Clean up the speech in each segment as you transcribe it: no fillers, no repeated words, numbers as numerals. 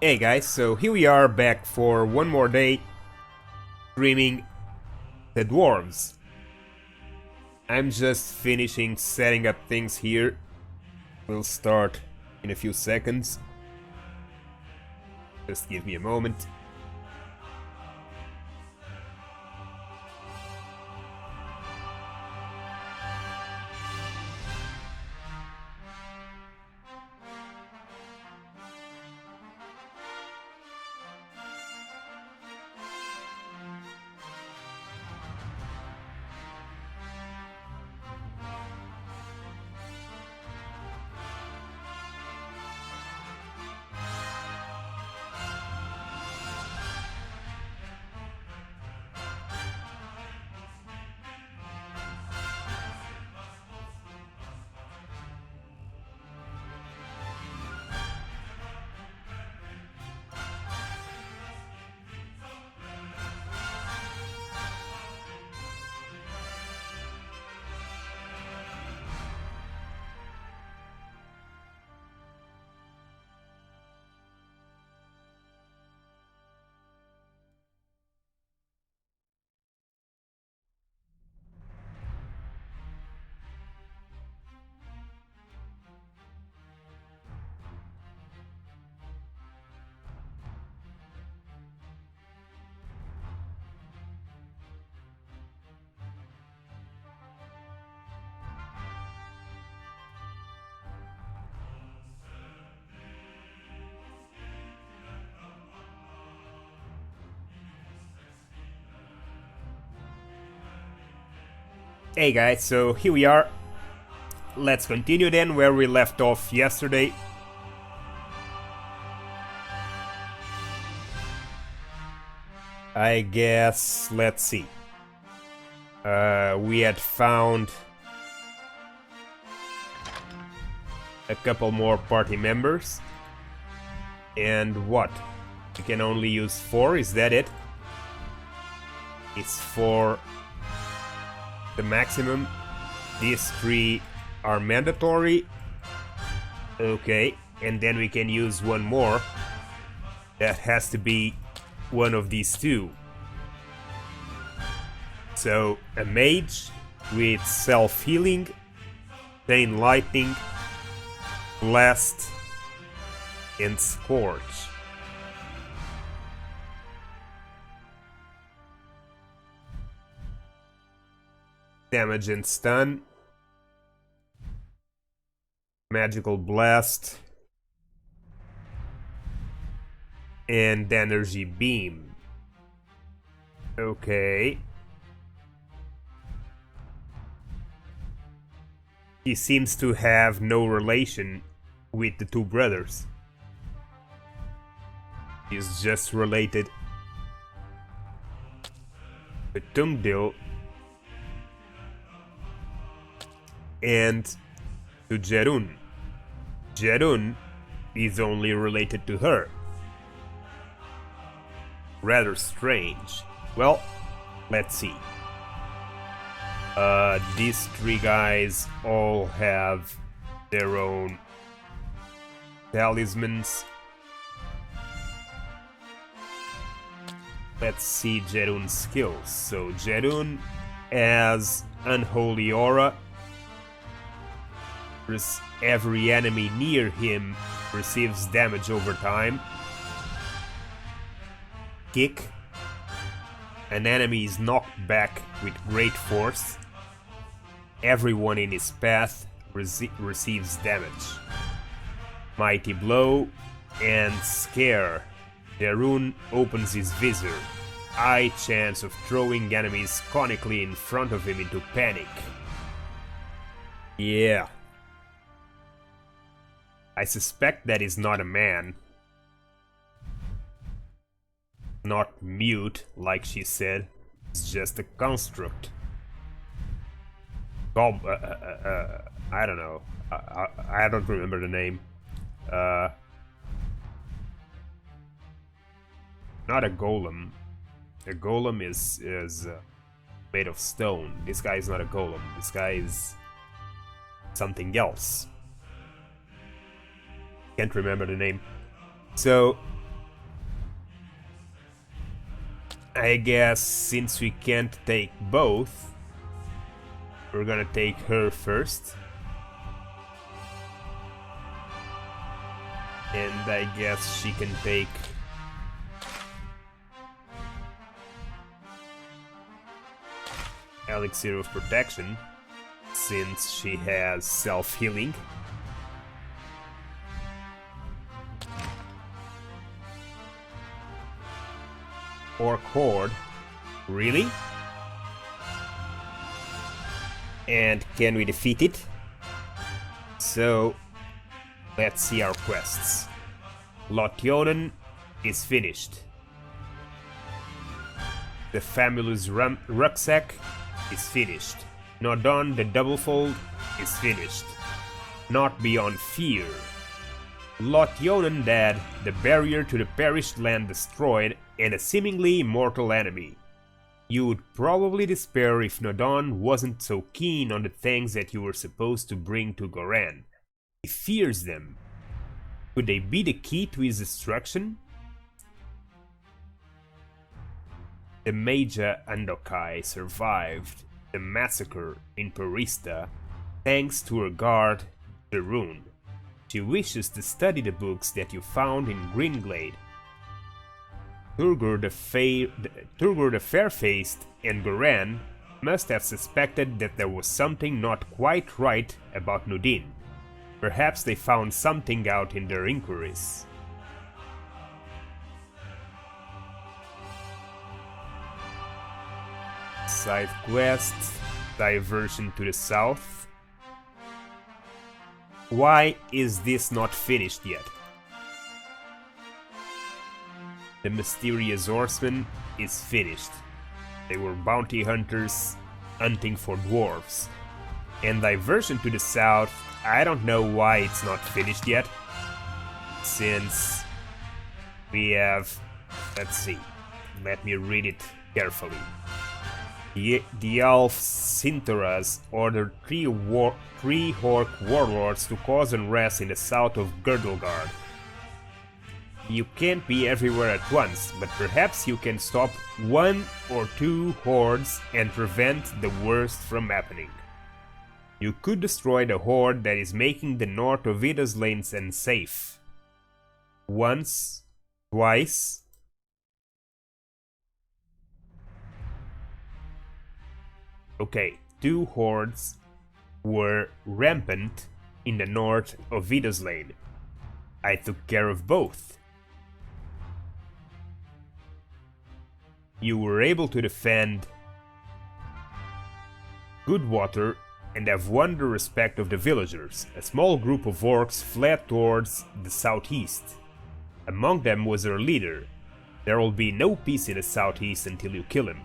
Hey guys, so here we are back for one more day streaming the Dwarves. I'm just finishing setting up things here. We'll start in a few seconds. Just give me a moment. Hey guys, so here we are. Let's continue then where we left off yesterday. I guess, let's see. We had found a couple more party members. And what? We can only use 4, is that it? It's 4 the maximum. These 3 are mandatory. Okay, and then we can use one more. That has to be one of these 2. So, a mage with self-healing, chain lightning, blast, and scorch. Damage and stun, magical blast, and energy beam. Okay. He seems to have no relation with the 2 brothers. He's just related to Tumdil and to Jerun. Jerun is only related to her. Rather strange. Well, let's see. These 3 guys all have their own talismans. Let's see Jerun's skills. So Jerun has Unholy Aura. Every enemy near him receives damage over time. Kick. An enemy is knocked back with great force. Everyone in his path receives damage. Mighty Blow and Scare. Darun opens his visor. High chance of throwing enemies conically in front of him into panic. Yeah. I suspect that is not a man. Not mute, like she said. It's just a construct. I don't know. I don't remember the name. Not a golem. A golem is made of stone. This guy is not a golem. This guy is something else. Can't remember the name. So I guess since we can't take both, we're gonna take her first. And I guess she can take Elixir of Protection, since she has self-healing. Orc Horde. Really? And can we defeat it? So, let's see our quests. Lotionen is finished. The Famulus Rucksack is finished. Nodon the Doublefold is finished. Not Beyond Fear. Lotionen dead, the barrier to the perished land destroyed, and a seemingly immortal enemy. You would probably despair if Nodon wasn't so keen on the things that you were supposed to bring to Goran. He fears them. Could they be the key to his destruction? The Maja Andokai survived the massacre in Perista thanks to her guard, the Rune. She wishes to study the books that you found in Greenglade. Turgur the Fair-Faced and Goran must have suspected that there was something not quite right about Nudin. Perhaps they found something out in their inquiries. Side quest, diversion to the south. Why is this not finished yet? The Mysterious Horseman is finished. They were bounty hunters hunting for dwarves. And diversion to the south, I don't know why it's not finished yet. Since we have, let's see, let me read it carefully. The elf Sintaras ordered three orc warlords to cause unrest in the south of Girdlegard. You can't be everywhere at once, but perhaps you can stop one or two hordes and prevent the worst from happening. You could destroy the horde that is making the north of Ida's lanes unsafe. Once, twice. Okay, two hordes were rampant in the north of Ida's lane. I took care of both. You were able to defend Goodwater and have won the respect of the villagers. A small group of orcs fled towards the southeast. Among them was their leader. There will be no peace in the southeast until you kill him.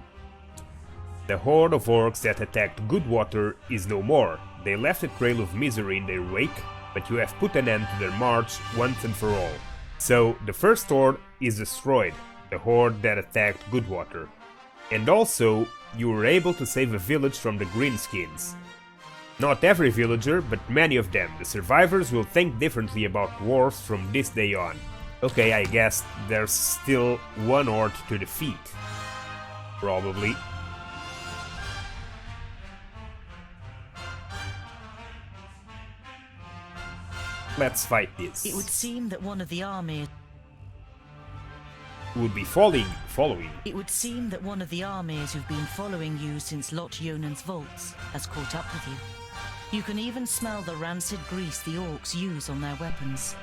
The horde of orcs that attacked Goodwater is no more. They left a trail of misery in their wake, but you have put an end to their march once and for all. So, the first horde is destroyed, the horde that attacked Goodwater. And also, you were able to save a village from the Greenskins. Not every villager, but many of them. The survivors will think differently about dwarves from this day on. Okay, I guess there's still one horde to defeat. Probably. Let's fight this. It would seem that one of the armies would be following. It would seem that one of the armies who've been following you since Lot Yonan's vaults has caught up with you. You can even smell the rancid grease the orcs use on their weapons.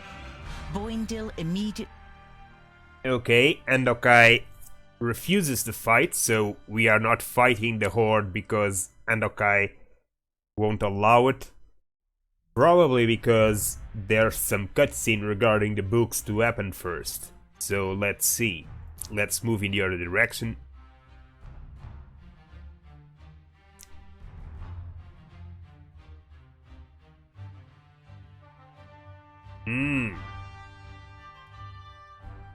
Boindil immediately... Okay, Andokai refuses to fight, so we are not fighting the horde because Andokai won't allow it. Probably because there's some cutscene regarding the books to happen first. So let's see. Let's move in the other direction.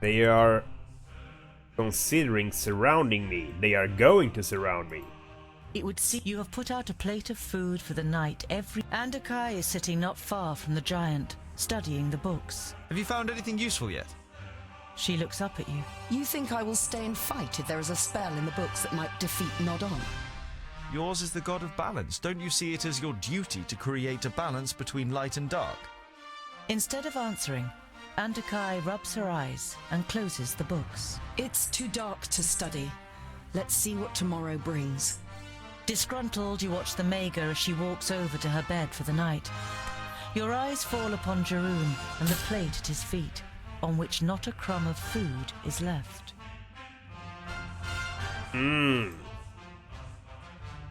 They are considering surrounding me. They are going to surround me. It would seem you have put out a plate of food for the night every... Andokai is sitting not far from the giant, studying the books. Have you found anything useful yet? She looks up at you. You think I will stay and fight if there is a spell in the books that might defeat Nodon? Yours is the god of balance. Don't you see it as your duty to create a balance between light and dark? Instead of answering, Andakai rubs her eyes and closes the books. It's too dark to study. Let's see what tomorrow brings. Disgruntled, you watch the Maga as she walks over to her bed for the night. Your eyes fall upon Jeroen and the plate at his feet, on which not a crumb of food is left.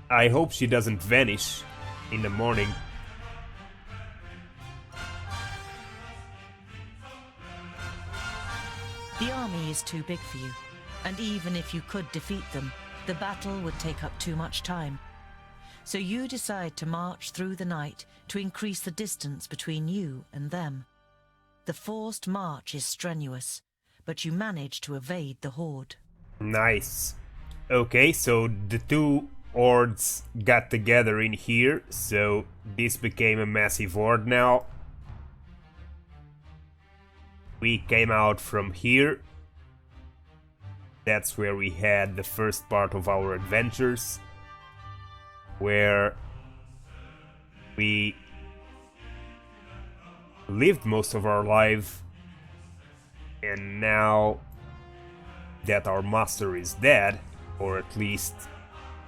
I hope she doesn't vanish in the morning. The army is too big for you, and even if you could defeat them, the battle would take up too much time. So you decide to march through the night to increase the distance between you and them. The forced march is strenuous, but you manage to evade the horde. Nice. Okay, so the two hordes got together in here, so this became a massive horde now. We came out from here. That's where we had the first part of our adventures, where we lived most of our life, and now that our master is dead, or at least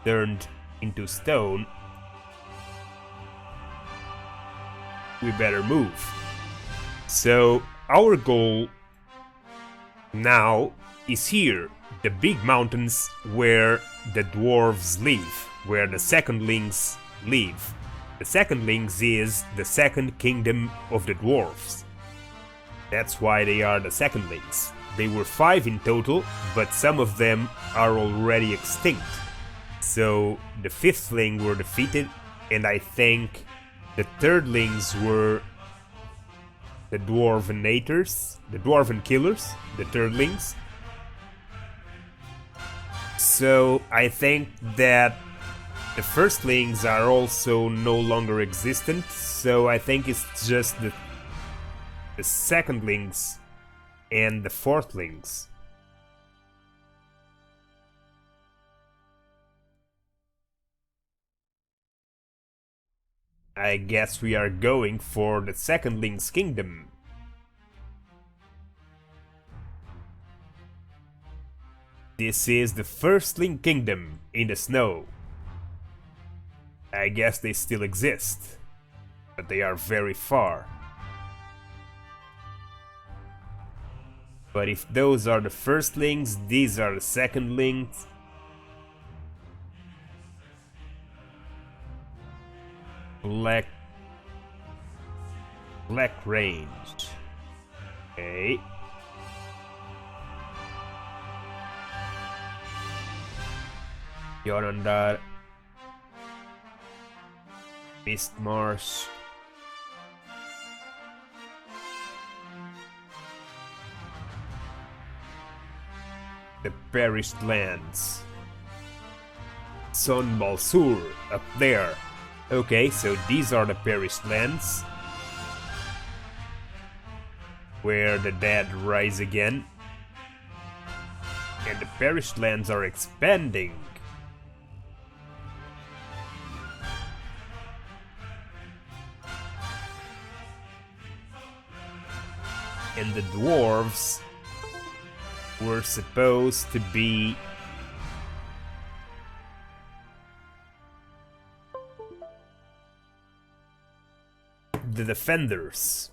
turned into stone, we better move. So our goal now is here, the big mountains where the dwarves live, where the secondlings live. The secondlings is the second kingdom of the dwarves. That's why they are the secondlings. They were 5 in total, but some of them are already extinct. So the fifthling were defeated, and I think the thirdlings were the dwarvenators, the dwarven killers, the thirdlings. So I think that the firstlings are also no longer existent, so I think it's just the secondlings and the fourthlings. I guess we are going for the secondlings kingdom. This is the firstling kingdom in the snow. I guess they still exist, but they are very far. But if those are the firstlings, these are the secondlings. Black range. Okay. Yorundar. Mist Marsh. The perished lands. Son Balsur up there. Okay, so these are the perished lands, where the dead rise again. And the perished lands are expanding. And the dwarves were supposed to be the defenders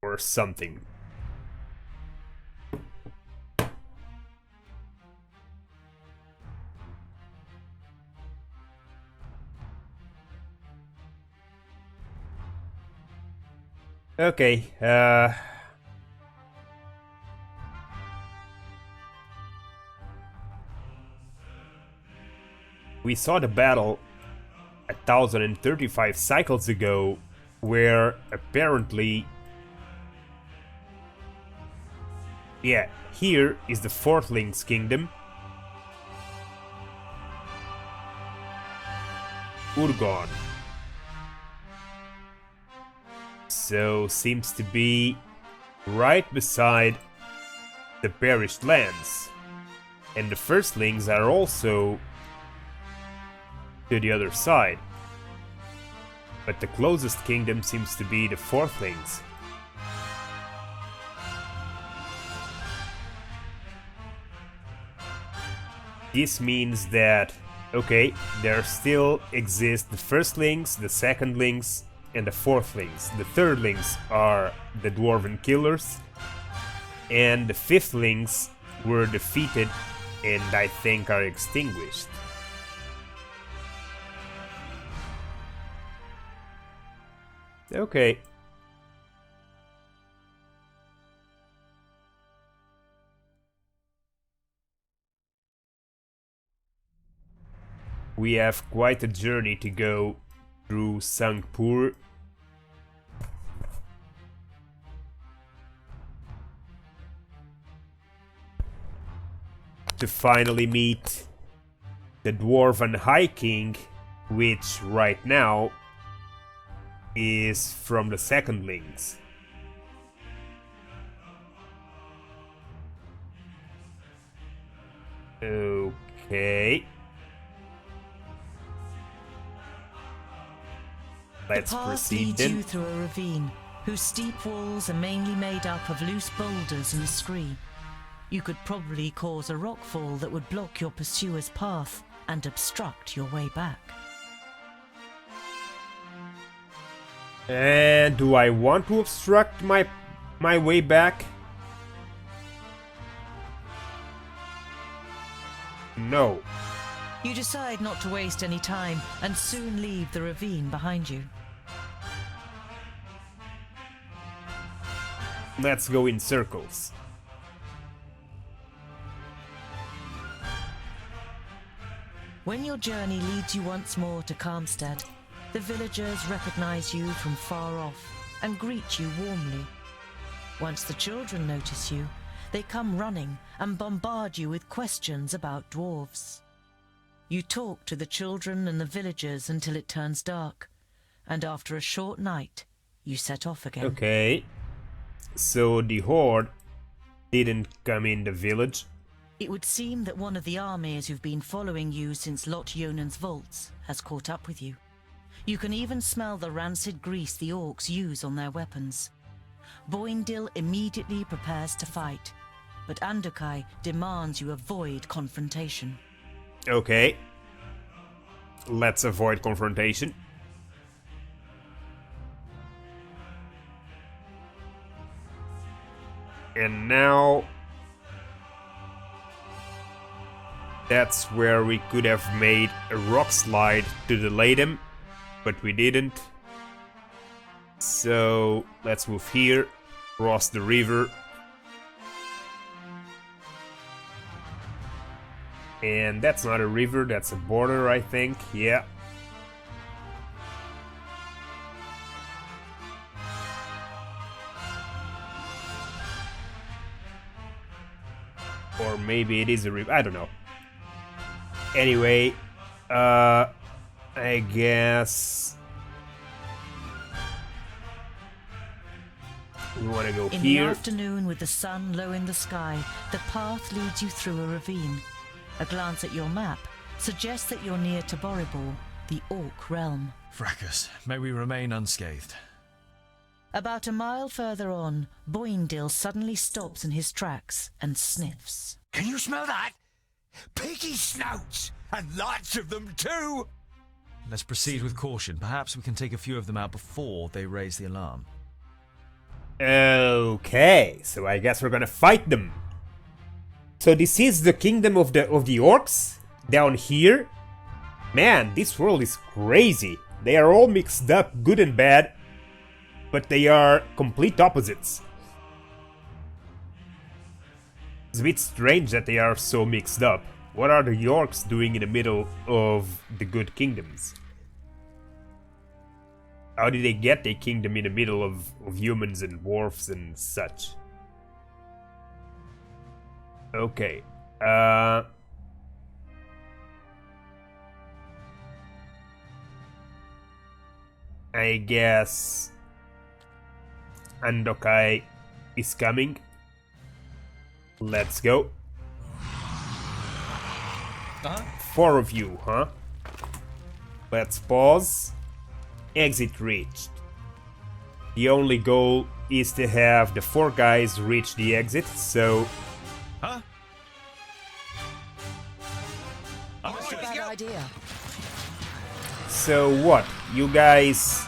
or something. Okay, we saw the battle 1035 cycles ago, where apparently, yeah, here is the fourthlings kingdom. Urgon. So, seems to be right beside the perished lands. And the firstlings are also to the other side. But the closest kingdom seems to be the fourthlings. This means that, okay, there still exist the firstlings, the secondlings, and the fourthlings. The thirdlings are the dwarven killers, and the fifthlings were defeated and I think are extinguished. Okay. We have quite a journey to go through Sangpur. To finally meet the Dwarven High King, which right now is from the secondlings. Okay. Let's the path proceed leads then. you through a ravine, whose steep walls are mainly made up of loose boulders and scree. You could probably cause a rockfall that would block your pursuer's path and obstruct your way back. And do I want to obstruct my way back? No. You decide not to waste any time and soon leave the ravine behind you. Let's go in circles. When your journey leads you once more to Calmstead, the villagers recognize you from far off and greet you warmly. Once the children notice you, they come running and bombard you with questions about dwarves. You talk to the children and the villagers until it turns dark, and after a short night, you set off again. Okay. So the horde didn't come in the village. It would seem that one of the armies who've been following you since Lot Yonan's vaults has caught up with you. You can even smell the rancid grease the orcs use on their weapons. Boindil immediately prepares to fight, but Andukai demands you avoid confrontation. Okay. Let's avoid confrontation. And now that's where we could have made a rock slide to delay them, but we didn't. So let's move here, cross the river. And that's not a river, that's a border, I think. Yeah. Or maybe it is a river, I don't know. Anyway, I guess we want to go In here. the afternoon, with the sun low in the sky, the path leads you through a ravine. A glance at your map suggests that you're near to Boribor, the Orc realm. Fracas, may we remain unscathed. About a mile further on, Boindil suddenly stops in his tracks and sniffs. Can you smell that? Piggy snouts! And lots of them too! Let's proceed with caution. Perhaps we can take a few of them out before they raise the alarm. Okay, so I guess we're gonna fight them. So this is the kingdom of the orcs down here. Man, this world is crazy. They are all mixed up, good and bad, but they are complete opposites. It's a bit strange that they are so mixed up. What are the orcs doing in the middle of the good kingdoms? How did they get a kingdom in the middle of humans and dwarves and such? Okay. I guess Andokai is coming. Let's go. 4 of you, huh? Let's pause. Exit reached. The only goal is to have the 4 guys reach the exit, so... Huh? That's a bad idea. So what? You guys...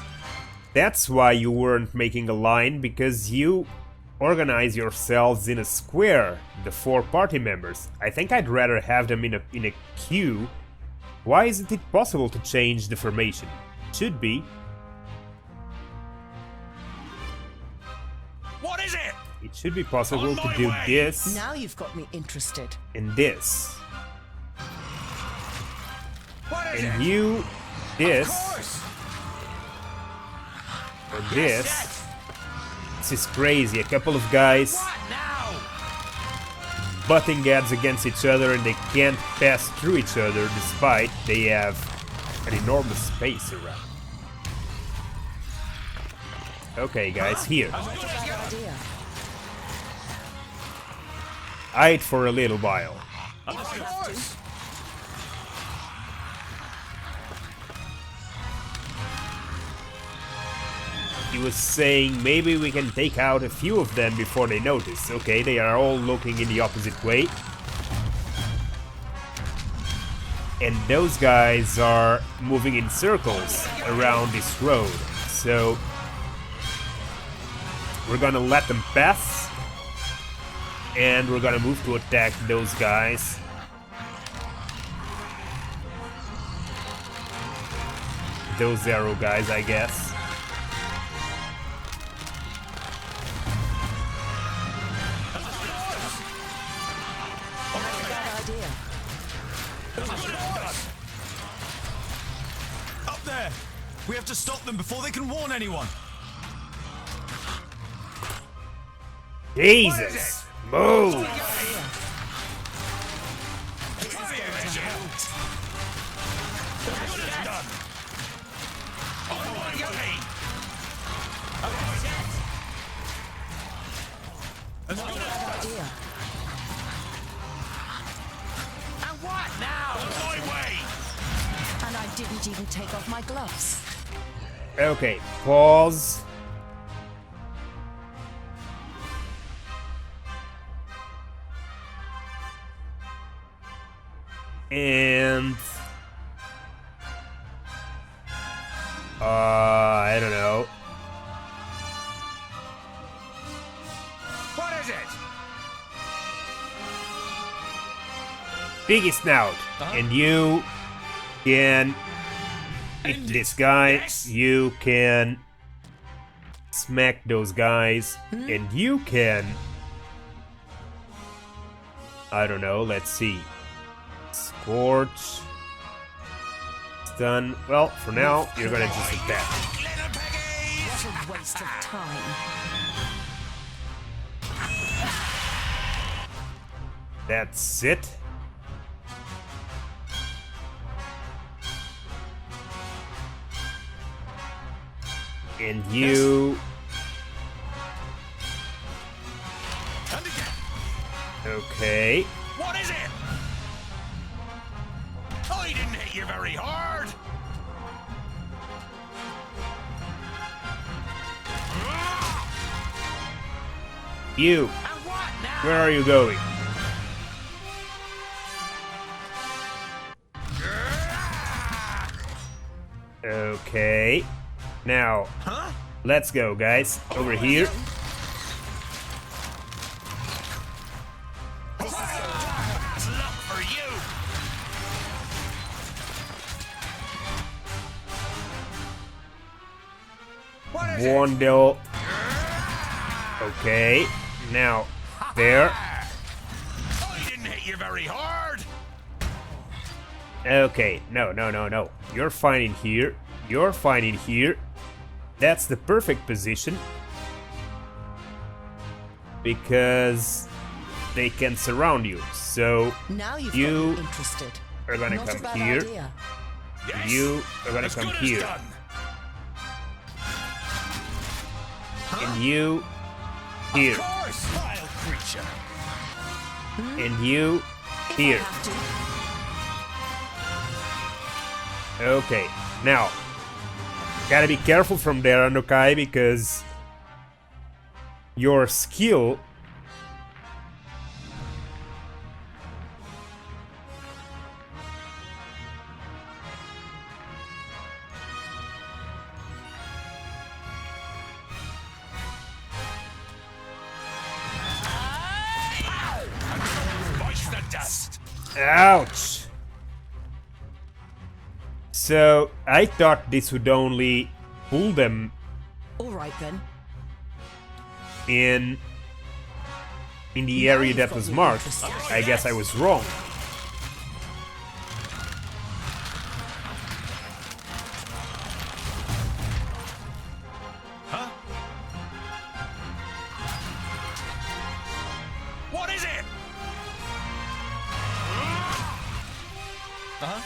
That's why you weren't making a line, because you organize yourselves in a square, the 4 party members. I think I'd rather have them in a queue. Why isn't it possible to change the formation? Should be. What is it? It should be possible On to my do way. this Now you've got me interested. and this. What is And it? you this Of course. or Yes, this. yes. This is crazy. A couple of guys What now? butting heads against each other and they can't pass through each other despite they have an enormous space around. Okay guys, here. That's a bad idea. Hide for a little while. Of course. He was saying maybe we can take out a few of them before they notice. Okay, they are all looking in the opposite way. And those guys are moving in circles around this road. So we're gonna let them pass. And we're gonna move to attack those guys. Those arrow guys, I guess. That's a bad idea. Up there! We have to stop them before they can warn anyone. Jesus! Move! Bad idea. And what now? My way. And I didn't even take off my gloves. Okay, pause. And I don't know. What is it? Biggie Snout, and you can hit this guy. Yes. You can smack those guys, and you can. I don't know. Let's see. Scorch. Stun. Well, for now, you're gonna just attack. Little piggies. What a waste of time. That's it. And you. And again. Okay. What is it? I didn't hit you very hard. You. And what now? Where are you going? Okay. Now, Huh? let's go, guys. Over here. That's luck for you. What is it? Wandel. Okay. Now, there. I didn't hit you very hard. Okay. No, no, no, no. You're fine in here. You're fine in here. That's the perfect position. Because they can surround you. So Now you've You got me interested. are gonna Not a come bad here. idea. Yes. You are gonna As come good as here. done. And you here. Of course, vile creature. And you If here. I have to. Okay, now. Gotta be careful from there, Anokai, because your skill Voice the dust. ouch. So I thought this would only pull them All right then. in the area that was marked. I guess I was wrong. Huh? What is it? Uh-huh.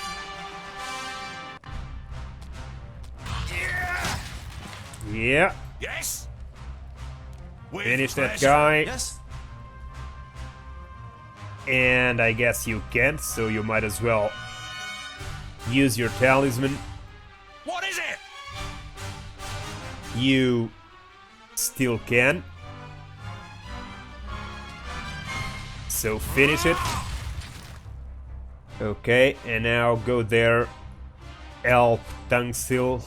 Yeah, Yes. With finish that pleasure. guy. Yes. And I guess you can't, so you might as well use your talisman. What is it? You still can. So finish it. Okay, and now go there. Elf Tungsil.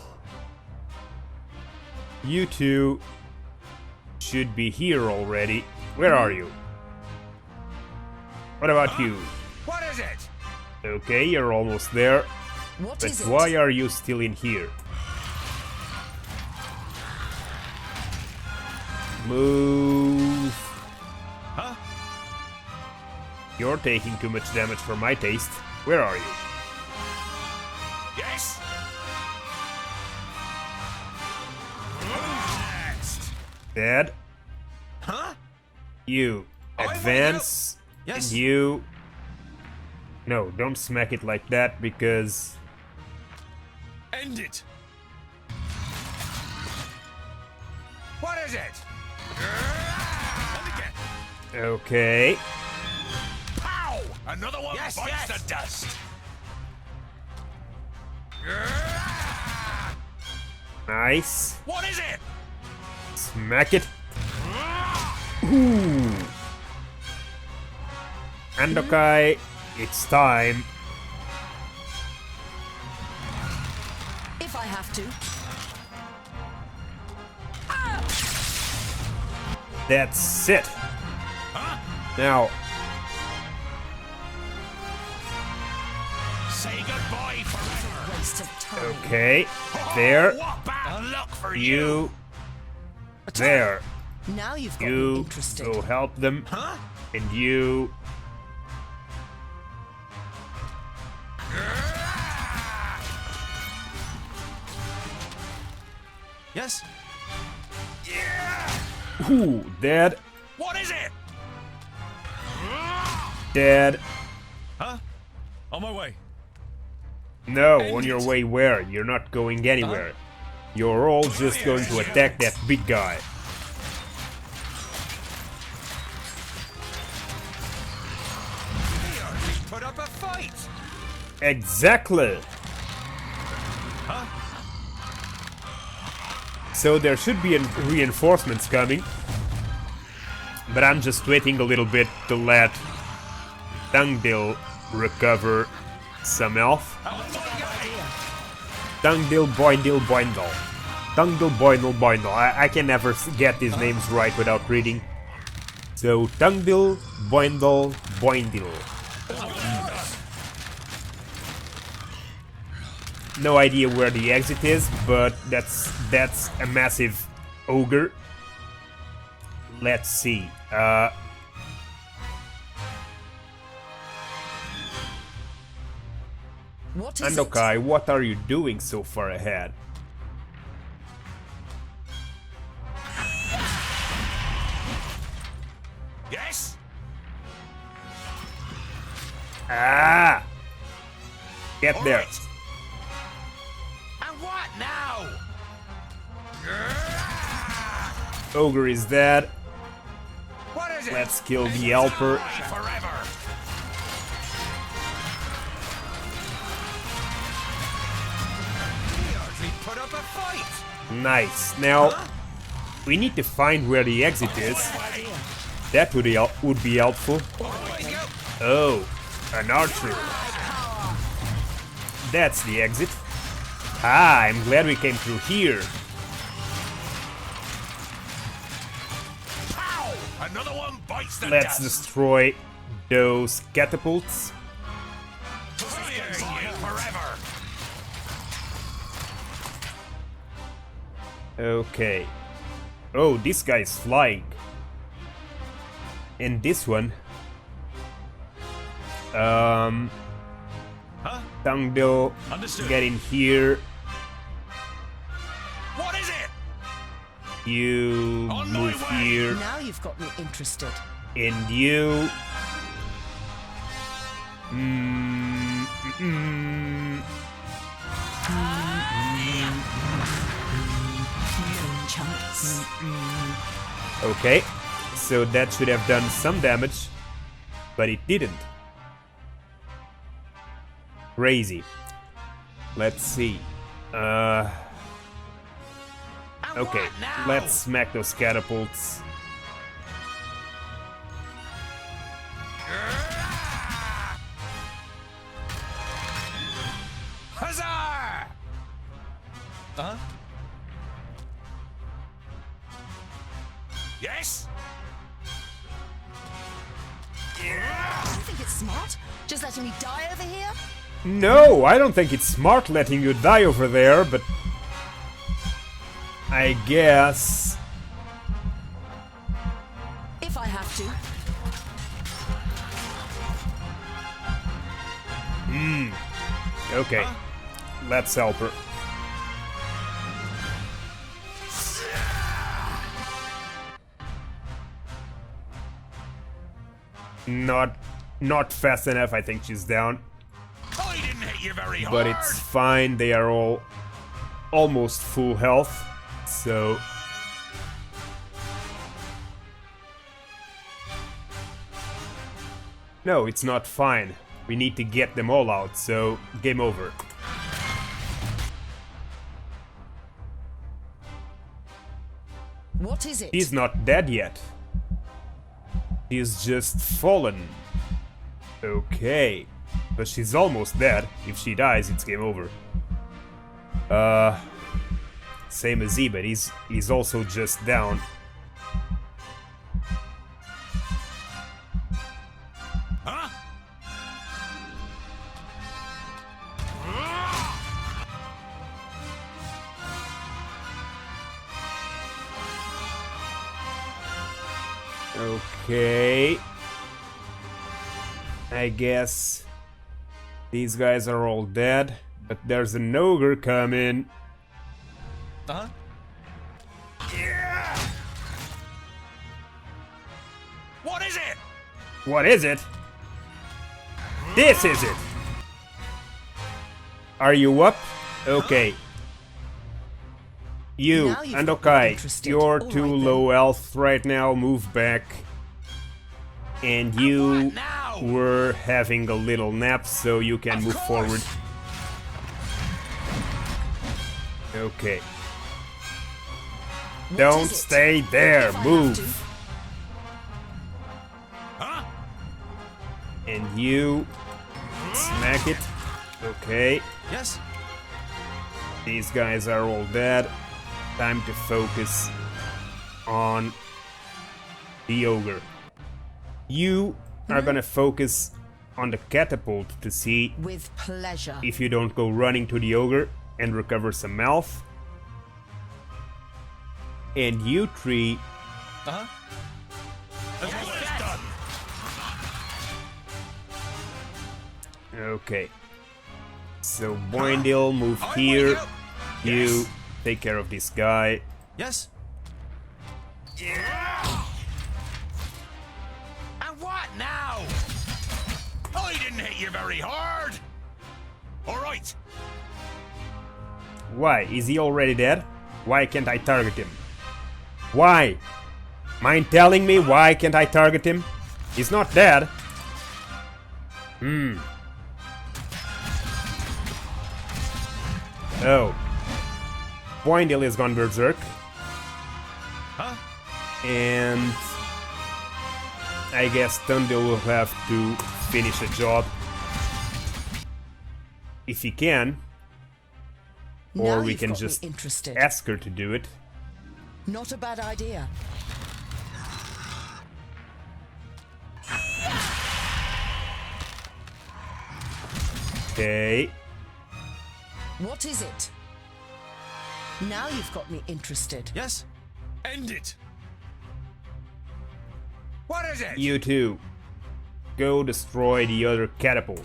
You two should be here already. Where are you? What about you? What is it? Okay, you're almost there. What But is it? why are you still in here? Move. Huh? You're taking too much damage for my taste. Where are you? Yes. Who's next? Dead. Huh? You I'm with advance. Yes. And you... No, don't smack it like that because... End it. What is it? And again. Okay. Pow! Another one Yes, bites yes. the dust. Nice. What is it? Smack it. Ooh. Andokai, it's time. If I have to. That's it. Huh? Now, Say goodbye forever. Waste of time. okay. There. What bad luck for you? You. There. Now you've got me You interested. go help them. Huh? And you. Yes. Yeah! Ooh, dead. What is it? Dead. Huh? On my way. No, on your way where? You're not going anywhere. You're all just going to attack that big guy. He hardly put up a fight. Exactly. So there should be reinforcements coming. But I'm just waiting a little bit to let Tungdil recover some health. Tungdil, Boindil, Boindal. Tungdil, Boindil, Boindal. I can never get these names right without reading. So Tungdil, Boindal, Boindil. No idea where the exit is, but that's a massive ogre. Let's see. What is Andokai, what are you doing so far ahead? Yes? Ah! Get All there. right. And what now? Ogre is dead. What is it? Let's kill the helper. Forever. He hardly put up a fight. Nice. Now, we need to find where the exit is. That would be helpful. Oh, an archer. That's the exit. Ah, I'm glad we came through here. Pow! Another one bites the Let's dust. destroy those catapults. Fire you forever. Okay. Oh, this guy is flying. And this one. Tangdo, Understood. get in here. What is it? You On my move way. here. Now you've got me interested. And you. Chunks. Okay, so that should have done some damage, but it didn't. Crazy. Let's see. Okay, what now? let's smack those catapults. Huzzah! Huh? Yes? Do you think it's smart? Just letting me die over here? No, I don't think it's smart letting you die over there, but I guess. If I have to. Okay, let's help her. Not fast enough. I think she's down, I didn't hit you very hard. but it's fine. They are all almost full health, so. No, it's not fine. We need to get them all out, so game over. What is it? She's not dead yet. She's just fallen. Okay. But she's almost dead. If she dies, it's game over. Same as Z, but he's also just down. Huh? Okay. I guess these guys are all dead, but there's an ogre coming. Huh? Yeah! What is it? What is it? This is it! Are you up? Okay. You, Now you've and got me okay, interested. you're All too right then. low health right now, move back. And you what now? were having a little nap, so you can Of move course. forward. Okay. What Don't is it? stay there, If I have move. to. Huh? And you smack it. Okay. Yes? These guys are all dead. Time to focus on the ogre. You are gonna focus on the catapult to see With pleasure. if you don't go running to the ogre and recover some health. And you three, Uh-huh. Well done. okay. So Boindil, move I'm here. with you. You Yes. take care of this guy. Yes? Yeah! And what now? I didn't hit you very hard. All right. Why? Is he already dead? Why can't I target him? Why? Mind telling me why can't I target him? He's not dead. Oh. Boindil is gone berserk. Huh? And I guess Thundil will have to finish a job. If he can. Or Now we you've can got me just interested. ask her to do it. Not a bad idea. Okay. What is it? Now you've got me interested. Yes? End it. What is it? You two. Go destroy the other catapult.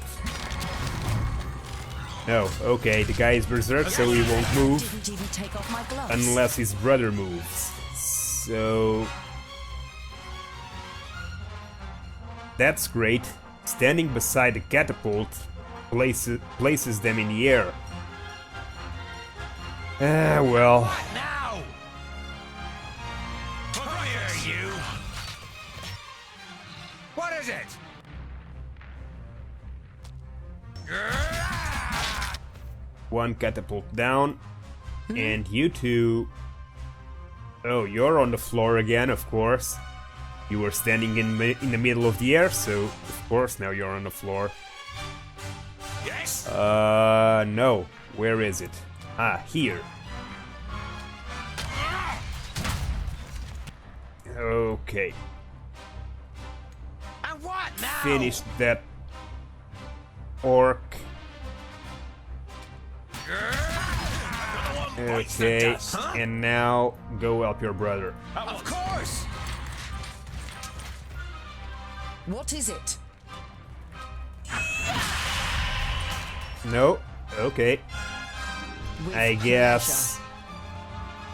No, okay, the guy is berserk, so he won't move Didn't even take off my gloves. unless his brother moves. So that's great. Standing beside the catapult places them in the air. Ah, well. Now! Fire, you! What is it? One catapult down. And you two... Oh, you're on the floor again, of course. You were standing in the middle of the air, so of course now you're on the floor. Yes? No. Where is it? Ah, here. Okay. And what now? Finish that orc. Another one bites the Okay, dust, huh? and now go help your brother. Of course! What is it? No? Okay. With I guess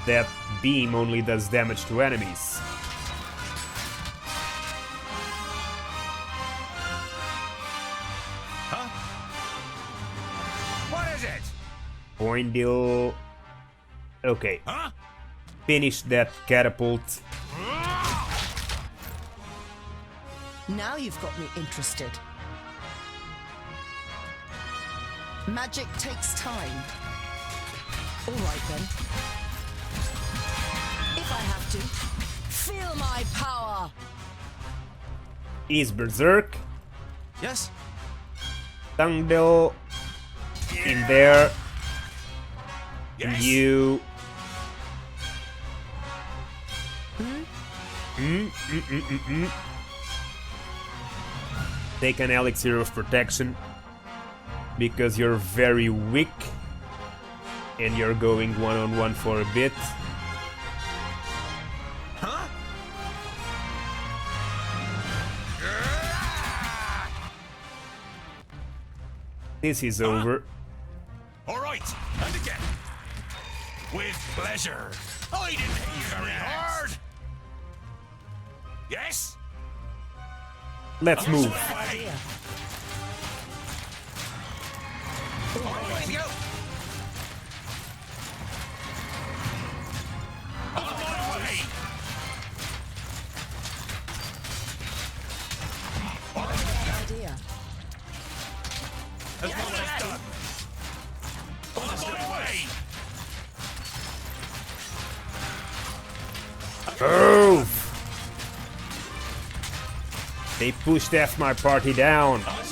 that beam only does damage to enemies. Huh? What is it? Boindil. Okay. Huh? Finish that catapult. Now you've got me interested. Magic takes time. All right then. If I have to, feel my power. Is berserk. Yes? Thundil in there. Yes? You. Take an elixir of protection because you're very weak and you're going one-on-one for a bit. Huh? This is over. All right, and again. With pleasure. I didn't hit you very hard. Yes? Let's move. Way. All right, let's go. On my way. Idea. As well as done. On my way. Oh! They pushed half my party down. As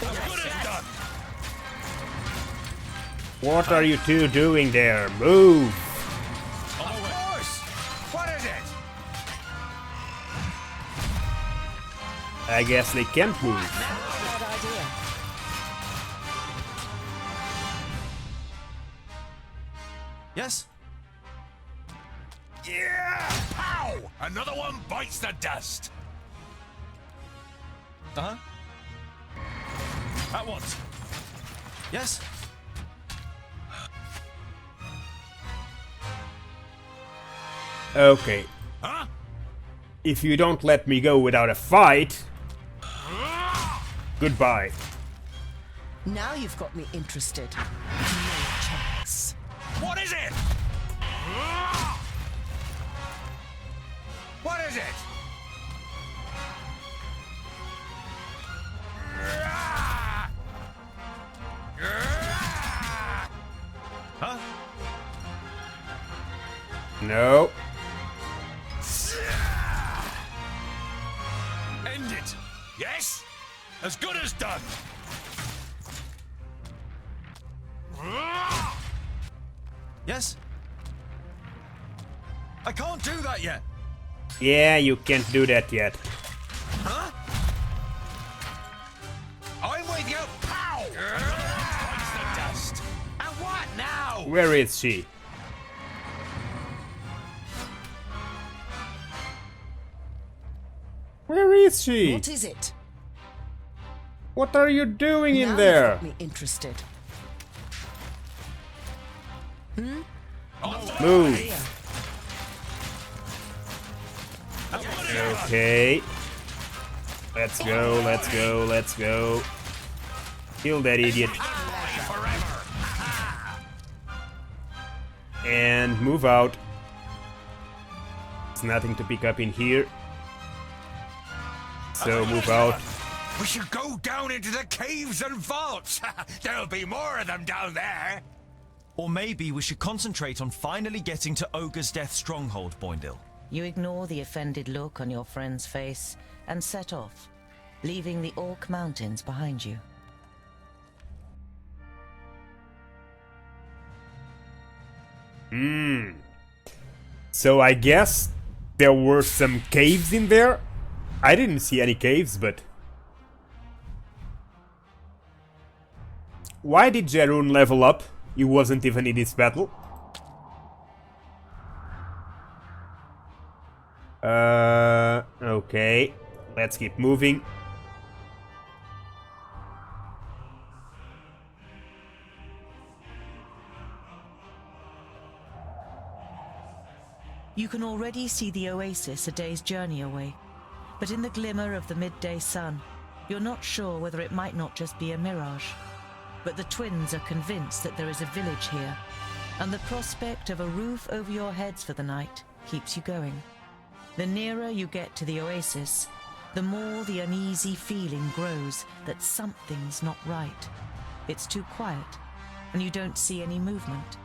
good as done. What are you two doing there? Move! Of course. What is it? I guess they can't move. Bad idea. Yes? Yeah! Pow! Another one bites the dust. Uh-huh. At once. Yes? Okay. Huh? If you don't let me go without a fight, goodbye. Now you've got me interested. No chance. What is it? What is it? Huh? No. End it. Yes? As good as done. Yes? I can't do that yet. Yeah, you can't do that yet. Huh? I'm with you. Pow! Bites the dust. And what now? Where is she? Where is she? What is it? What are you doing Now in you've there? got me interested. Move. Here. Okay. Let's go, let's go, let's go. Kill that idiot. Forever. And move out. There's nothing to pick up in here. So move out. We should go down into the caves and vaults. There'll be more of them down there. Or maybe we should concentrate on finally getting to Ogre's Death Stronghold, Boindil. You ignore the offended look on your friend's face and set off, leaving the Orc Mountains behind you. So I guess there were some caves in there? I didn't see any caves, but... Why did Jarun level up? He wasn't even in this battle. Okay. Let's keep moving. You can already see the oasis a day's journey away, but in the glimmer of the midday sun, you're not sure whether it might not just be a mirage. But the twins are convinced that there is a village here, and the prospect of a roof over your heads for the night keeps you going. The nearer you get to the oasis, the more the uneasy feeling grows that something's not right. It's too quiet, and you don't see any movement.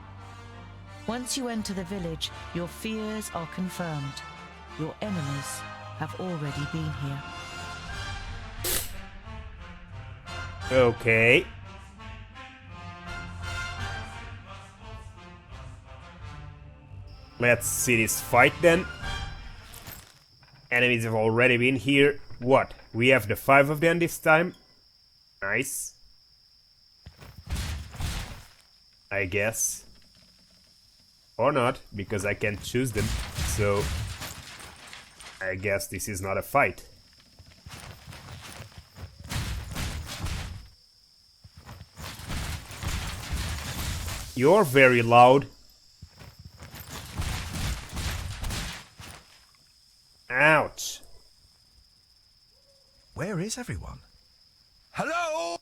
Once you enter the village, your fears are confirmed. Your enemies have already been here. Okay. Let's see this fight then. Enemies have already been here. What? We have the 5 of them this time? Nice. I guess. Or not, because I can't choose them. So... I guess this is not a fight. You're very loud. Ouch. Where is everyone? Hello?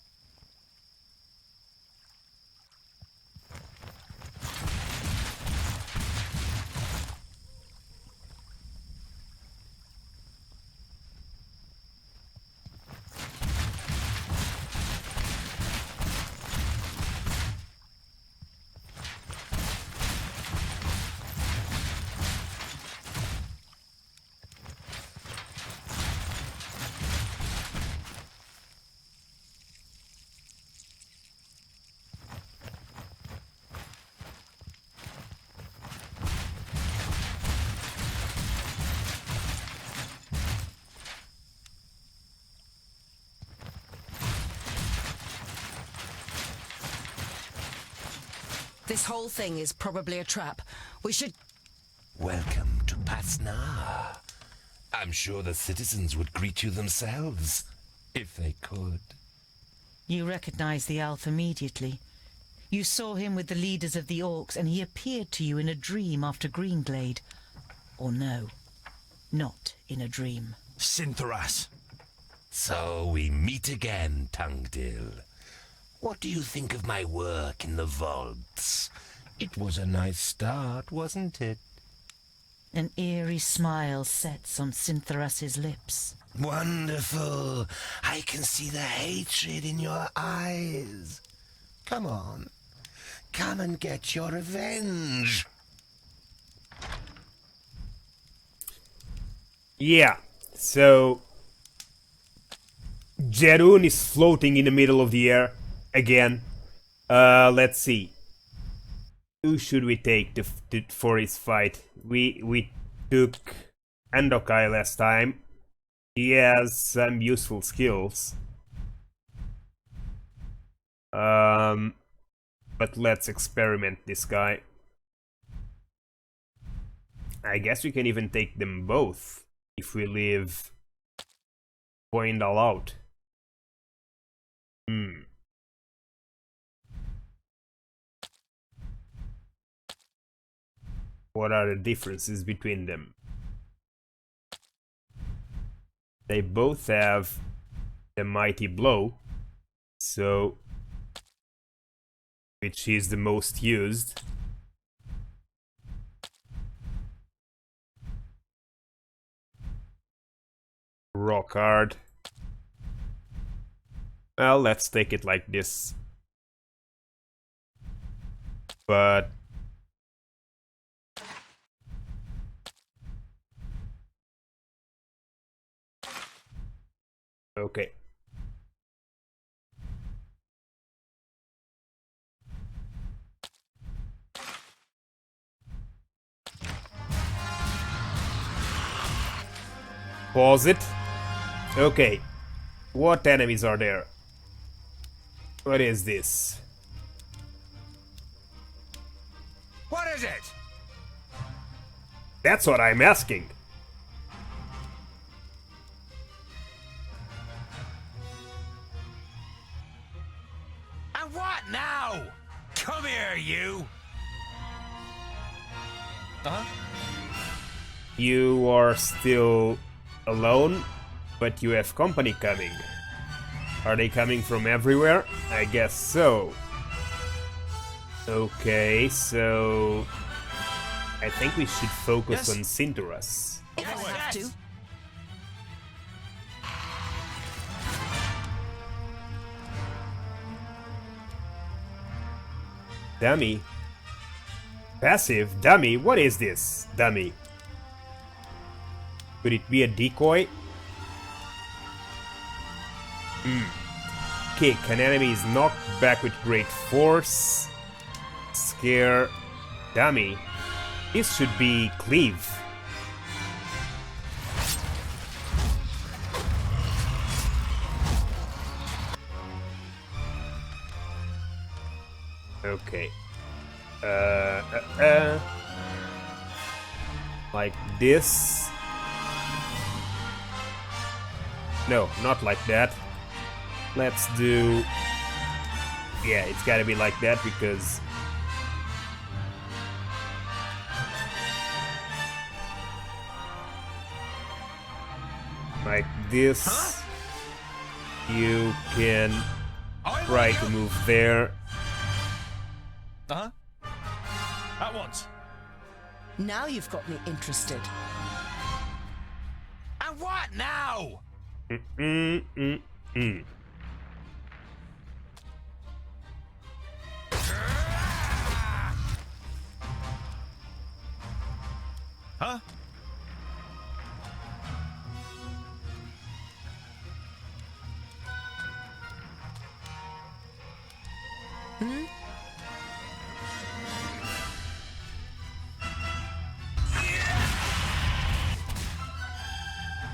This whole thing is probably a trap. We should... Welcome to Pasnar. I'm sure the citizens would greet you themselves, if they could. You recognize the elf immediately. You saw him with the leaders of the orcs, and he appeared to you in a dream after Greenglade. Or no, not in a dream. Sintharas. So we meet again, Tungdil. What do you think of my work in the vaults? It was a nice start, wasn't it? An eerie smile sets on Cintharus's lips. Wonderful. I can see the hatred in your eyes. Come on. Come and get your revenge. Yeah, so Jerun is floating in the middle of the air again. Let's see. Who should we take for his fight? We took Endokai last time. He has some useful skills. But let's experiment this guy. I guess we can even take them both if we leave Poindal out. What are the differences between them? They both have the mighty blow, so which is the most used. Rock hard. Well, let's take it like this. But okay. Pause it. Okay. What enemies are there? What is this? What is it? That's what I'm asking. And what now? Come here, you. You are still alone, but you have company coming. Are they coming from everywhere? I guess so. Okay, so I think we should focus on Cintharus. If I have to. Dummy. Passive? Dummy? What is this? Dummy. Could it be a decoy? Kick. An enemy is knocked back with great force. Scare. Dummy. This should be cleave. Okay. Like this. No, not like that. Let's do... Yeah, it's gotta be like that because... Like this. You can try to move there. At once. Now you've got me interested. And what now? Huh?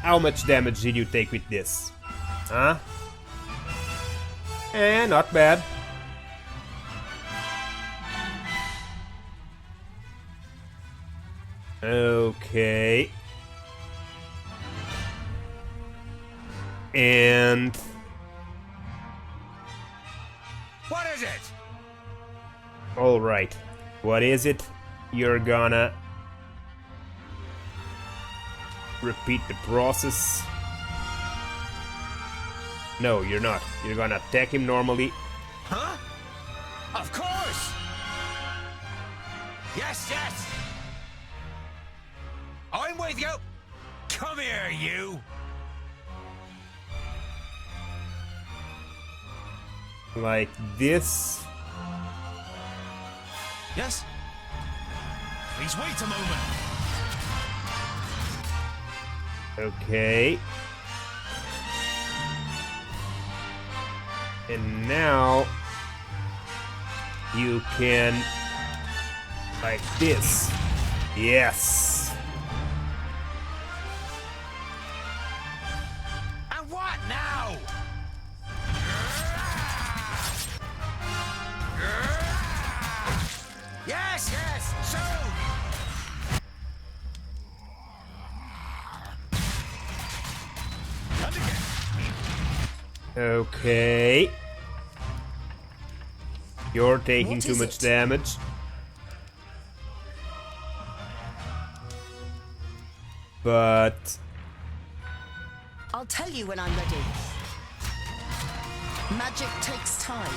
How much damage did you take with this? Huh? Not bad. Okay. And... What is it? Alright. What is it? You're gonna... repeat the process. No, you're not. You're gonna attack him normally. Huh? Of course! Yes, yes! save you. Come here, you. Like this. Yes? Please wait a moment. Okay. And now you can like this. Yes. And what now? Yes, yes, so. And again. Okay. You're taking What too is much it? damage. But I'll tell you when I'm ready. Magic takes time.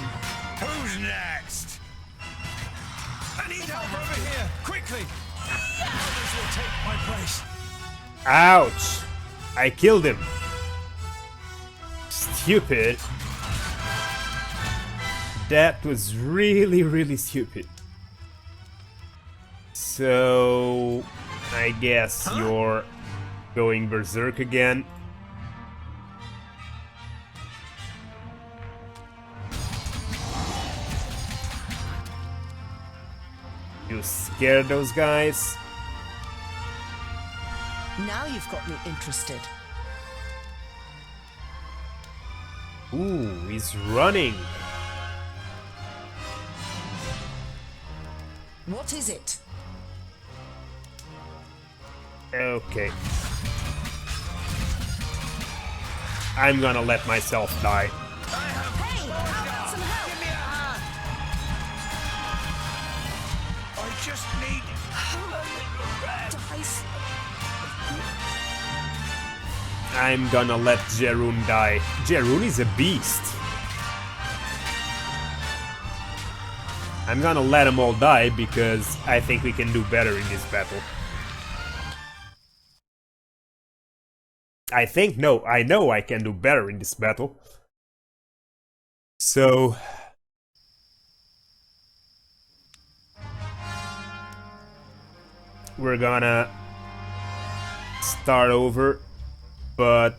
Who's next? I need help over here! Quickly! Others will take my place. ouch! I killed him. Stupid. That was really, really stupid. So I guess you're going berserk again. You scared those guys? Now you've got me interested. Ooh, he's running. What is it? Okay. I'm gonna let myself die. Hey, how about some help? Give me a hand. I just need a little rest. Dice. I'm gonna let Jeroen die. Jeroen is a beast. I'm gonna let them all die because I think we can do better in this battle. No, I know I can do better in this battle. So we're gonna start over, but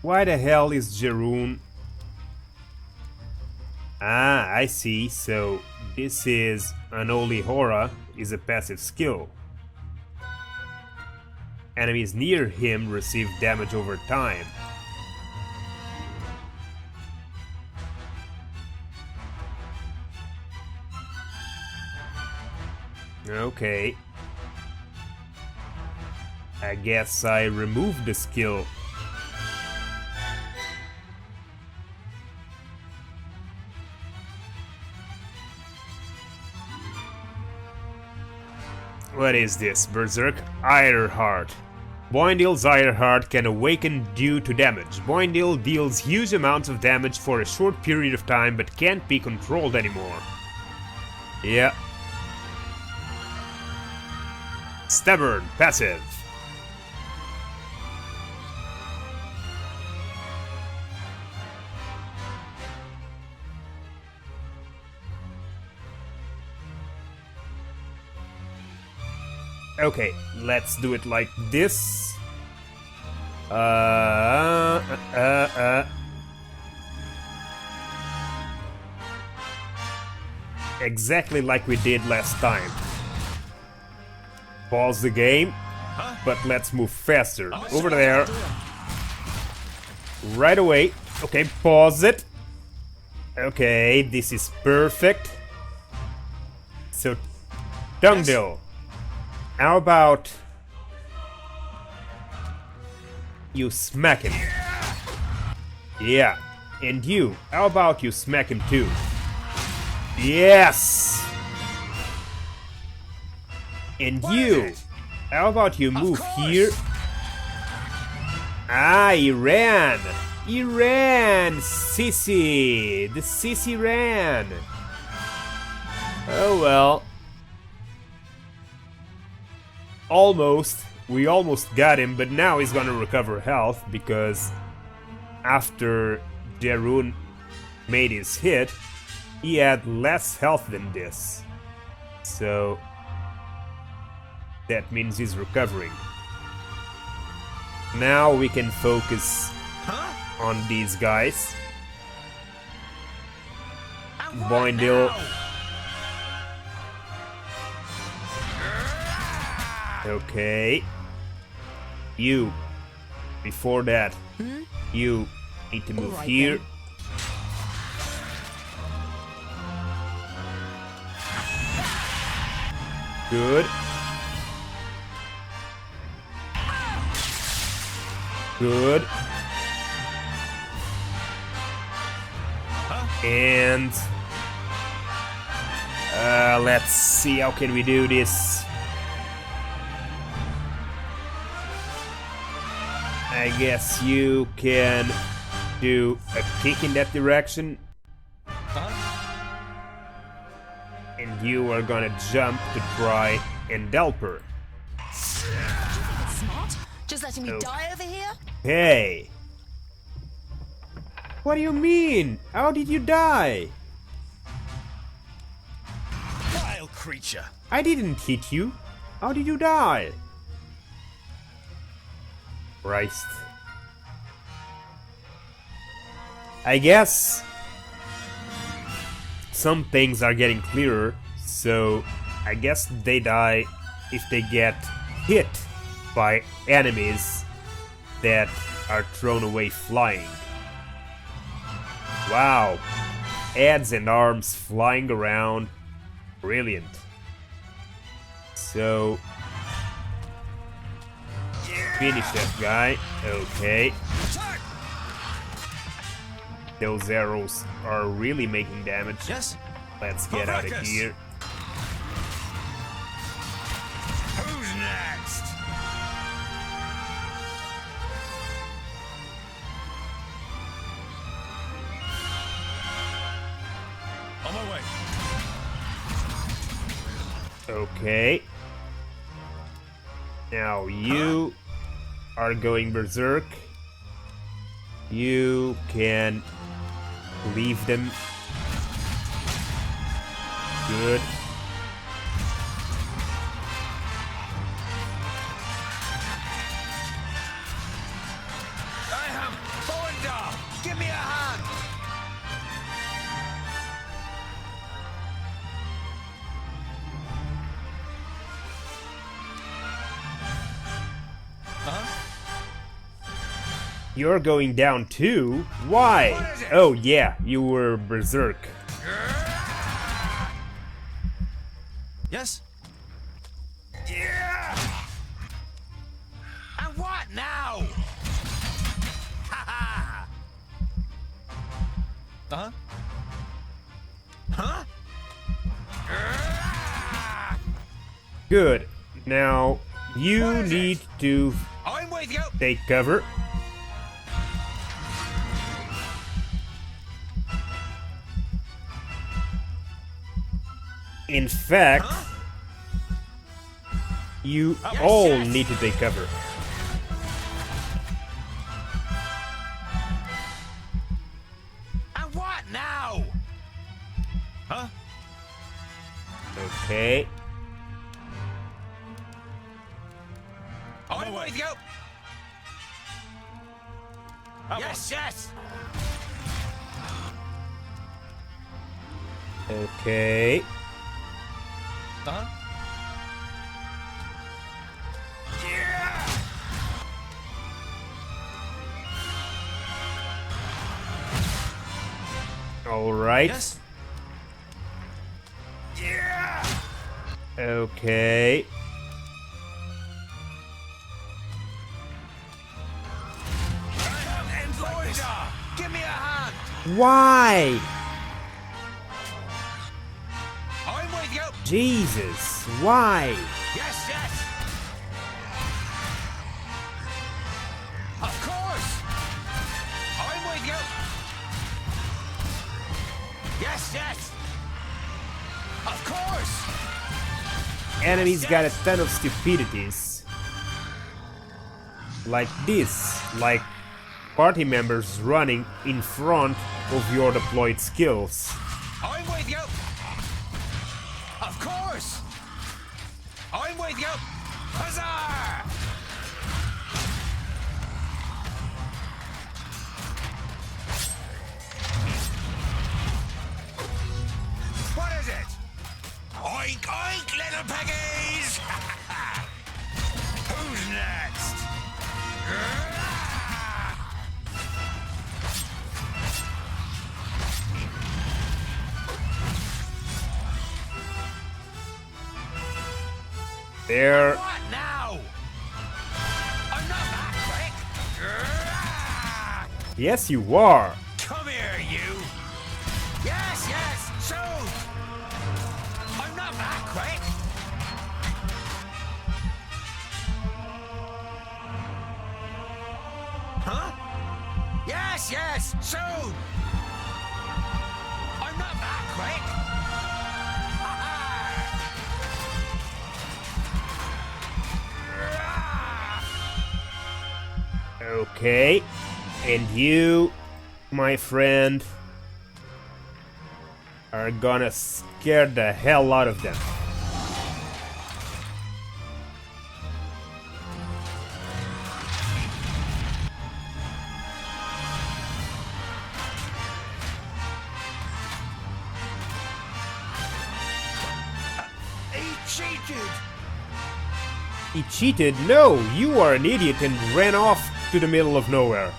why the hell is Jeroen? Ah, I see. So this is Unholy Horror is a passive skill. Enemies near him receive damage over time. Okay. I guess I removed the skill. What is this? Berserk? Ironheart. Boindale's Ironheart can awaken due to damage. Boindale deals huge amounts of damage for a short period of time but can't be controlled anymore. Yeah. Stubborn, passive. Okay, let's do it like this. Exactly like we did last time. Pause the game, but let's move faster. Over there. Right away. Okay, pause it. Okay, this is perfect. So, Tungdil. How about you smack him? Yeah. And you, how about you smack him too? Yes! And you, how about you move here? Ah, he ran! He ran! Sissy! The sissy ran! Oh well. Almost. We almost got him, but now he's gonna recover health because after Darun made his hit, he had less health than this. So that means he's recovering. Now we can focus on these guys. Boindil. Okay. You. Before that, you need to move Alright here. then. Good. Good. And let's see, how can we do this? I guess you can do a kick in that direction. And you are gonna jump to try and help her. Smart? Just letting me Oh. die over here? Hey! What do you mean? How did you die? Vile creature. I didn't hit you. How did you die? Christ. I guess some things are getting clearer, so I guess they die if they get hit by enemies that are thrown away flying. Wow. Heads and arms flying around. Brilliant. So finish that guy. Okay. Those arrows are really making damage. Yes? Let's get out of Marcus. here. Who's next? On my way. Okay. Now you are going berserk. You can leave them. Good. I am Boindar. Give me a hand. You're going down too? Why? What is it? Oh yeah, you were berserk. Yes? Yeah. And what now? Ha ha. Uh-huh. Huh? Good. Now you What is it? need to I'm with you. take cover. In fact, you Yes, all yes. need to take cover. And what now? Huh? Okay. I'm with you. Yes, yes. Okay. Uh-huh. Yeah. All right. Yes? Yeah. Okay. I am Boindar. Give me a hand. Why? I'm with you. Jesus, why? Yes, yes. Of course. I'm with you. Yes, yes. Of course! Enemies got a ton of stupidities. Like this. Like party members running in front of your deployed skills. I'm with you! Of course! I'm with you! Huzzah! What is it? Oink, oink, little piggies! Who's next? There. What now? I'm not that quick! Yes, you are. Come here, you! Yes, yes, shoot! I'm not that quick! Huh? Yes, yes, shoot! I'm not that quick! Okay. And you, my friend, are gonna scare the hell out of them. He cheated! He cheated? No, you are an idiot and ran off to the middle of nowhere.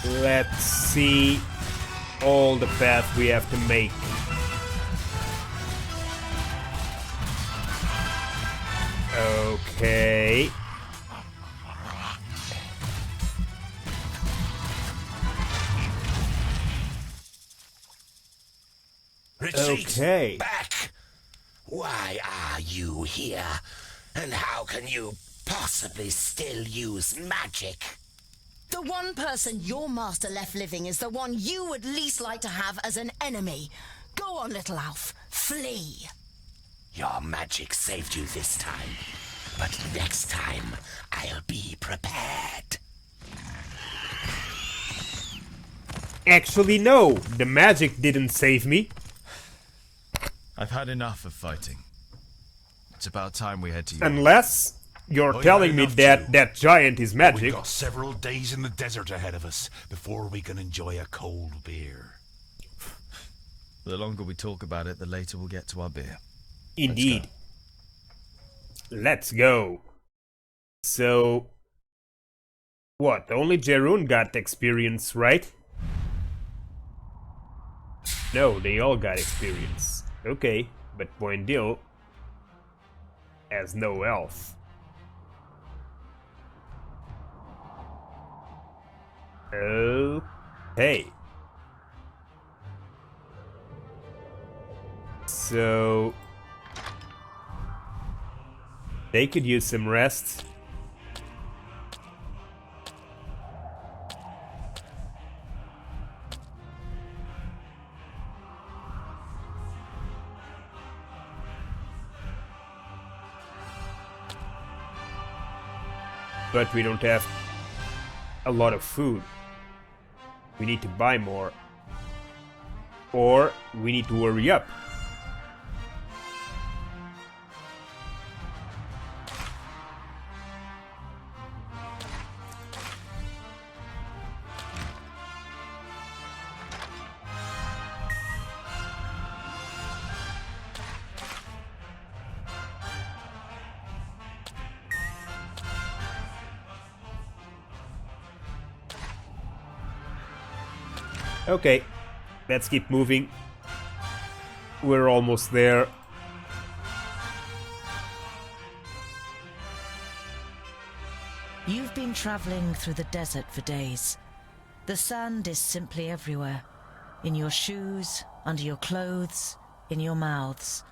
Let's see all the path we have to make. Okay. Retreat! Okay. Back! Why are you here? And how can you possibly still use magic? The one person your master left living is the one you would least like to have as an enemy. Go on, little Alf. Flee. Your magic saved you this time. But next time, I'll be prepared. Actually, no. The magic didn't save me. I've had enough of fighting. It's about time we head to you. Unless you're Oh, telling yeah, me enough that too. that giant is We've magic. got several days in the desert ahead of us before we can enjoy a cold beer. The longer we talk about it, the later we'll get to our beer. Indeed. Let's go. So, what? Only Jeroen got experience, right? No, they all got experience. Okay, but Boindil has no health. Okay. So they could use some rest. But we don't have a lot of food. We need to buy more. Or we need to hurry up. Okay, let's keep moving. We're almost there. You've been traveling through the desert for days. The sand is simply everywhere. In your shoes, under your clothes, in your mouths.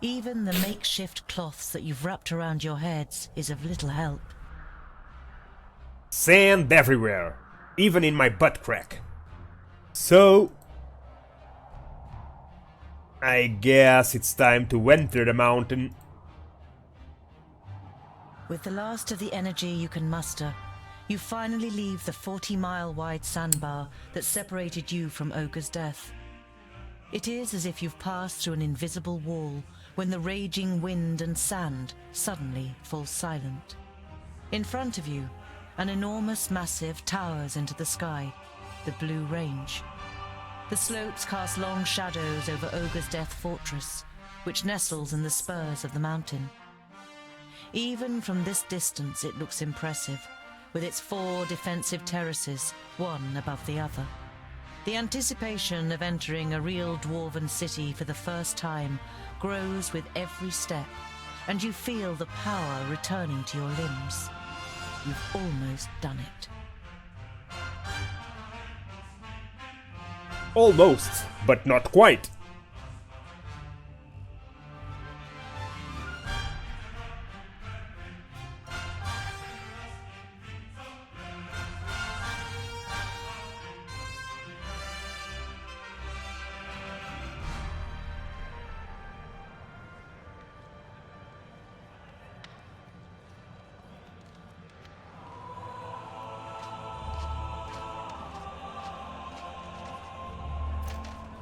Even the makeshift cloths that you've wrapped around your heads is of little help. Sand everywhere, even in my butt crack. So, I guess it's time to enter the mountain. With the last of the energy you can muster, you finally leave the 40-mile-wide sandbar that separated you from Ogre's death. It is as if you've passed through an invisible wall when the raging wind and sand suddenly falls silent. In front of you, an enormous massive towers into the sky, the Blue Range. The slopes cast long shadows over Ogre's Death Fortress, which nestles in the spurs of the mountain. Even from this distance it looks impressive, with its 4 defensive terraces, one above the other. The anticipation of entering a real dwarven city for the first time grows with every step, and you feel the power returning to your limbs. You've almost done it. Almost, but not quite.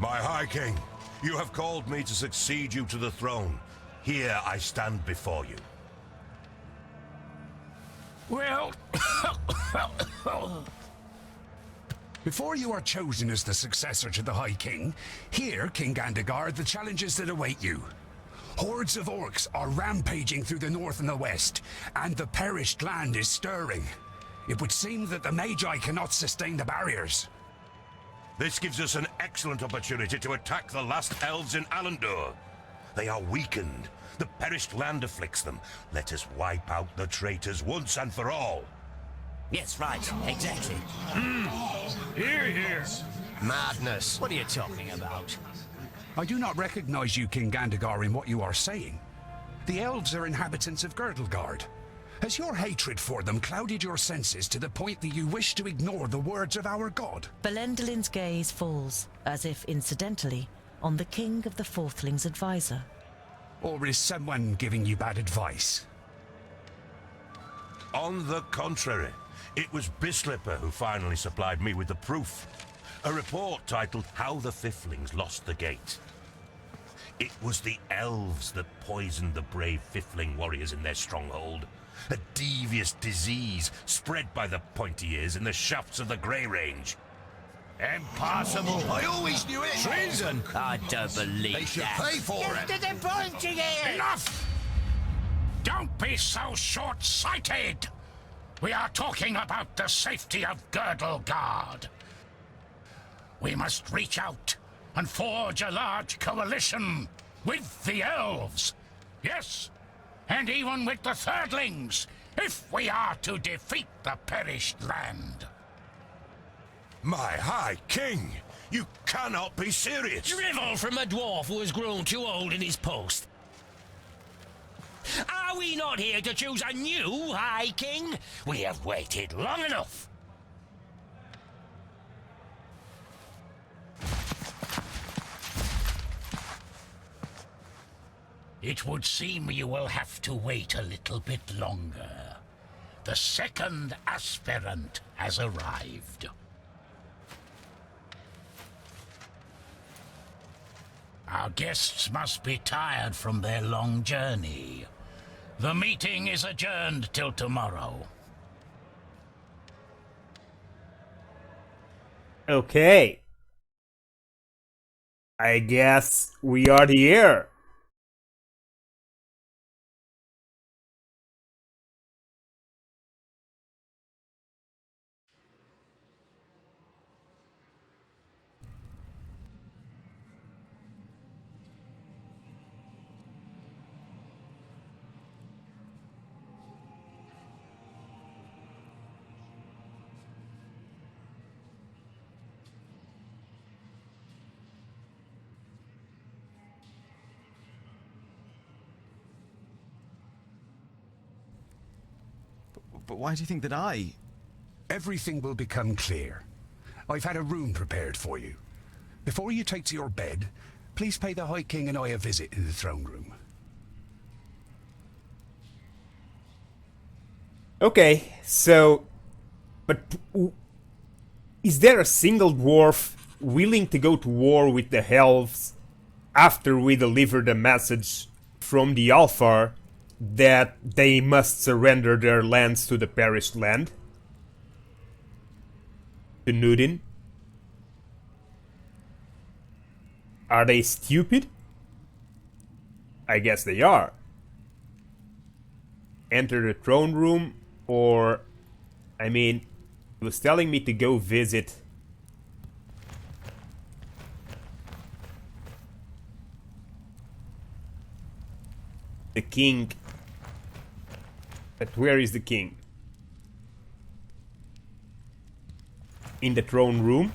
My High King, you have called me to succeed you to the throne. Here I stand before you. Well, before you are chosen as the successor to the High King, hear, King Gandagar, the challenges that await you. Hordes of orcs are rampaging through the north and the west, and the perished land is stirring. It would seem that the Magi cannot sustain the barriers. This gives us an excellent opportunity to attack the last elves in Alandor. They are weakened. The perished land afflicts them. Let us wipe out the traitors once and for all. Yes, right, exactly. Hear, hear. Madness. What are you talking about? I do not recognize you, King Gandagar, in what you are saying. The elves are inhabitants of Girdlegard. Has your hatred for them clouded your senses to the point that you wish to ignore the words of our god? Belendelin's gaze falls, as if incidentally, on the King of the Fourthlings' advisor. Or is someone giving you bad advice? On the contrary, it was Bislipper who finally supplied me with the proof. A report titled How the Fiflings Lost the Gate. It was the elves that poisoned the brave Fifling warriors in their stronghold. A devious disease spread by the pointy ears in the shafts of the Grey Range. Impossible. I always knew it. Treason. I don't believe They should that. pay for it. Get to the point again. Enough! Don't be so short-sighted! We are talking about the safety of Girdlegard. We must reach out and forge a large coalition with the elves. Yes, and even with the Thirdlings, if we are to defeat the perished land. My High King, you cannot be serious. Drivel from a dwarf who has grown too old in his post. Are we not here to choose a new High King? We have waited long enough. It would seem you will have to wait a little bit longer. The second aspirant has arrived. Our guests must be tired from their long journey. The meeting is adjourned till tomorrow. Okay. I guess we are here. But why do you think that I... Everything will become clear. I've had a room prepared for you. Before you take to your bed, please pay the High King and I a visit in the throne room. Okay, so... But... Is there a single dwarf willing to go to war with the elves after we deliver the message from the Alfar that they must surrender their lands to the perished land? To Nudin? Are they stupid? I guess they are. Enter the throne room, or... I mean, he was telling me to go visit... the king. But where is the king? In the throne room?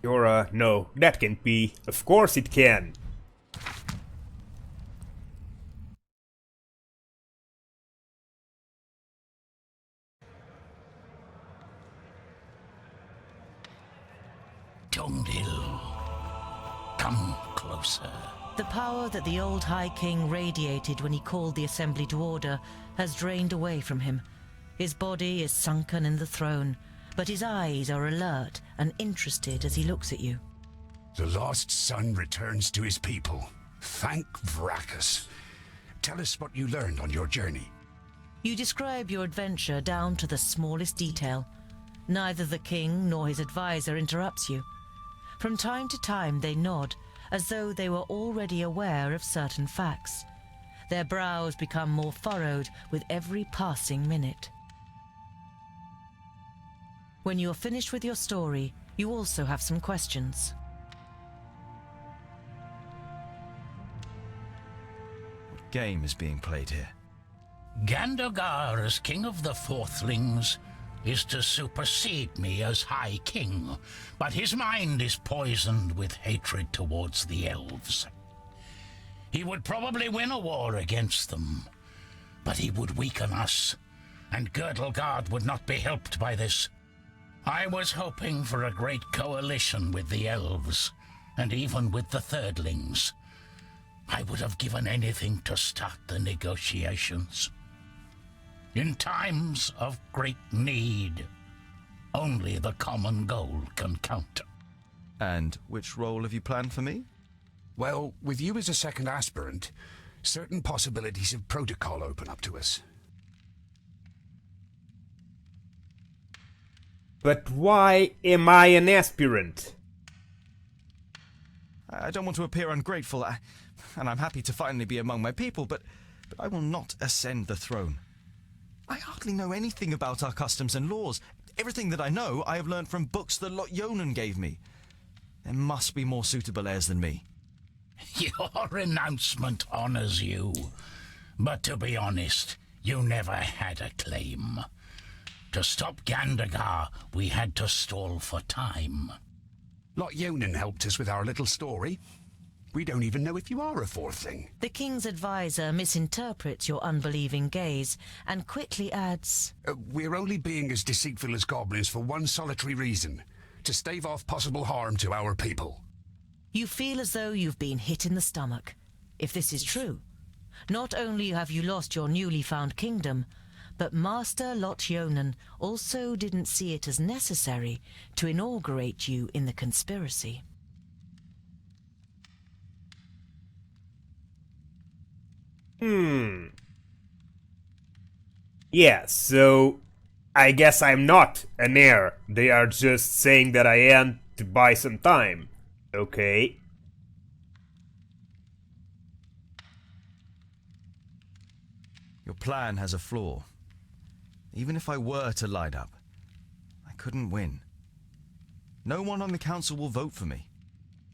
You're, no, that can't be. Of course it can. Tondil, come closer. The power that the old High King radiated when he called the Assembly to order has drained away from him. His body is sunken in the throne, but his eyes are alert and interested as he looks at you. The lost son returns to his people. Thank Vracus. Tell us what you learned on your journey. You describe your adventure down to the smallest detail. Neither the king nor his advisor interrupts you. From time to time they nod, as though they were already aware of certain facts. Their brows become more furrowed with every passing minute. When you are finished with your story, you also have some questions. What game is being played here? Gandogar, as king of the Fourthlings, is to supersede me as High King, but his mind is poisoned with hatred towards the elves. He would probably win a war against them, but he would weaken us, and Girdlegard would not be helped by this. I was hoping for a great coalition with the elves, and even with the Thirdlings. I would have given anything to start the negotiations. In times of great need, only the common goal can count. And which role have you planned for me? Well, with you as a second aspirant, certain possibilities of protocol open up to us. But why am I an aspirant? I don't want to appear ungrateful, and I'm happy to finally be among my people, but I will not ascend the throne. I hardly know anything about our customs and laws. Everything that I know, I have learned from books that Lot Yonan gave me. There must be more suitable heirs than me. Your renouncement honors you, but to be honest, you never had a claim. To stop Gandagar, we had to stall for time. Lot Yonan helped us with our little story. We don't even know if you are a Fourthling. The king's advisor misinterprets your unbelieving gaze and quickly adds, We're only being as deceitful as goblins for one solitary reason: to stave off possible harm to our people. You feel as though you've been hit in the stomach. If this is true, not only have you lost your newly found kingdom, but Master Lot Yonan also didn't see it as necessary to inaugurate you in the conspiracy. Yeah, so I guess I'm not an heir. They are just saying that I am to buy some time. Okay. Your plan has a flaw. Even if I were to light up, I couldn't win. No one on the council will vote for me.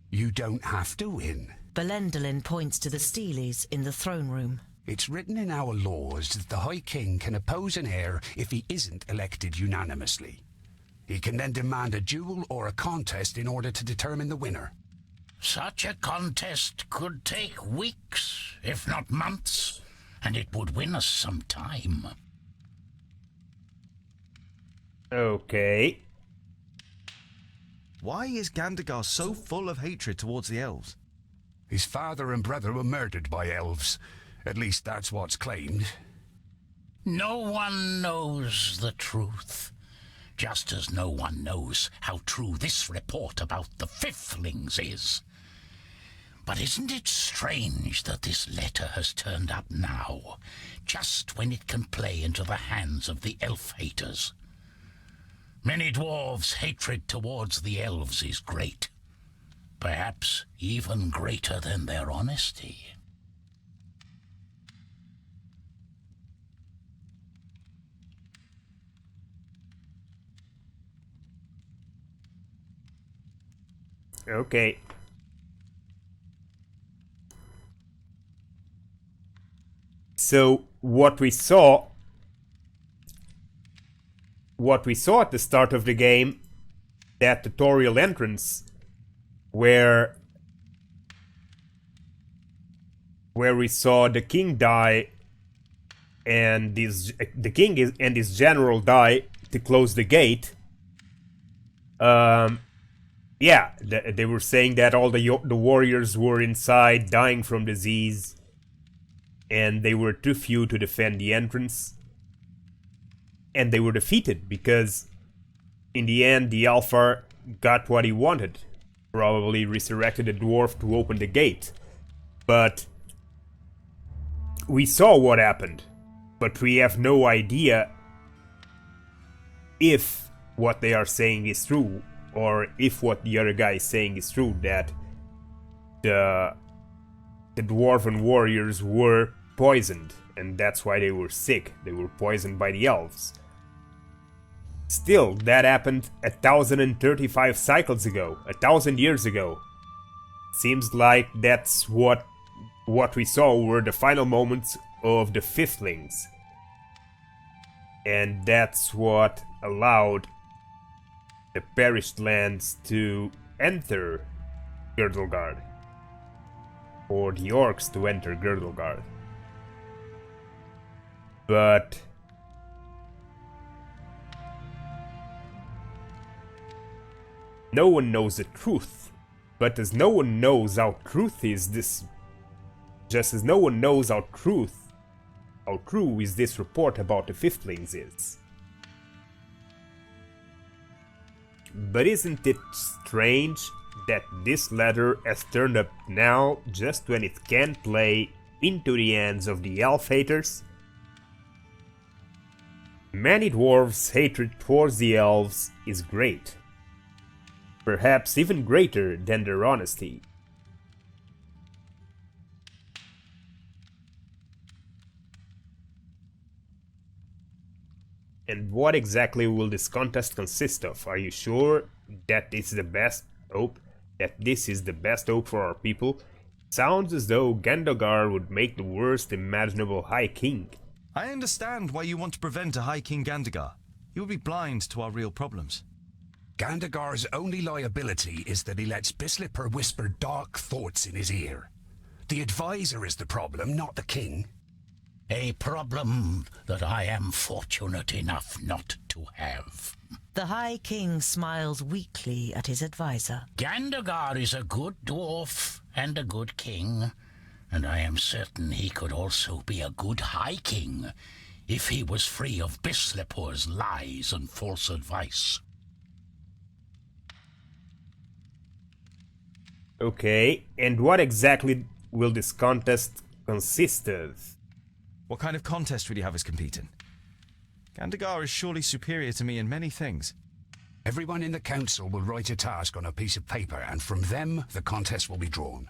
You don't have to win. Belendalin points to the Steelies in the throne room. It's written in our laws that the High King can oppose an heir if he isn't elected unanimously. He can then demand a duel or a contest in order to determine the winner. Such a contest could take weeks, if not months, and it would win us some time. Okay. Why is Gandagar so full of hatred towards the elves? His father and brother were murdered by elves. At least that's what's claimed. No one knows the truth, just as no one knows how true this report about the Fiflings is. But isn't it strange that this letter has turned up now, just when it can play into the hands of the elf-haters? Many dwarves' hatred towards the elves is great, perhaps even greater than their honesty. Okay. So what we saw at the start of the game, that tutorial entrance where we saw the king die and the king and his general die to close the gate. Yeah, they were saying that all the warriors were inside dying from disease, and they were too few to defend the entrance. And they were defeated because, in the end, the Alpha got what he wanted. Probably resurrected a dwarf to open the gate. But we saw what happened. But we have no idea if what they are saying is true, or if what the other guy is saying is true, that the dwarven warriors were poisoned, and that's why they were sick. They were poisoned by the elves. Still, that happened 1,035 cycles ago, 1,000 years ago. Seems like that's what we saw were the final moments of the Fiflings. And that's what allowed the perished lands to enter Girdlegard. Or the orcs to enter Girdlegard. But no one knows the truth. But as no one knows how truth is this... Just as no one knows how true is this report about the Fiflings is. But isn't it strange that this letter has turned up now just when it can play into the hands of the elf-haters? Many dwarves' hatred towards the elves is great. Perhaps even greater than their honesty. And what exactly will this contest consist of? Are you sure that this is the best hope? That this is the best hope for our people? Sounds as though Gandagar would make the worst imaginable High King. I understand why you want to prevent a High King Gandagar. He will be blind to our real problems. Gandagar's only liability is that he lets Bislipper whisper dark thoughts in his ear. The advisor is the problem, not the king. A problem that I am fortunate enough not to have. The High King smiles weakly at his advisor. Gandagar is a good dwarf and a good king, and I am certain he could also be a good High King if he was free of Bislipper's lies and false advice. Okay, and what exactly will this contest consist of? What kind of contest would you have us compete in? Gandagar is surely superior to me in many things. Everyone in the council will write a task on a piece of paper, and from them the contest will be drawn.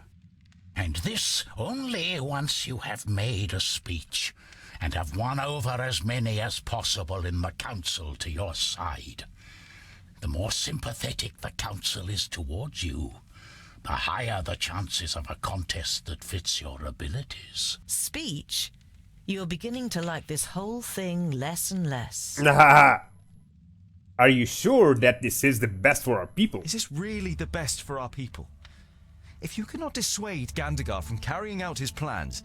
And this only once you have made a speech and have won over as many as possible in the council to your side. The more sympathetic the council is towards you, the higher the chances of a contest that fits your abilities. Speech? You're beginning to like this whole thing less and less. Are you sure that this is the best for our people? Is this really the best for our people? If you cannot dissuade Gandagar from carrying out his plans,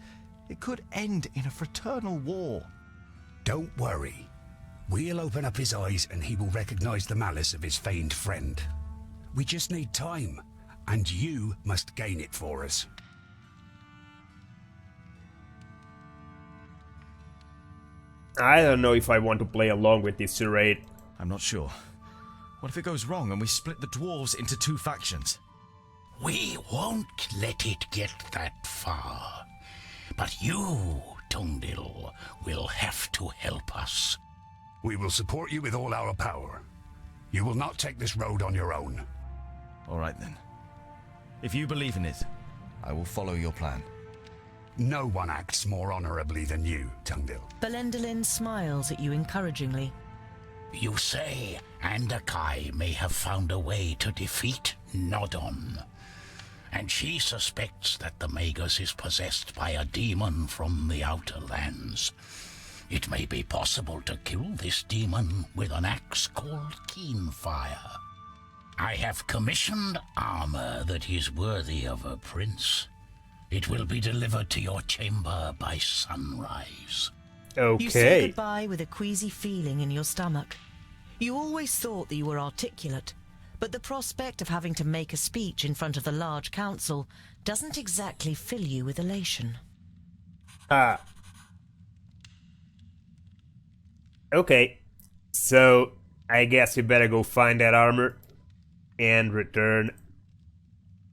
it could end in a fraternal war. Don't worry. We'll open up his eyes and he will recognize the malice of his feigned friend. We just need time, and you must gain it for us. I don't know if I want to play along with this charade. I'm not sure. What if it goes wrong and we split the dwarves into two factions? We won't let it get that far. But you, Tungdil, will have to help us. We will support you with all our power. You will not take this road on your own. All right then. If you believe in it, I will follow your plan. No one acts more honorably than you, Tungdil. Belendalin smiles at you encouragingly. You say Andakai may have found a way to defeat Nodon, and she suspects that the Magus is possessed by a demon from the Outer Lands. It may be possible to kill this demon with an axe called Keenfire. I have commissioned armor that is worthy of a prince. It will be delivered to your chamber by sunrise. Okay. You say goodbye with a queasy feeling in your stomach. You always thought that you were articulate, but the prospect of having to make a speech in front of the large council doesn't exactly fill you with elation. Okay. So, I guess we better go find that armor and return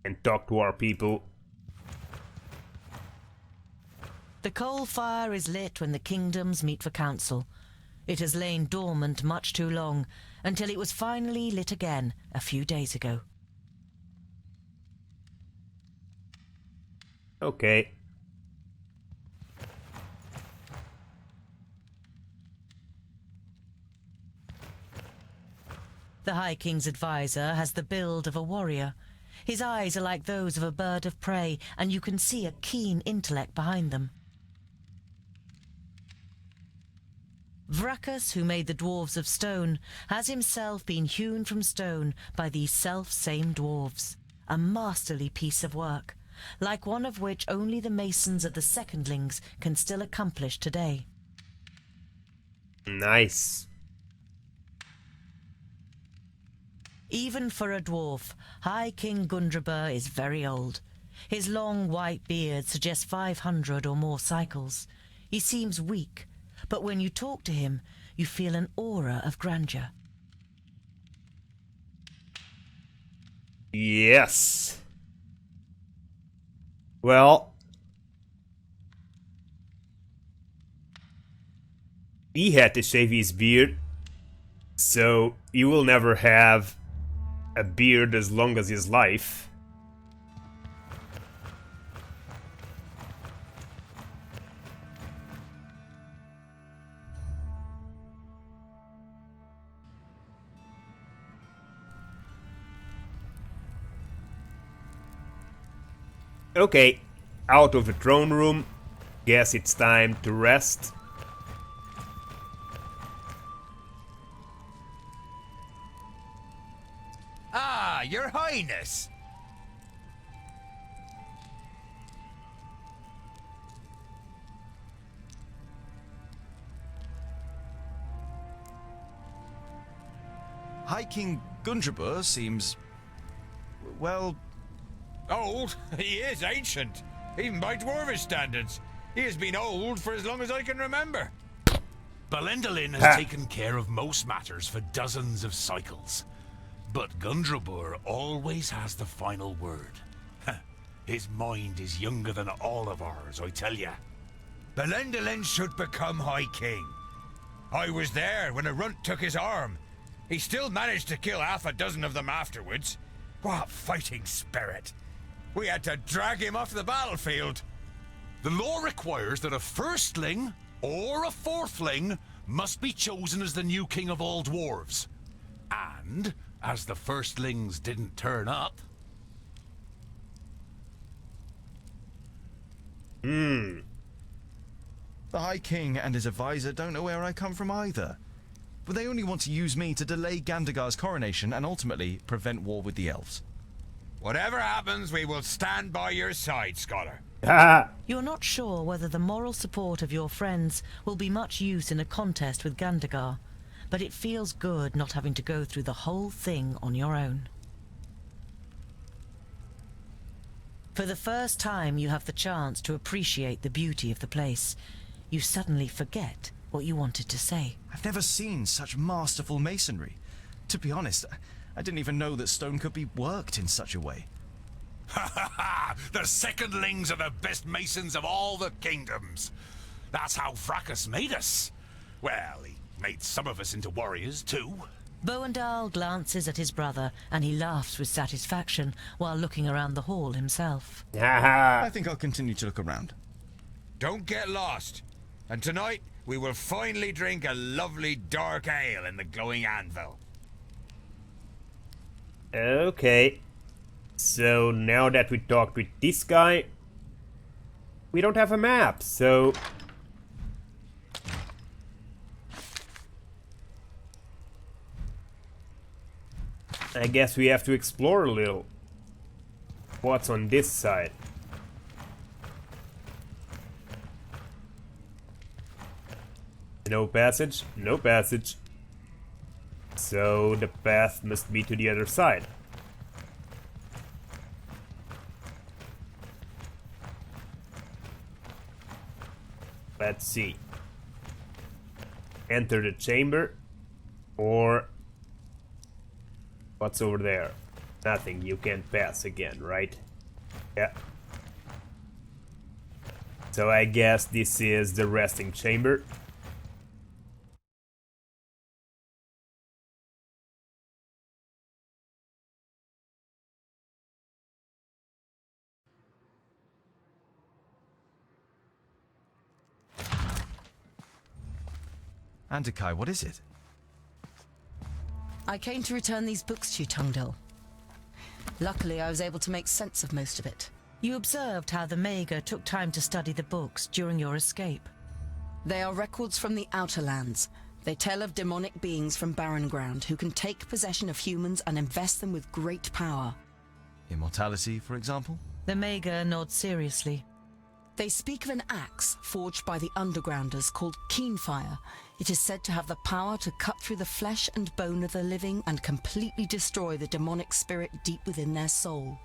and talk to our people. The coal fire is lit when the kingdoms meet for council. It has lain dormant much too long, until it was finally lit again a few days ago. Okay. The High King's advisor has the build of a warrior. His eyes are like those of a bird of prey, and you can see a keen intellect behind them. Vrakas, who made the dwarves of stone, has himself been hewn from stone by these self-same dwarves. A masterly piece of work, like one of which only the masons at the Secondlings can still accomplish today. Nice. Even for a dwarf, High King Gundrabur is very old. His long white beard suggests 500 or more cycles. He seems weak, but when you talk to him, you feel an aura of grandeur. Yes. Well, he had to shave his beard, so he will never have a beard as long as his life. Okay, out of the throne room. Guess it's time to rest. Ah, Your Highness! High King Gundrabur seems, well, Old? He is ancient, even by Dwarvish standards. He has been old for as long as I can remember. Belendalin has taken care of most matters for dozens of cycles. But Gundrabur always has the final word. His mind is younger than all of ours, I tell ya. Belendalin should become High King. I was there when a runt took his arm. He still managed to kill half a dozen of them afterwards. What fighting spirit! We had to drag him off the battlefield. The law requires that a firstling or a fourthling must be chosen as the new king of all dwarves. And, as the firstlings didn't turn up... The High King and his advisor don't know where I come from either. But they only want to use me to delay Gandagar's coronation and ultimately prevent war with the elves. Whatever happens, we will stand by your side, Scholar. You're not sure whether the moral support of your friends will be much use in a contest with Gandagar, but it feels good not having to go through the whole thing on your own. For the first time, you have the chance to appreciate the beauty of the place. You suddenly forget what you wanted to say. I've never seen such masterful masonry. To be honest, I didn't even know that stone could be worked in such a way. Ha ha ha! The secondlings are the best masons of all the kingdoms. That's how Fracas made us. Well, he made some of us into warriors too. Boandal glances at his brother, and he laughs with satisfaction while looking around the hall himself. I think I'll continue to look around. Don't get lost. And tonight, we will finally drink a lovely dark ale in the glowing anvil. Okay. So now that we talked with this guy, we don't have a map, so... I guess we have to explore a little. What's on this side? No passage? No passage. So the path must be to the other side. Let's see. Enter the chamber. Or... what's over there? Nothing. You can't pass again, right? Yeah. So I guess this is the resting chamber. Andakai, what is it? I came to return these books to you, Tungdil. Luckily, I was able to make sense of most of it. You observed how the Mager took time to study the books during your escape. They are records from the Outer Lands. They tell of demonic beings from Barren Ground who can take possession of humans and invest them with great power. Immortality, for example? The Mager nods seriously. They speak of an axe forged by the Undergrounders called Keenfire. It is said to have the power to cut through the flesh and bone of the living and completely destroy the demonic spirit deep within their soul.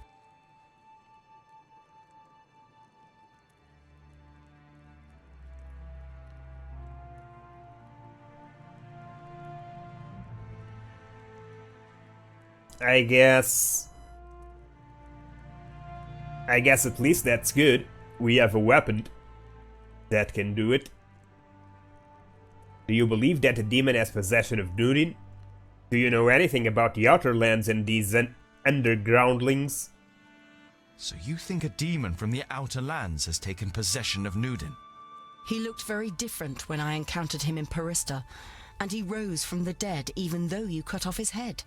I guess at least that's good. We have a weapon that can do it. Do you believe that the demon has possession of Durin? Do you know anything about the Outer Lands and these undergroundlings? So you think a demon from the Outer Lands has taken possession of Nudin? He looked very different when I encountered him in Parista, and he rose from the dead even though you cut off his head.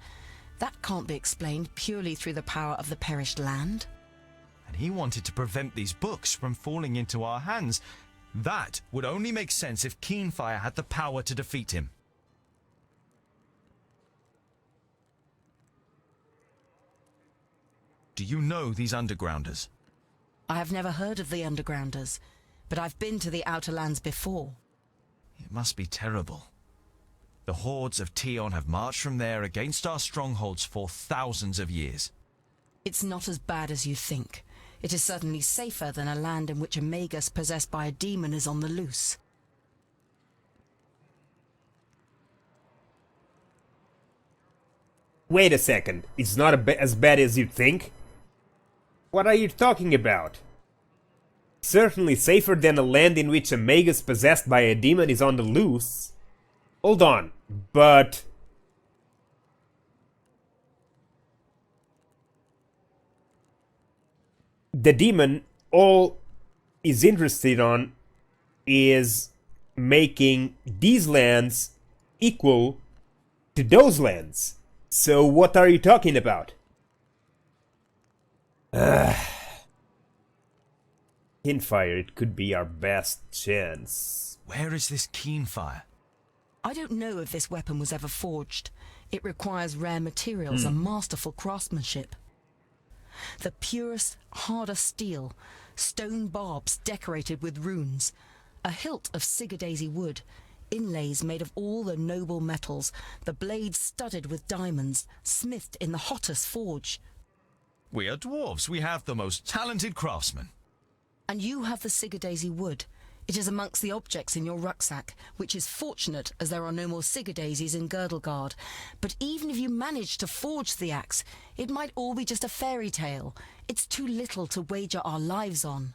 That can't be explained purely through the power of the perished land. And he wanted to prevent these books from falling into our hands. That would only make sense if Keenfire had the power to defeat him. Do you know these Undergrounders? I have never heard of the Undergrounders, but I've been to the Outer Lands before. It must be terrible. The hordes of Tion have marched from there against our strongholds for thousands of years. It's not as bad as you think. It is certainly safer than a land in which a magus possessed by a demon is on the loose. Wait a second, it's not as bad as you think? What are you talking about? Certainly safer than a land in which a magus possessed by a demon is on the loose. Hold on, but... the demon all is interested on is making these lands equal to those lands. So what are you talking about? Keenfire, it could be our best chance. Where is this Keenfire? I don't know if this weapon was ever forged. It requires rare materials and masterful craftsmanship. the purest, hardest steel, stone barbs decorated with runes, a hilt of Sigurdaisy wood, inlays made of all the noble metals, the blades studded with diamonds, smithed in the hottest forge. We are dwarves. We have the most talented craftsmen. And you have the Sigurdaisy wood. It is amongst the objects in your rucksack, which is fortunate as there are no more Sigurdaisies in Girdlegard. But even if you manage to forge the axe, it might all be just a fairy tale. It's too little to wager our lives on.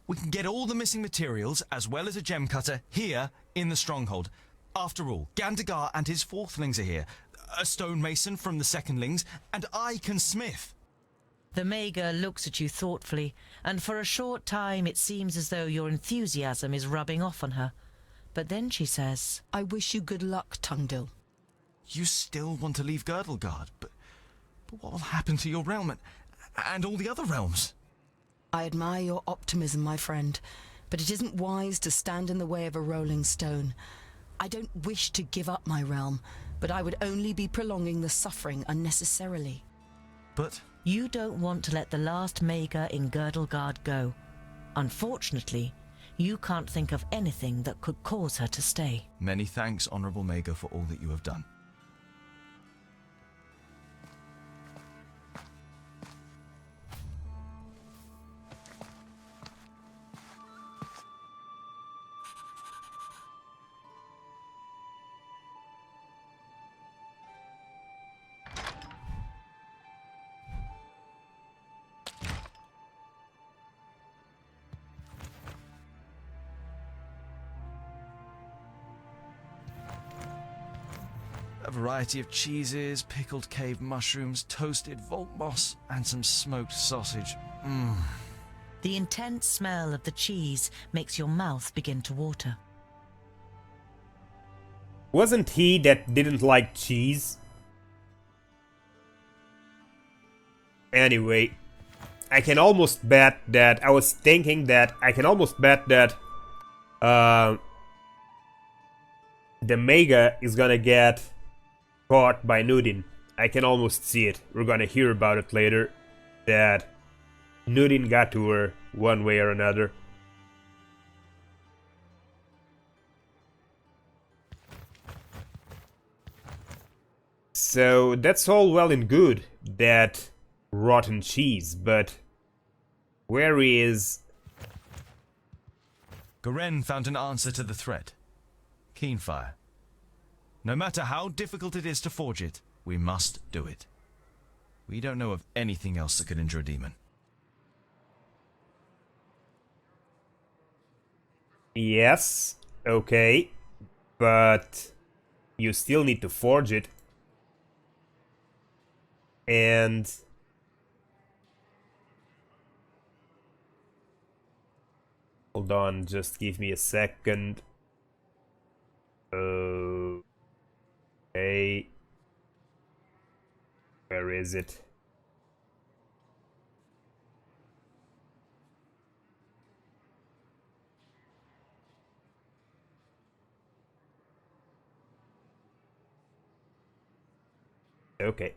We can get all the missing materials, as well as a gem cutter, here in the stronghold. After all, Gandagar and his fourthlings are here. A stonemason from the secondlings, and I can smith. The Mager looks at you thoughtfully, and for a short time it seems as though your enthusiasm is rubbing off on her. But then she says, I wish you good luck, Tungdil. You still want to leave Girdlegard, but what will happen to your realm and all the other realms? I admire your optimism, my friend, but it isn't wise to stand in the way of a rolling stone. I don't wish to give up my realm, but I would only be prolonging the suffering unnecessarily. But you don't want to let the last Mager in Girdlegard go. Unfortunately, you can't think of anything that could cause her to stay. Many thanks, Honourable Mager, for all that you have done. A variety of cheeses, pickled cave mushrooms, toasted vault moss, and some smoked sausage. The intense smell of the cheese makes your mouth begin to water. Wasn't he that didn't like cheese? Anyway, I can almost bet that... I was thinking that I can almost bet that... the Mega is gonna get caught by Nudin. I can almost see it. We're gonna hear about it later. That Nudin got to her one way or another. So that's all well and good, that rotten cheese, but where is... Garen found an answer to the threat. Keenfire. No matter how difficult it is to forge it, we must do it. We don't know of anything else that could injure a demon. Yes, okay, but you still need to forge it. And... hold on, just give me a second. Okay. Where is it? Okay.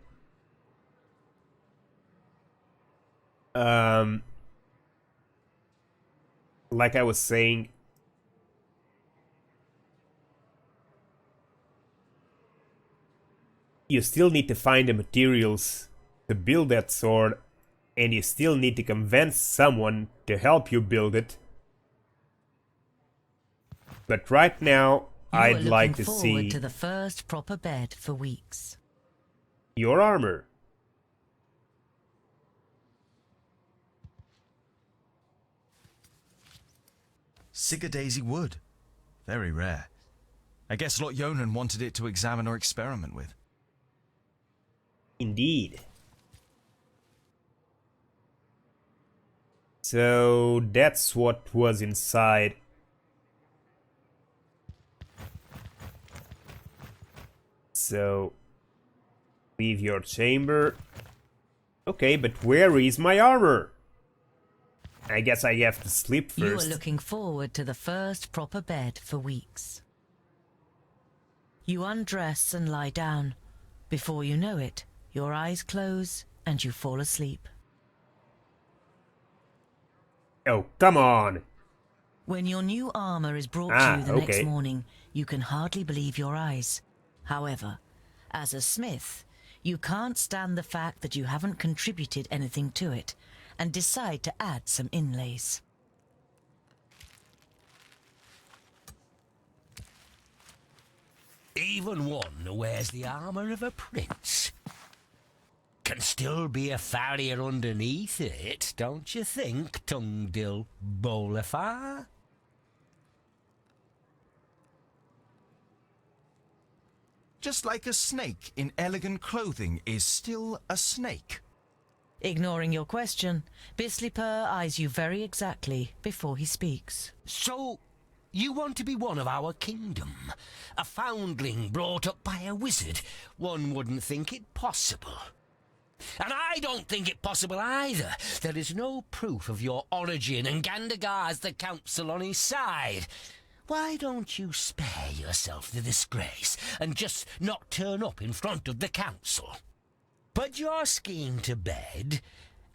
Like I was saying, you still need to find the materials to build that sword, and you still need to convince someone to help you build it. But right now, I'd like to see... You are looking forward to the first proper bed for weeks. Your armor. Sigurdaisy wood. Very rare. I guess Lot Yonan wanted it to examine or experiment with. Indeed. So that's what was inside. So leave your chamber. Okay, but where is my armor? I guess I have to sleep first. You are looking forward to the first proper bed for weeks. You undress and lie down. Before you know it, your eyes close and you fall asleep. Oh, come on! When your new armor is brought to you the next okay. morning, you can hardly believe your eyes. However, as a smith, you can't stand the fact that you haven't contributed anything to it, and decide to add some inlays. Even one who wears the armour of a prince can still be a farrier underneath it, don't you think, Tungdil Bolafar? Just like a snake in elegant clothing is still a snake. Ignoring your question, Bislipur eyes you very exactly before he speaks. So, you want to be one of our kingdom? A foundling brought up by a wizard? One wouldn't think it possible. And I don't think it possible either. There is no proof of your origin, and Gandagar's the council on his side. Why don't you spare yourself the disgrace and just not turn up in front of the council? Put your scheme to bed,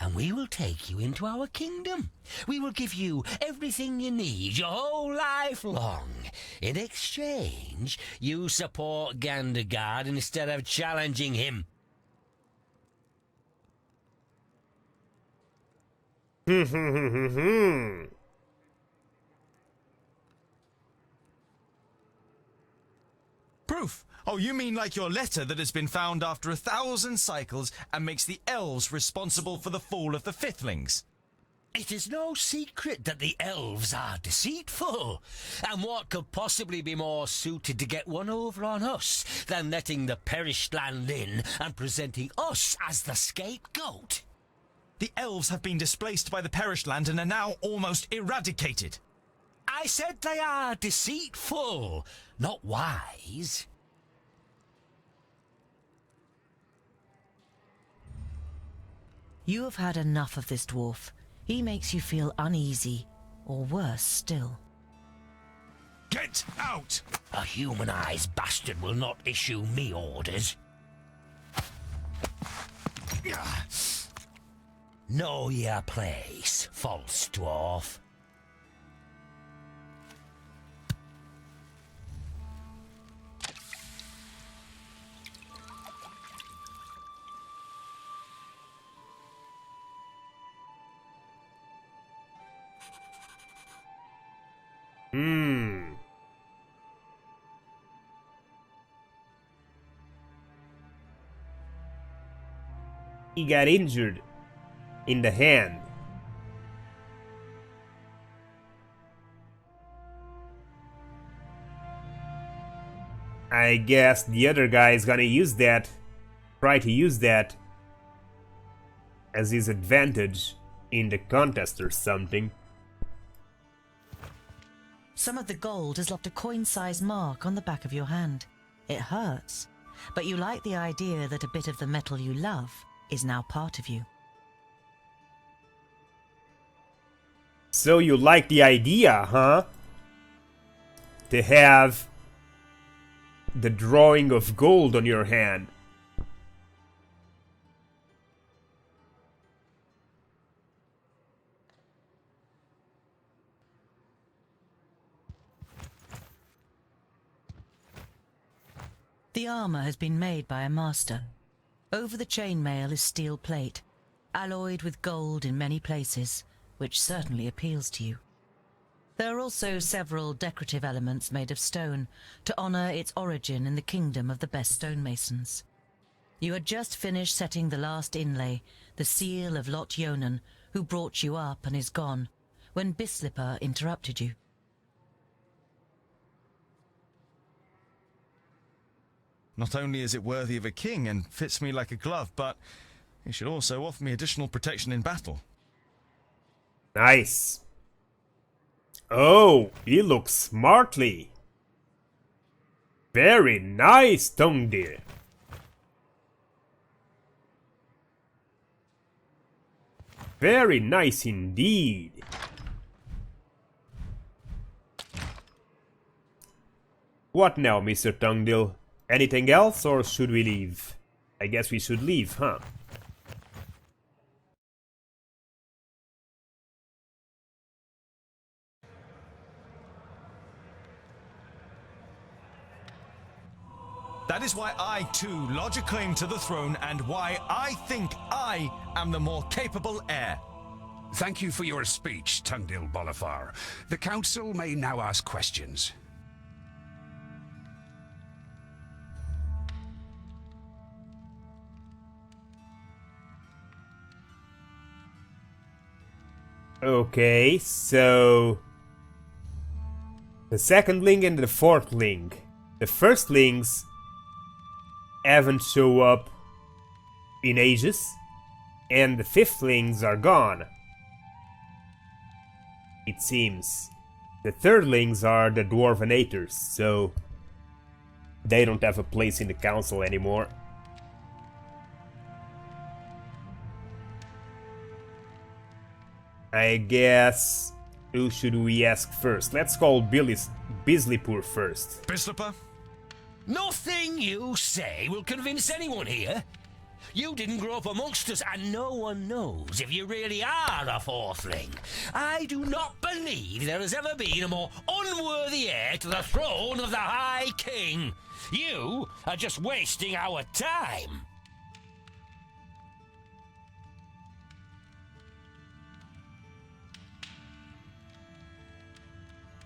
and we will take you into our kingdom. We will give you everything you need your whole life long. In exchange, you support Gandagar instead of challenging him. Proof? Oh, you mean like your letter that has been found after 1,000 cycles and makes the elves responsible for the fall of the Fiflings? It is no secret that the elves are deceitful, and what could possibly be more suited to get one over on us than letting the perished land in and presenting us as the scapegoat? The elves have been displaced by the perished land and are now almost eradicated. I said they are deceitful, not wise. You have had enough of this dwarf. He makes you feel uneasy, or worse still. Get out! A humanized bastard will not issue me orders. Know your place, false dwarf. He got injured in the hand. I guess the other guy is gonna use that, try to use that as his advantage in the contest or something. Some of the gold has left a coin-sized mark on the back of your hand. It hurts, but you like the idea that a bit of the metal you love is now part of you. So you like the idea, huh? To have the drawing of gold on your hand. The armor has been made by a master. Over the chainmail is steel plate, alloyed with gold in many places, which certainly appeals to you. There are also several decorative elements made of stone to honor its origin in the kingdom of the best stonemasons. You had just finished setting the last inlay, the seal of Lot Yonan, who brought you up and is gone, when Bislipur interrupted you. Not only is it worthy of a king and fits me like a glove, but it should also offer me additional protection in battle. Nice. Oh, he looks smartly. Very nice, Tungdil. Very nice indeed. What now, Mr. Tungdil? Anything else, or should we leave? I guess we should leave, huh? That is why I, too, lodge a claim to the throne and why I think I am the more capable heir. Thank you for your speech, Tundil Bolafar. The council may now ask questions. Okay, so... the second link and the fourth link. The first links haven't shown up in ages, and the fifth links are gone. It seems. The third links are the Dwarvenators, so they don't have a place in the council anymore. I guess... who should we ask first? Let's call Bisleypoor first. Bisleypoor? Nothing you say will convince anyone here. You didn't grow up amongst us, and no one knows if you really are a fourthling. I do not believe there has ever been a more unworthy heir to the throne of the High King. You are just wasting our time.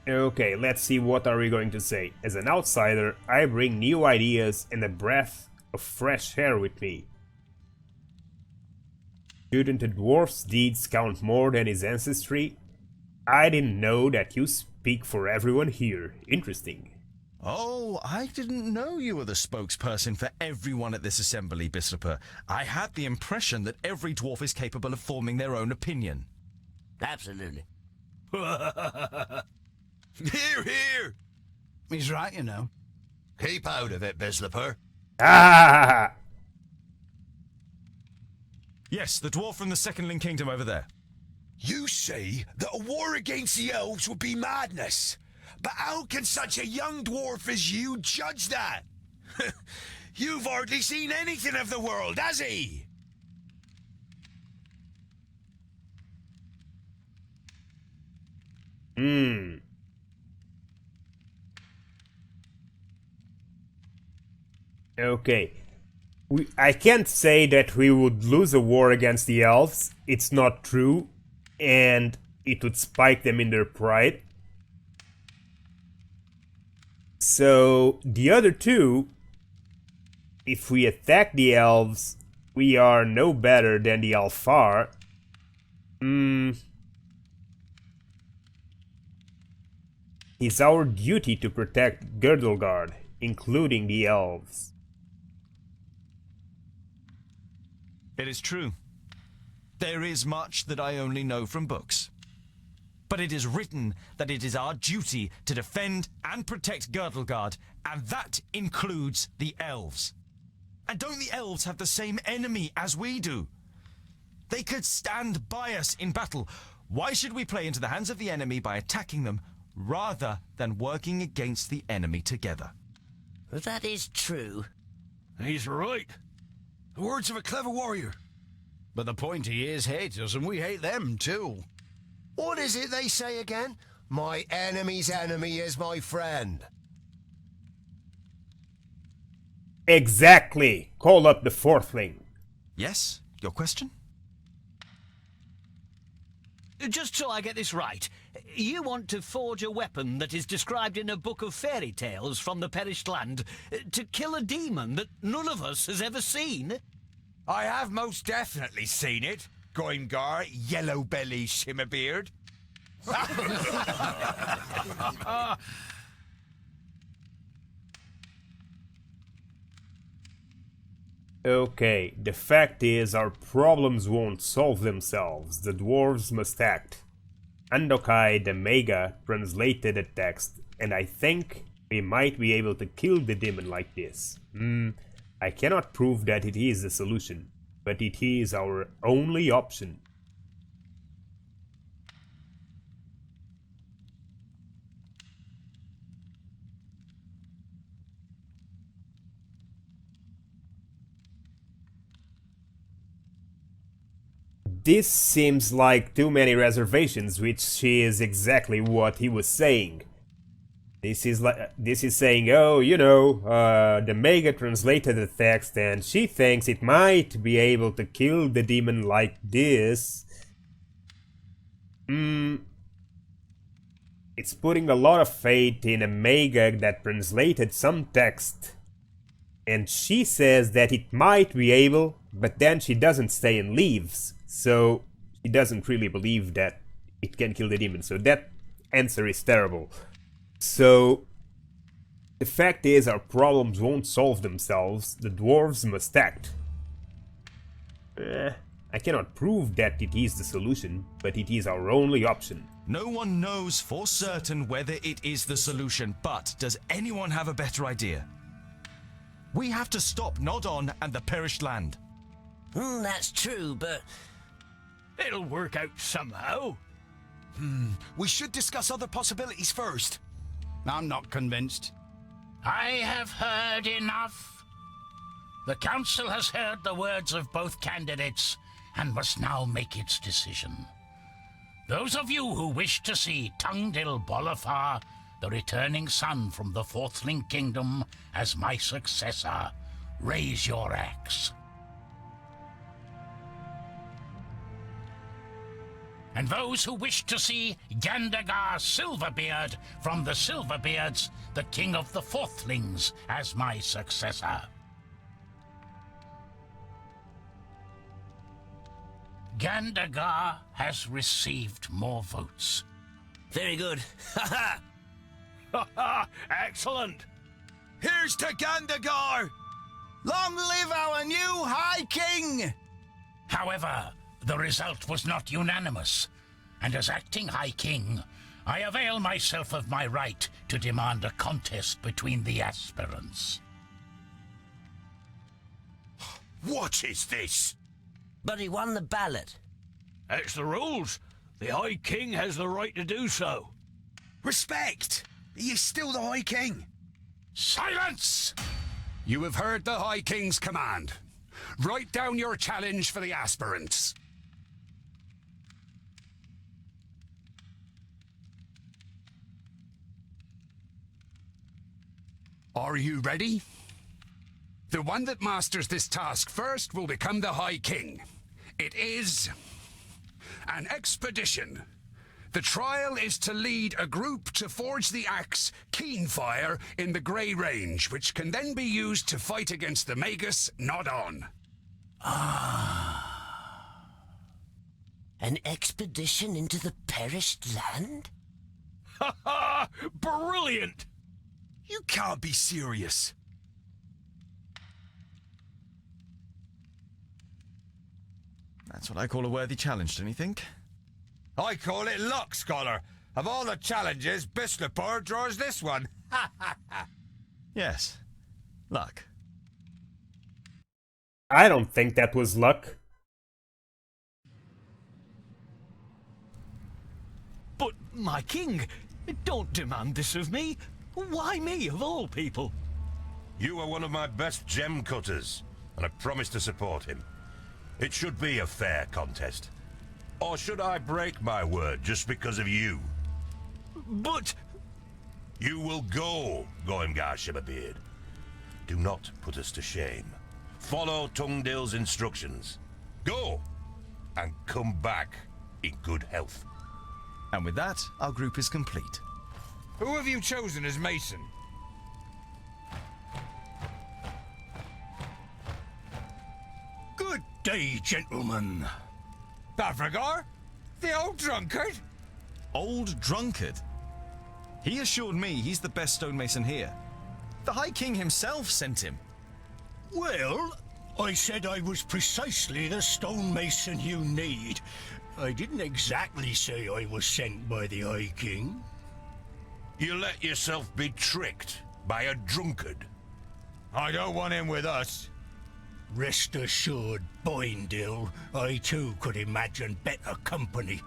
Okay, let's see what are we going to say. As an outsider, I bring new ideas and a breath of fresh air with me. Shouldn't the dwarf's deeds count more than his ancestry? I didn't know that you speak for everyone here. Interesting. Oh, I didn't know you were the spokesperson for everyone at this assembly, Bisleypoor. I had the impression that every dwarf is capable of forming their own opinion. Absolutely. Hear, hear! He's right, you know. Keep out of it, Bisleypoor. Ah! Yes, the dwarf from the Second Link Kingdom over there. You say that a war against the elves would be madness. But how can such a young dwarf as you judge that? You've hardly seen anything of the world, has he? Okay. I can't say that we would lose a war against the elves. It's not true. And it would spike them in their pride. So, the other two, if we attack the elves, we are no better than the Alfar. It's our duty to protect Girdlegard, including the elves. It is true. There is much that I only know from books. But it is written that it is our duty to defend and protect Girdlegard, and that includes the elves. And don't the elves have the same enemy as we do? They could stand by us in battle. Why should we play into the hands of the enemy by attacking them, rather than working against the enemy together? That is true. He's right. The words of a clever warrior. But the pointy ears hate us, and we hate them too. What is it they say again? My enemy's enemy is my friend. Exactly! Call up the fourthling. Yes? Your question? Just so I get this right, you want to forge a weapon that is described in a book of fairy tales from the perished land to kill a demon that none of us has ever seen? I have most definitely seen it. Goimgar, Yellow Belly, Shimmerbeard. Okay, the fact is our problems won't solve themselves. The dwarves must act. Andokai the Mega translated the text, and I think we might be able to kill the demon like this. I cannot prove that it is the solution, but it is our only option. This seems like too many reservations, which is exactly what he was saying. This is saying, oh, you know, the Mega translated the text and she thinks it might be able to kill the demon like this. It's putting a lot of faith in a Mega that translated some text. And she says that it might be able, but then she doesn't stay and leaves. So she doesn't really believe that it can kill the demon. So that answer is terrible. So, the fact is our problems won't solve themselves, the dwarves must act. I cannot prove that it is the solution, but it is our only option. No one knows for certain whether it is the solution, but does anyone have a better idea? We have to stop Nodon and the perished land. That's true, but... It'll work out somehow. We should discuss other possibilities first. I'm not convinced. I have heard enough. The council has heard the words of both candidates and must now make its decision. Those of you who wish to see Tungdil Bolafar, the returning son from the Fourthling Kingdom, as my successor, raise your axe. And those who wish to see Gandagar Silverbeard from the Silverbeards, the king of the Fourthlings, as my successor. Gandagar has received more votes. Very good. Ha ha! Excellent! Here's to Gandagar! Long live our new High King! However, the result was not unanimous, and as acting High King, I avail myself of my right to demand a contest between the aspirants. What is this? But he won the ballot. It's the rules. The High King has the right to do so. Respect! He is still the High King. Silence! You have heard the High King's command. Write down your challenge for the aspirants. Are you ready? The one that masters this task first will become the High King. It is an expedition. The trial is to lead a group to forge the axe Keenfire in the Grey Range, which can then be used to fight against the Magus Nodon. An expedition into the perished land? Ha ha! Brilliant! You can't be serious. That's what I call a worthy challenge, don't you think? I call it luck, Scholar. Of all the challenges, Bislipur draws this one. Yes. Luck. I don't think that was luck. But, my king, don't demand this of me. Why me, of all people? You are one of my best gem cutters, and I promise to support him. It should be a fair contest. Or should I break my word just because of you? But... You will go, Goimgar Shiverbeard. Do not put us to shame. Follow Tungdil's instructions. Go, and come back in good health. And with that, our group is complete. Who have you chosen as Mason? Good day, gentlemen. Bavragar? The old drunkard? Old drunkard? He assured me he's the best stonemason here. The High King himself sent him. Well, I said I was precisely the stonemason you need. I didn't exactly say I was sent by the High King. You let yourself be tricked by a drunkard. I don't want him with us. Rest assured, Boindil, I too could imagine better company.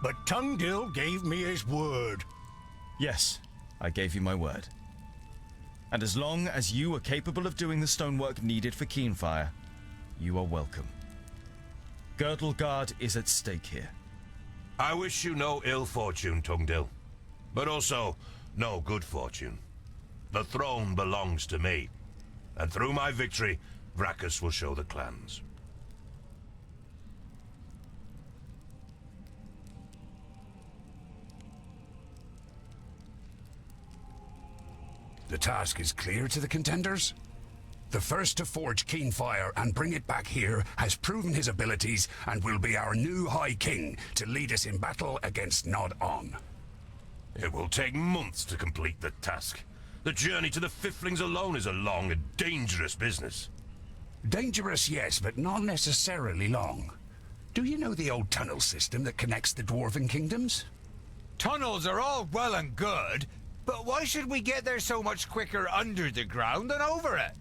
But Tungdil gave me his word. Yes, I gave you my word. And as long as you are capable of doing the stonework needed for Keenfire, you are welcome. Girdlegard is at stake here. I wish you no ill fortune, Tungdil, but also no good fortune. The throne belongs to me, and through my victory, Vracus will show the clans. The task is clear to the contenders? The first to forge Keenfire and bring it back here has proven his abilities and will be our new High King to lead us in battle against Nod-On. It will take months to complete the task. The journey to the Fiflings alone is a long and dangerous business. Dangerous, yes, but not necessarily long. Do you know the old tunnel system that connects the Dwarven kingdoms? Tunnels are all well and good, but why should we get there so much quicker under the ground than over it?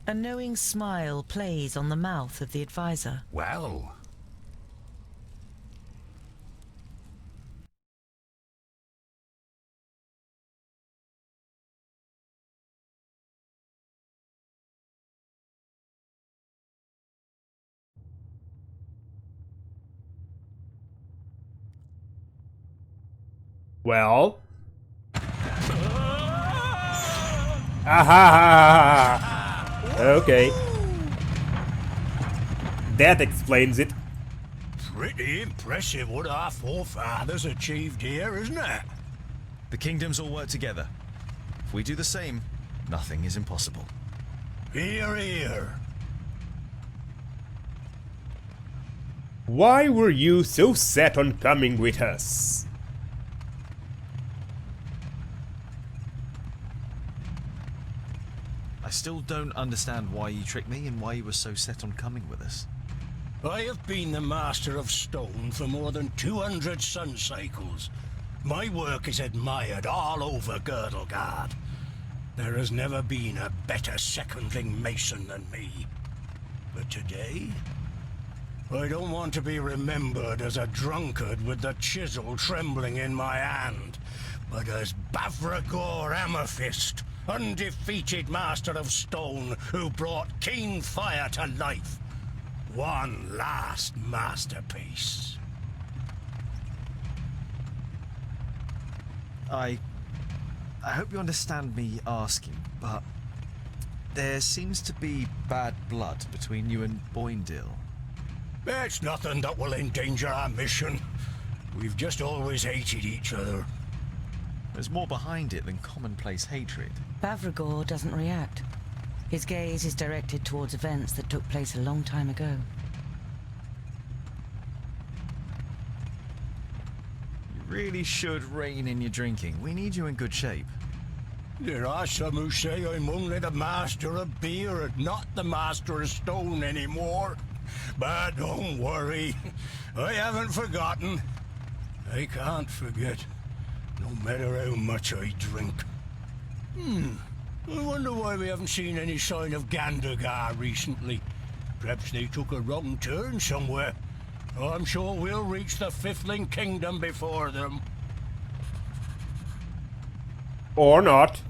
A knowing smile plays on the mouth of the advisor. Well... Well. Aha! Okay. That explains it. Pretty impressive what our forefathers achieved here, isn't it? The kingdoms all work together. If we do the same, nothing is impossible. Hear, hear. Why were you so set on coming with us? I still don't understand why you tricked me and why you were so set on coming with us. I have been the Master of Stone for more than 200 sun cycles. My work is admired all over Girdlegard. There has never been a better secondling mason than me. But today, I don't want to be remembered as a drunkard with the chisel trembling in my hand, but as Bavragor Amethyst, undefeated Master of Stone who brought Keenfire to life. One last masterpiece. I hope you understand me asking, but there seems to be bad blood between you and Boindil. It's nothing that will endanger our mission. We've just always hated each other. There's more behind it than commonplace hatred. Bavragor doesn't react. His gaze is directed towards events that took place a long time ago. You really should rein in your drinking. We need you in good shape. There are some who say I'm only the Master of Beer and not the Master of Stone anymore. But don't worry, I haven't forgotten. I can't forget, no matter how much I drink. I wonder why we haven't seen any sign of Gandagar recently. Perhaps they took a wrong turn somewhere. I'm sure we'll reach the Fifling Kingdom before them. Or not.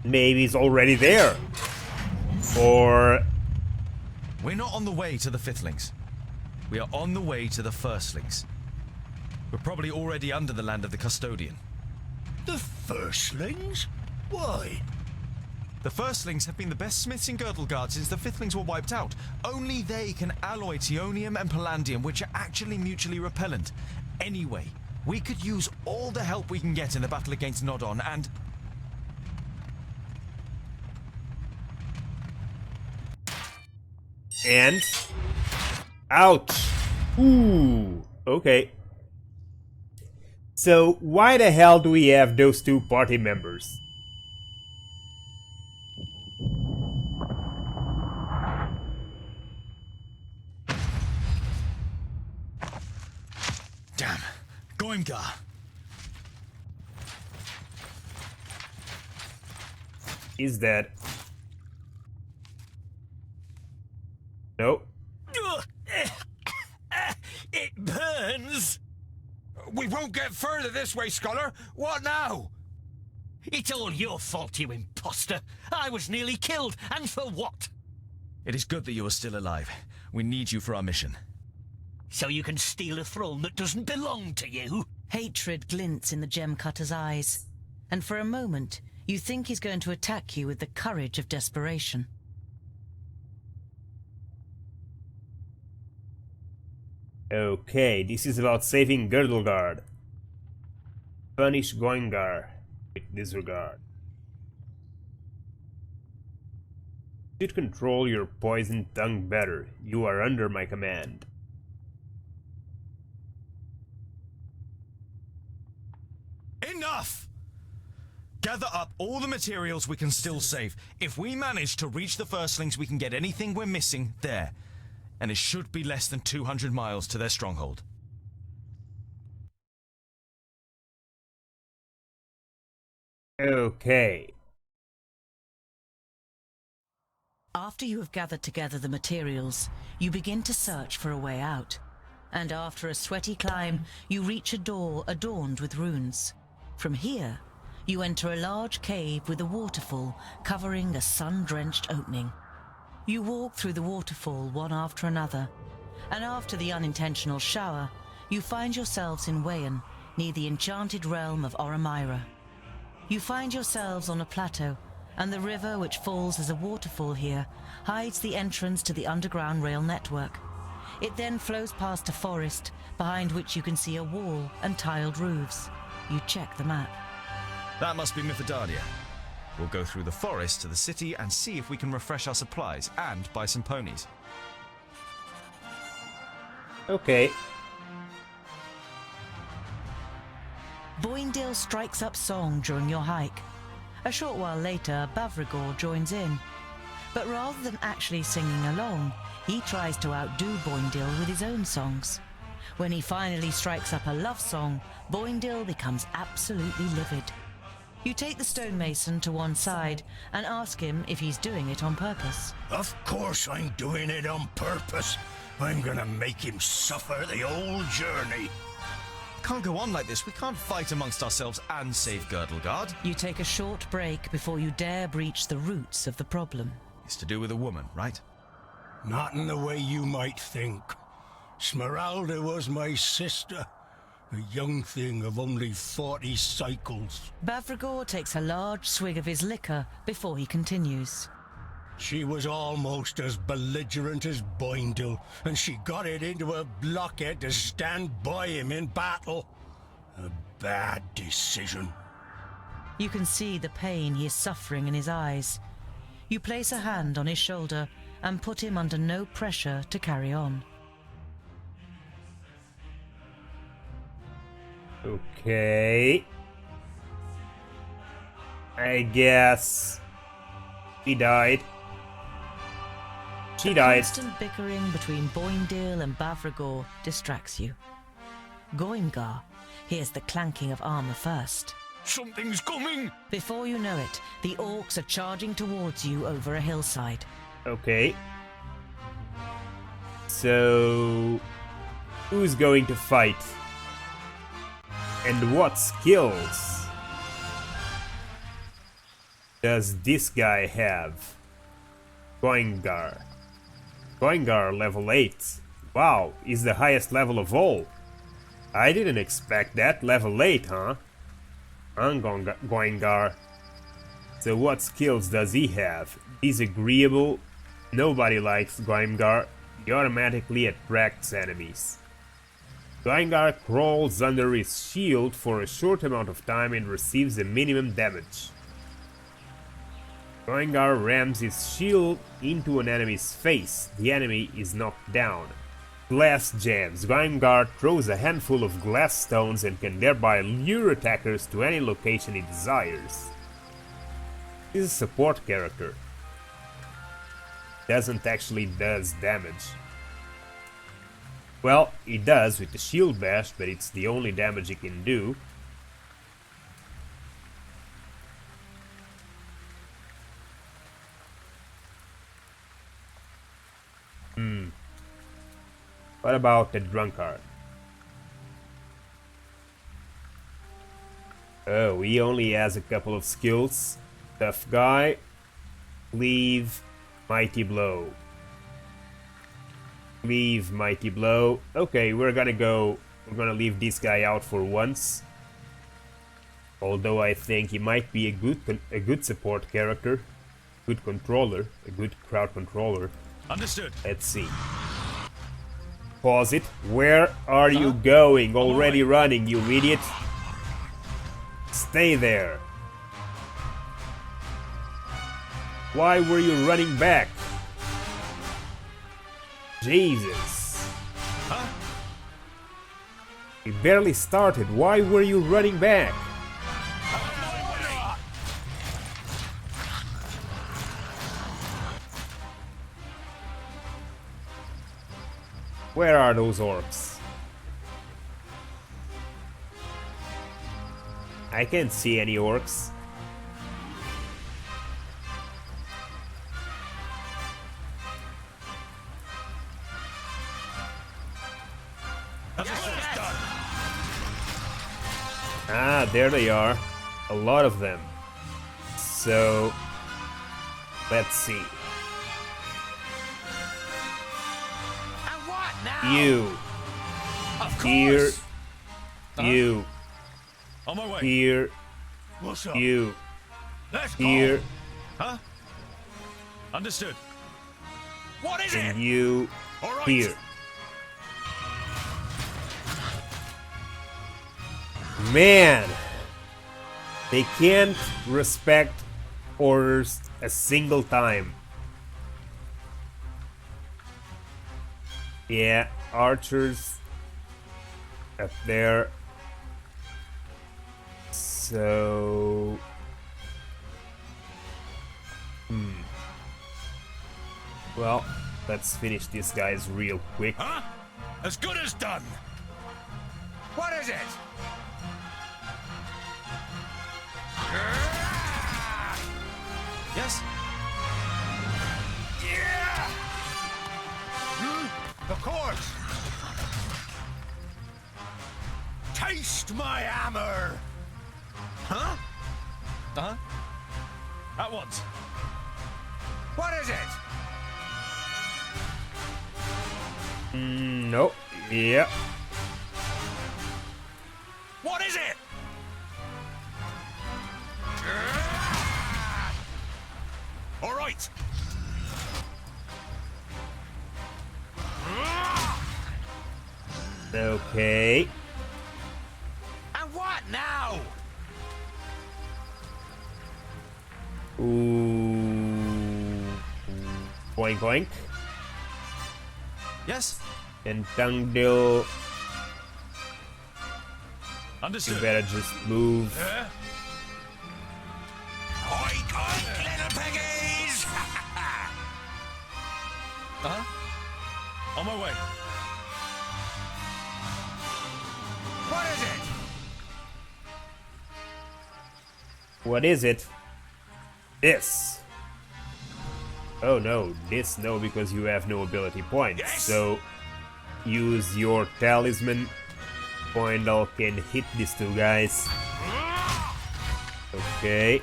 Maybe he's already there. Or... We're not on the way to the Fiflings. We are on the way to the Firstlings. We're probably already under the land of the Custodian. The Firstlings? Why? The Firstlings have been the best smiths in Girdlegard since the Fiflings were wiped out. Only they can alloy Tionium and Palladium, which are actually mutually repellent. Anyway, we could use all the help we can get in the battle against Nod-On, and... Ouch! Ooh, okay. So, why the hell do we have those two party members? Damn. Goimgar. Is that... No. It burns! We won't get further this way, Scholar. What now? It's all your fault, you imposter. I was nearly killed, and for what? It is good that you are still alive. We need you for our mission. So you can steal a throne that doesn't belong to you? Hatred glints in the gem cutter's eyes, and for a moment you think he's going to attack you with the courage of desperation. Okay, this is about saving Girdlegard. Punish Goingar with disregard. You should control your poison tongue better. You are under my command. Enough! Gather up all the materials we can still save. If we manage to reach the firstlings, we can get anything we're missing there. And it should be less than 200 miles to their stronghold. Okay. After you have gathered together the materials, you begin to search for a way out. And after a sweaty climb, you reach a door adorned with runes. From here, you enter a large cave with a waterfall covering a sun-drenched opening. You walk through the waterfall one after another, and after the unintentional shower, you find yourselves in Wayan, near the enchanted realm of Oramira. You find yourselves on a plateau, and the river which falls as a waterfall here hides the entrance to the underground rail network. It then flows past a forest, behind which you can see a wall and tiled roofs. You check the map. That must be Mithridadia. We'll go through the forest to the city and see if we can refresh our supplies and buy some ponies. Okay. Boindil strikes up song during your hike. A short while later, Bavrigor joins in. But rather than actually singing along, he tries to outdo Boindil with his own songs. When he finally strikes up a love song, Boindil becomes absolutely livid. You take the stonemason to one side and ask him if he's doing it on purpose. Of course I'm doing it on purpose. I'm gonna make him suffer the whole journey. Can't go on like this. We can't fight amongst ourselves and save Girdlegard. You take a short break before you dare breach the roots of the problem. It's to do with a woman, right? Not in the way you might think. Smeralda was my sister. A young thing of only 40 cycles. Bavrigor takes a large swig of his liquor before he continues. She was almost as belligerent as Boindil, and she got it into a blockhead to stand by him in battle. A bad decision. You can see the pain he is suffering in his eyes. You place a hand on his shoulder and put him under no pressure to carry on. Okay. I guess he died. She died. Constant bickering between Boindil and Bavrigor distracts you. Goimgar hears the clanking of armor first. Something's coming! Before you know it, the orcs are charging towards you over a hillside. Okay. So, who's going to fight? And what skills does this guy have? Goingar. Goingar level 8. Wow, is the highest level of all. I didn't expect that. Level 8, huh? Goingar. So what skills does he have? Disagreeable. Nobody likes Goingar. He automatically attracts enemies. Goingar crawls under his shield for a short amount of time and receives a minimum damage. Goingar rams his shield into an enemy's face. The enemy is knocked down. Glass gems. Goingar throws a handful of glass stones and can thereby lure attackers to any location he desires. He's a support character. Doesn't actually does damage. Well, he does with the shield bash, but it's the only damage he can do. What about the drunkard? Oh, he only has a couple of skills. Tough guy. Cleave. Mighty blow. Leave Mighty Blow. Okay, we're gonna leave this guy out for once. Although I think he might be a good support character, good controller, a good crowd controller. Understood. Let's see. Pause it. Where are you going? Already running, you idiot. Stay there. Why were you running back? Jesus. Huh? We barely started. Why were you running back? Where are those orcs? I can't see any orcs. Ah, there they are. A lot of them. So, let's see. And what now? You. Of Here. course. You. On my way. Here. What's up? You. Let's go. Here. Huh? Understood. What is it? And you. All right. Here. Man. They can't respect orders a single time. Yeah, archers up there. So... Well, let's finish these guys real quick. Huh? As good as done. What is it? Yes? Yeah! Of course. Taste my hammer. Huh? Uh-huh. At once. What is it? Nope. Yep. What is it? All right. Okay. And what now? Ooh. Boink boink. Yes? And Dungdil, you Understood. better just move. Oink, oink, little piggies! Uh-huh. On my way. What is it? What is it? This. Oh no, this no, because you have no ability points. Yes. So use your talisman. Poindal can hit these two guys. Okay.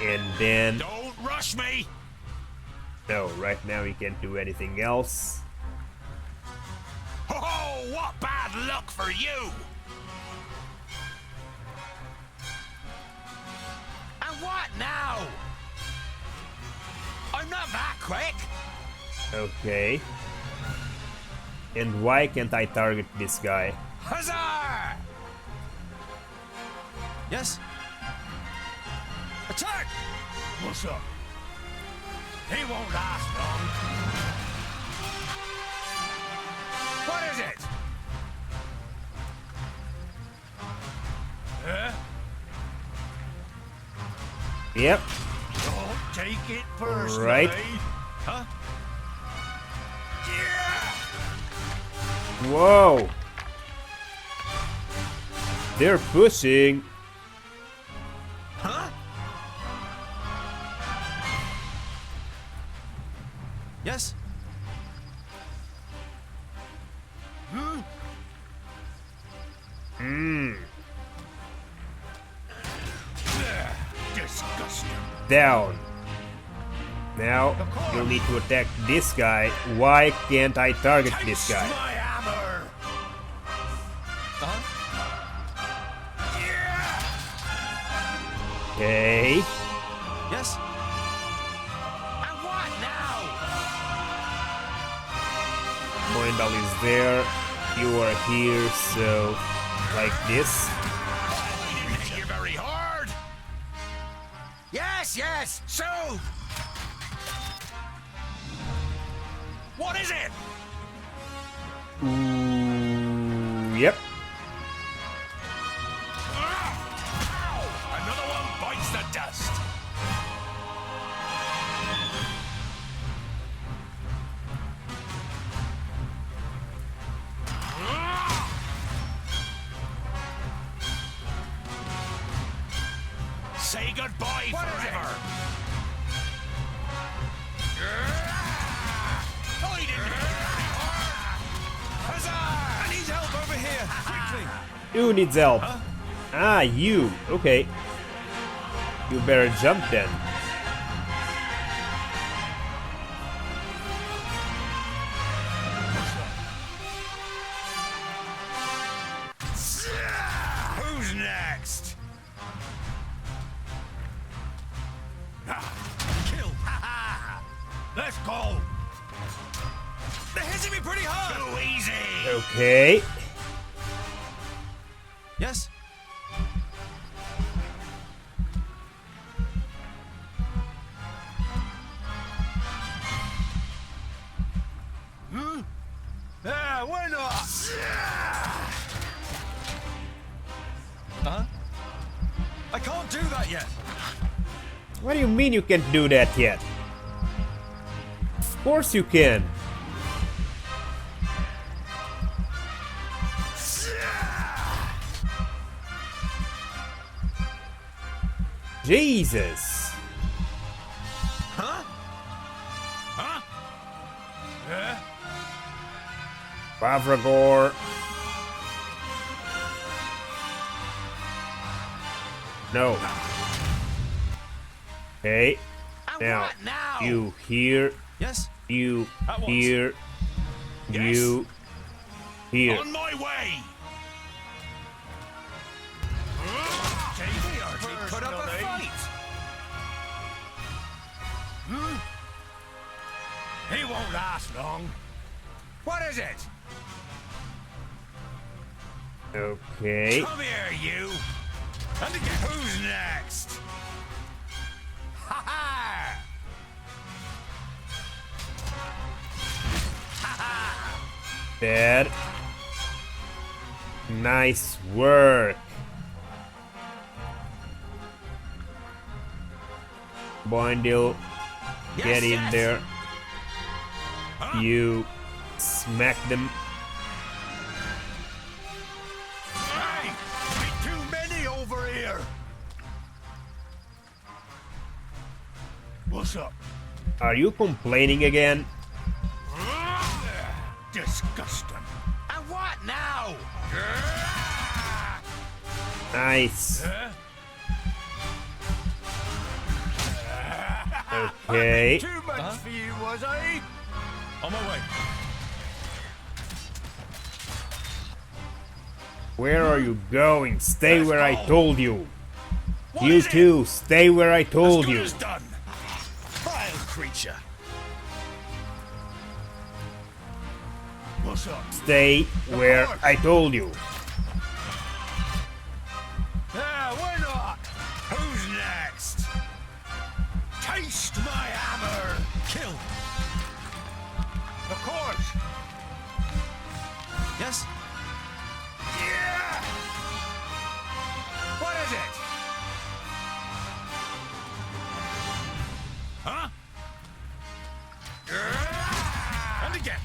And then Don't rush me! no, right now he can't do anything else. Oh, what bad luck for you! And what now? I'm not that quick! Okay. And why can't I target this guy? Huzzah! Yes? Attack! What's up? He won't last long. What is it? Yep. Don't take it personally. Right. Huh? Yeah! Whoa. They're pushing. Huh? Yes? Disgusting. Down. Now, you'll need to attack this guy. Why can't I target this guy? My hammer! Okay. Yes? And what now? Moindal is there. You are here, so like this. I didn't hit you very hard. Yes, yes, so... What is it? Yep. Another one bites the dust. Say goodbye forever. I didn't hit you very hard. Huzzah! I need help over here! Quickly! Who needs help? Ah, you. Okay. You better jump then. Who's next? Kill. Let's go! They're hitting me pretty hard! Too easy! Okay. Yes? Yeah, why not? Huh? I can't do that yet! What do you mean you can't do that yet? Of course you can. Jesus. Huh? Pavragor. No. Okay. And Now, what now? you here, Yes? you At once. here, you here. On my way. Put up a fight! He won't last long. What is it? Okay. Come here, you! And again, who's next? Ha ha! Dead. Nice work. Boindil, get in yes. there. You smack them. Hey! Ain't too many over here! What's up? Are you complaining again? Disgusting. And what now? Nice. Huh? Okay. Too much for you, was I? On my way. Where are you going? Stay where I told you. What You is it? too, stay where I told As good you. as done. Vile creature! What's up? Stay where I told you. Yeah, why not? Who's next? Taste my hammer! Kill! Of course! Yes? Yeah! What is it? Huh? And again!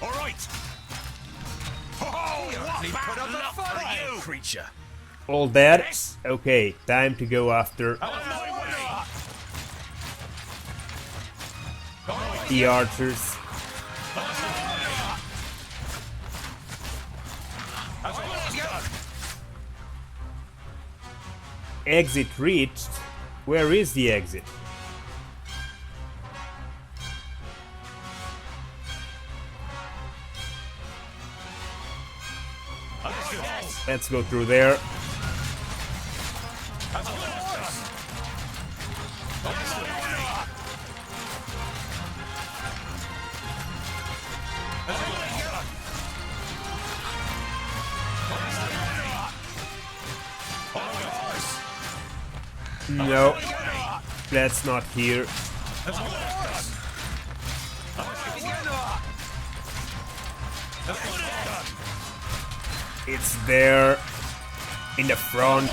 Alright. Oh, what Put up a luck for fight, you. Creature. All dead? Yes. Okay, time to go after On my way. the archers. Exit reached. Where is the exit? Let's go through there. No, that's not here. It's there in the front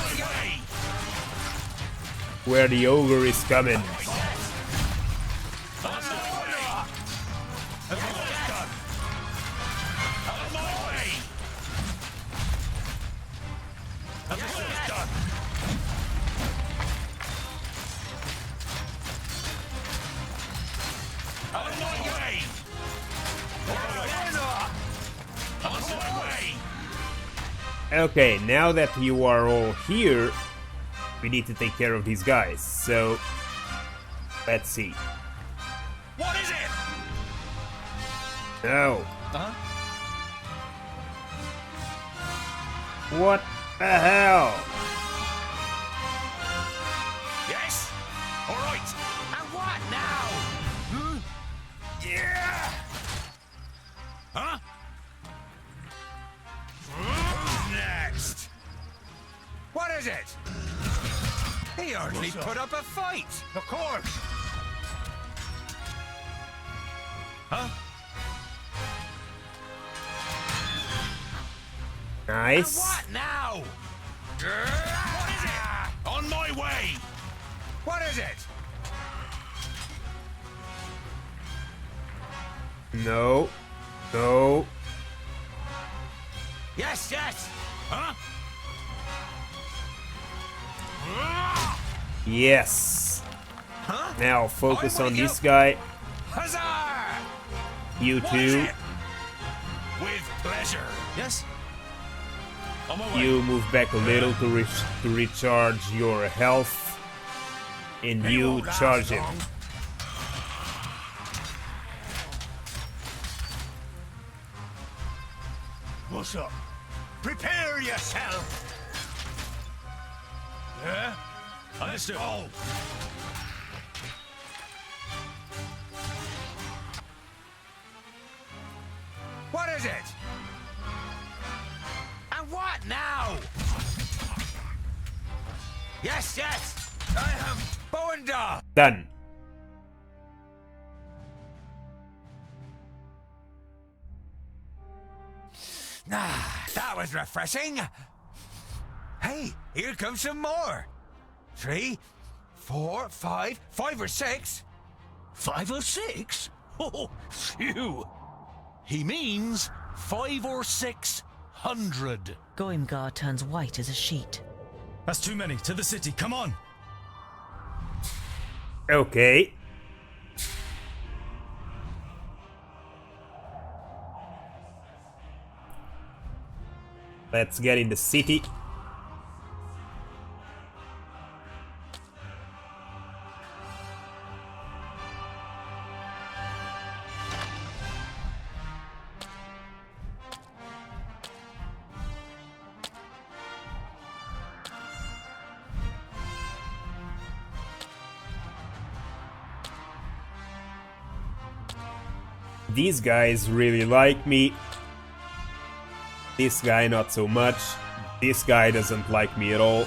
where the ogre is coming. Okay, now that you are all here, we need to take care of these guys. So, let's see. What is it? No. What the hell? Yes? All right. And what now? Yeah. Huh? Who's next? What is it? He hardly put up a fight. Of course. Huh? Nice. And what now? What is it? On my way. What is it? No. No. Yes, yes. Huh? Yes. Huh? Now focus I'm on with this you. guy. Huzzah! You What is two. it? With pleasure. Yes? On my way. You move back a little to recharge your health. And It you won't last charge him. long. What's up? Prepare yourself. Yeah? Understood. Oh. What is it? And what now? Yes, yes. I am bow and dove. Done. Ah, that was refreshing. Hey, here comes some more. 3, 4, 5, 5 or 6. 5 or 6? Oh, phew. He means 5 or 600. Goimgar turns white as a sheet. That's too many. To the city. Come on. Okay. Let's get in the city. These guys really like me. This guy not so much. This guy doesn't like me at all.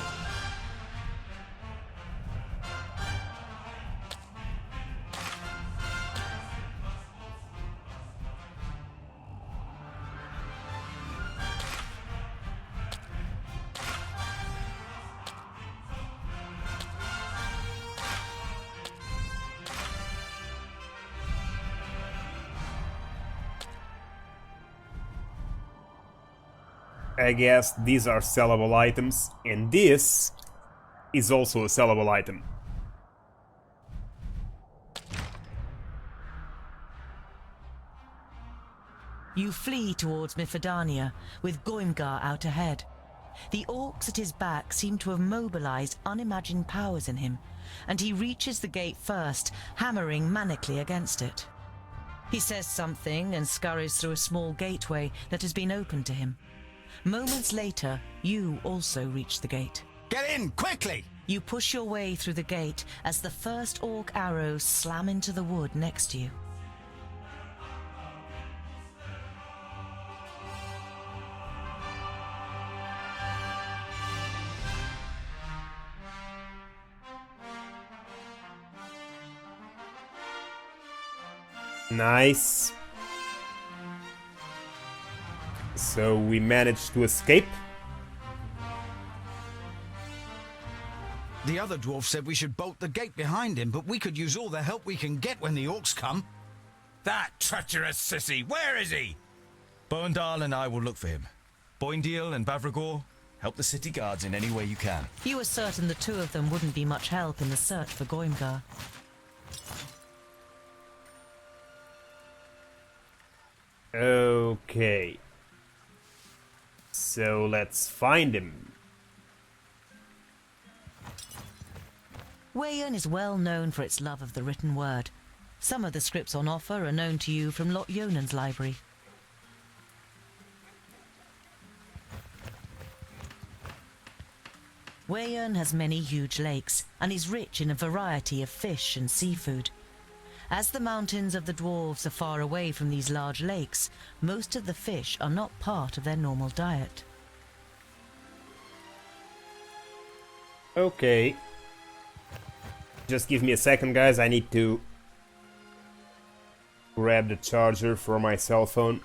I guess these are sellable items, and this is also a sellable item. You flee towards Mifidania, with Goimgar out ahead. The orcs at his back seem to have mobilized unimagined powers in him, and he reaches the gate first, hammering manically against it. He says something and scurries through a small gateway that has been opened to him. Moments later, you also reach the gate. Get in, quickly! You push your way through the gate as the first orc arrows slam into the wood next to you. Nice. So we managed to escape. The other dwarf said we should bolt the gate behind him, but we could use all the help we can get when the orcs come. That treacherous sissy, where is he? Boendal and I will look for him. Boindeal and Bavragor, help the city guards in any way you can. You were certain the two of them wouldn't be much help in the search for Goimgar. Okay. So let's find him. Weyon is well known for its love of the written word. Some of the scripts on offer are known to you from Lot Yonan's library. Weyon has many huge lakes and is rich in a variety of fish and seafood. As the mountains of the dwarves are far away from these large lakes, most of the fish are not part of their normal diet. Okay. Just give me a second, guys. I need to grab the charger for my cell phone.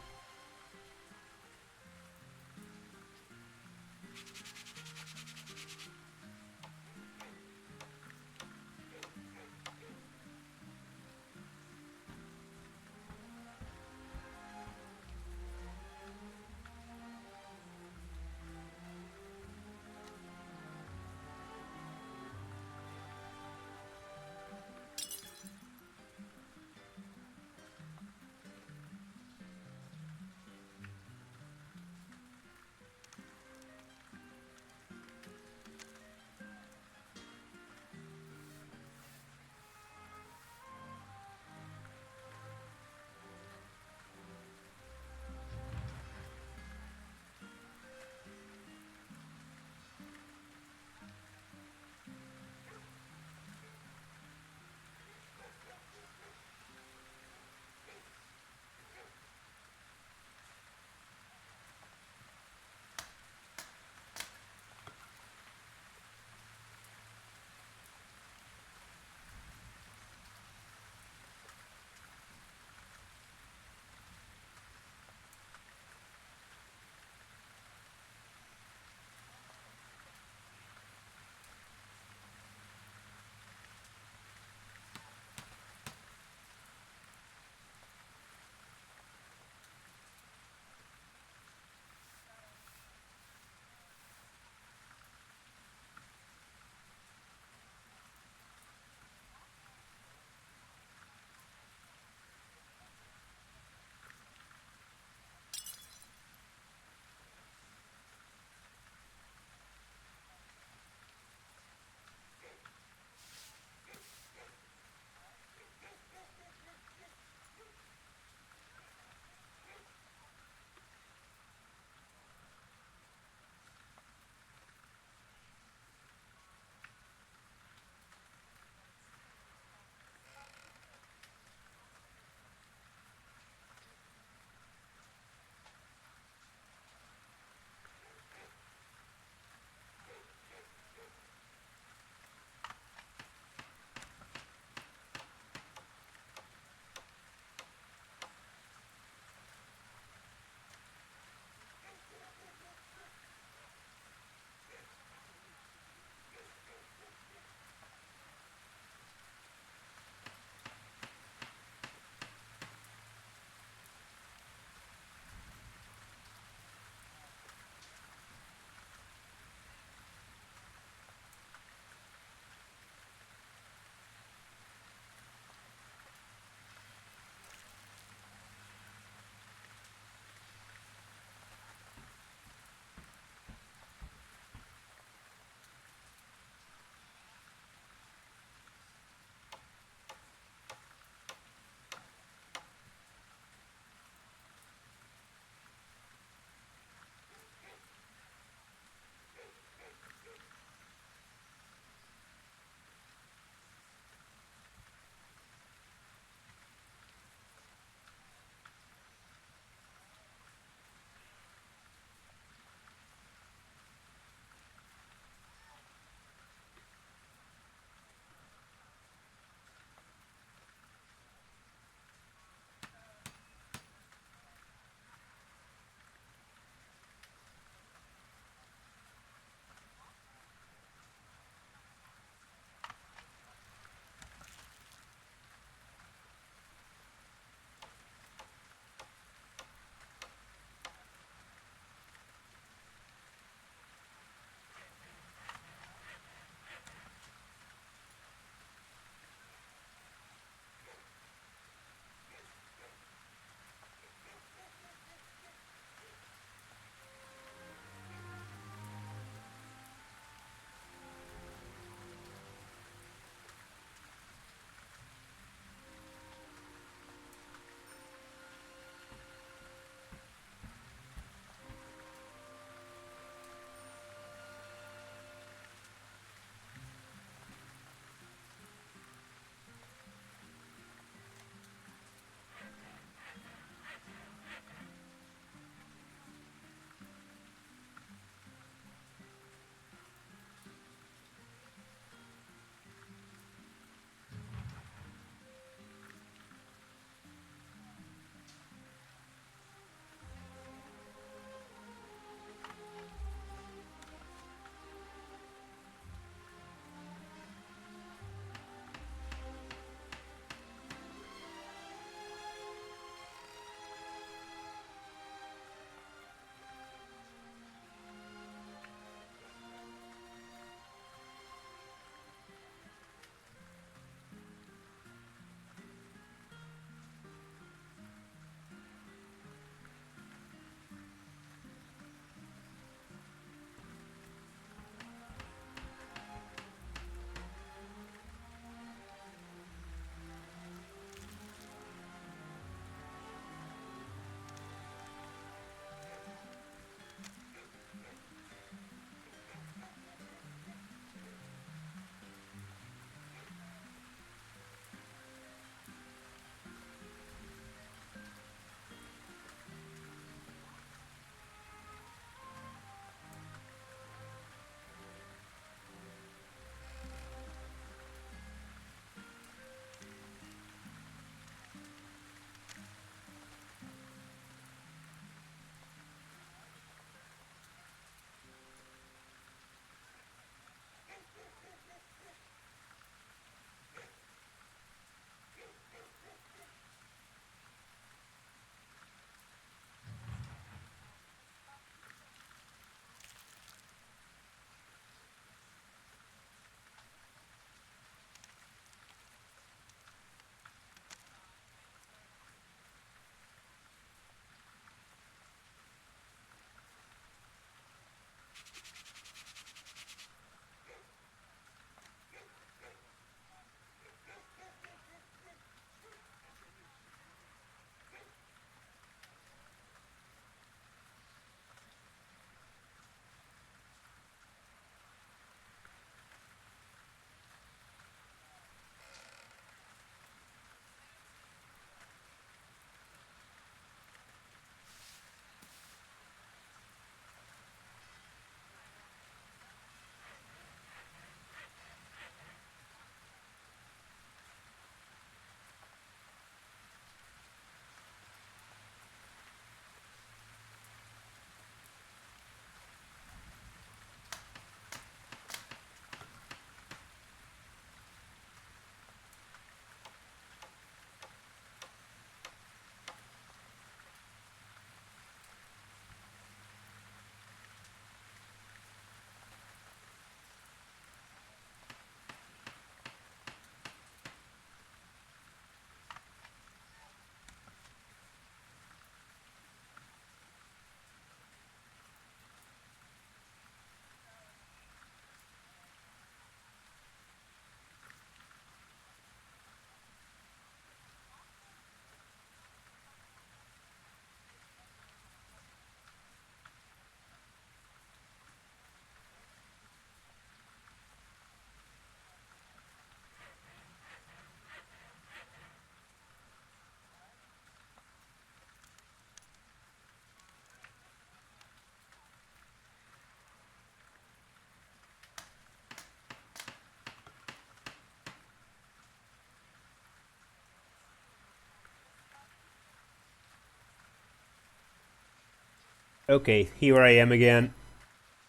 Okay, here I am again.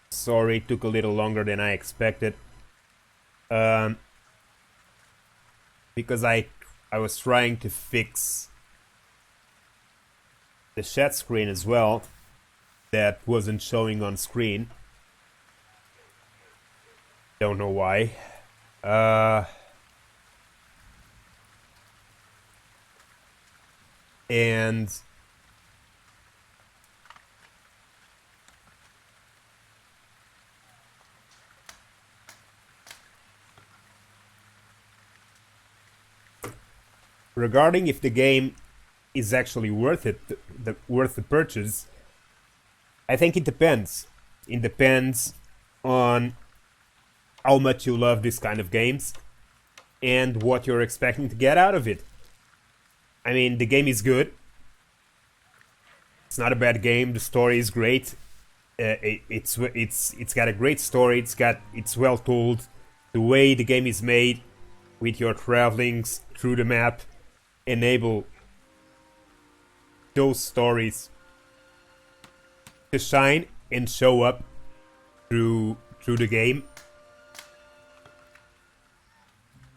Sorry, it took a little longer than I expected. Because I was trying to fix the chat screen as well. That wasn't showing on screen. Don't know why. And regarding if the game is actually worth it, worth the purchase, I think it depends. It depends on how much you love this kind of games and what you're expecting to get out of it. I mean, the game is good. It's not a bad game. The story is great. It's got a great story. It's well told. The way the game is made, with your travelings through the map, enable those stories to shine and show up through the game.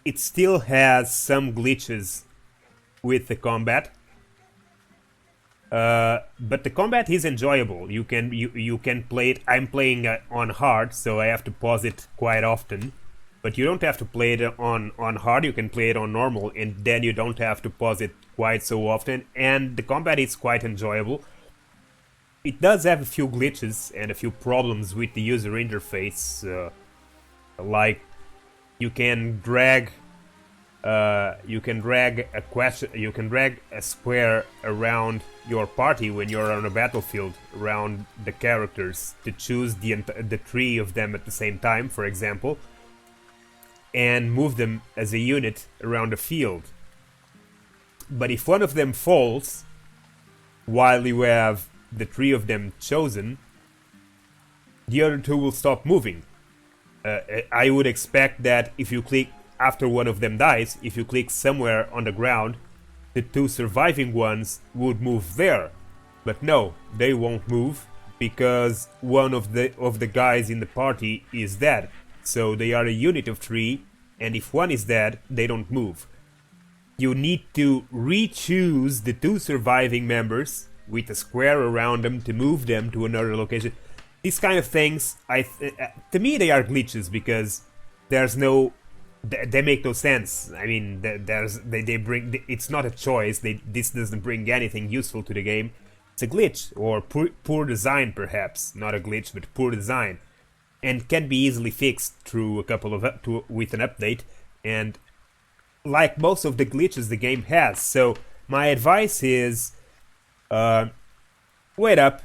It still has some glitches with the combat, but the combat is enjoyable. You can play it. I'm playing on hard, so I have to pause it quite often. But you don't have to play it on hard. You can play it on normal, and then you don't have to pause it quite so often. And the combat is quite enjoyable. It does have a few glitches and a few problems with the user interface, like you can drag a square around your party when you're on a battlefield, around the characters, to choose the three of them at the same time, for example, and move them as a unit around the field. But if one of them falls while you have the three of them chosen, the other two will stop moving. I would expect that if you click after one of them dies, if you click somewhere on the ground, the two surviving ones would move there. But no, they won't move because one of the guys in the party is dead. So they are a unit of three, and if one is dead, they don't move. You need to re-choose the two surviving members with a square around them to move them to another location. These kind of things, to me, they are glitches because there's no. They make no sense. I mean, they bring. It's not a choice. This doesn't bring anything useful to the game. It's a glitch or poor design, perhaps. Not a glitch, but poor design, and can be easily fixed through with an update. And like most of the glitches the game has. So my advice is, wait up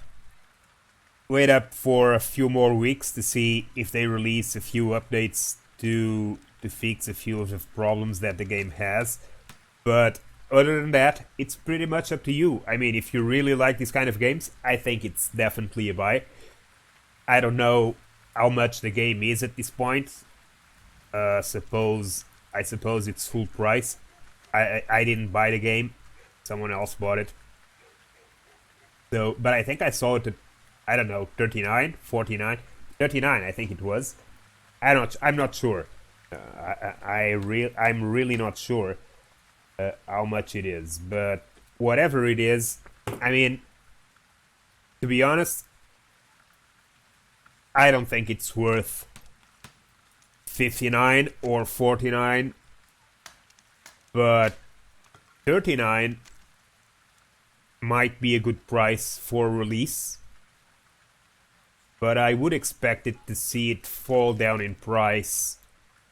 for a few more weeks to see if they release a few updates to fix a few of the problems that the game has. But other than that, it's pretty much up to you. I mean, if you really like these kind of games, I think it's definitely a buy. I don't know how much the game is at this point. I suppose it's full price. I didn't buy the game. Someone else bought it. So, but I think I saw it at, I don't know, 39, 49, 39 I think it was. I'm not sure. I'm really not sure how much it is, but whatever it is, I mean, to be honest, I don't think it's worth 59 or 49, but 39 might be a good price for release. But I would expect it to see it fall down in price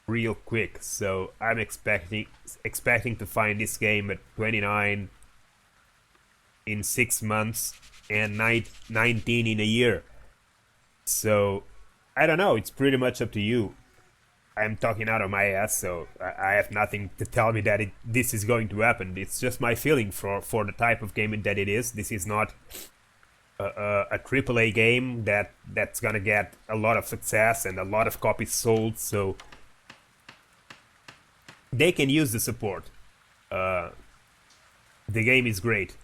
real quick, so I'm expecting to find this game at 29 in 6 months and 19 in a year. So I don't know, it's pretty much up to you. I'm talking out of my ass, so I have nothing to tell me that this is going to happen. It's just my feeling for the type of game that it is. This is not a AAA game that's gonna get a lot of success and a lot of copies sold, so they can use the support. The game is great.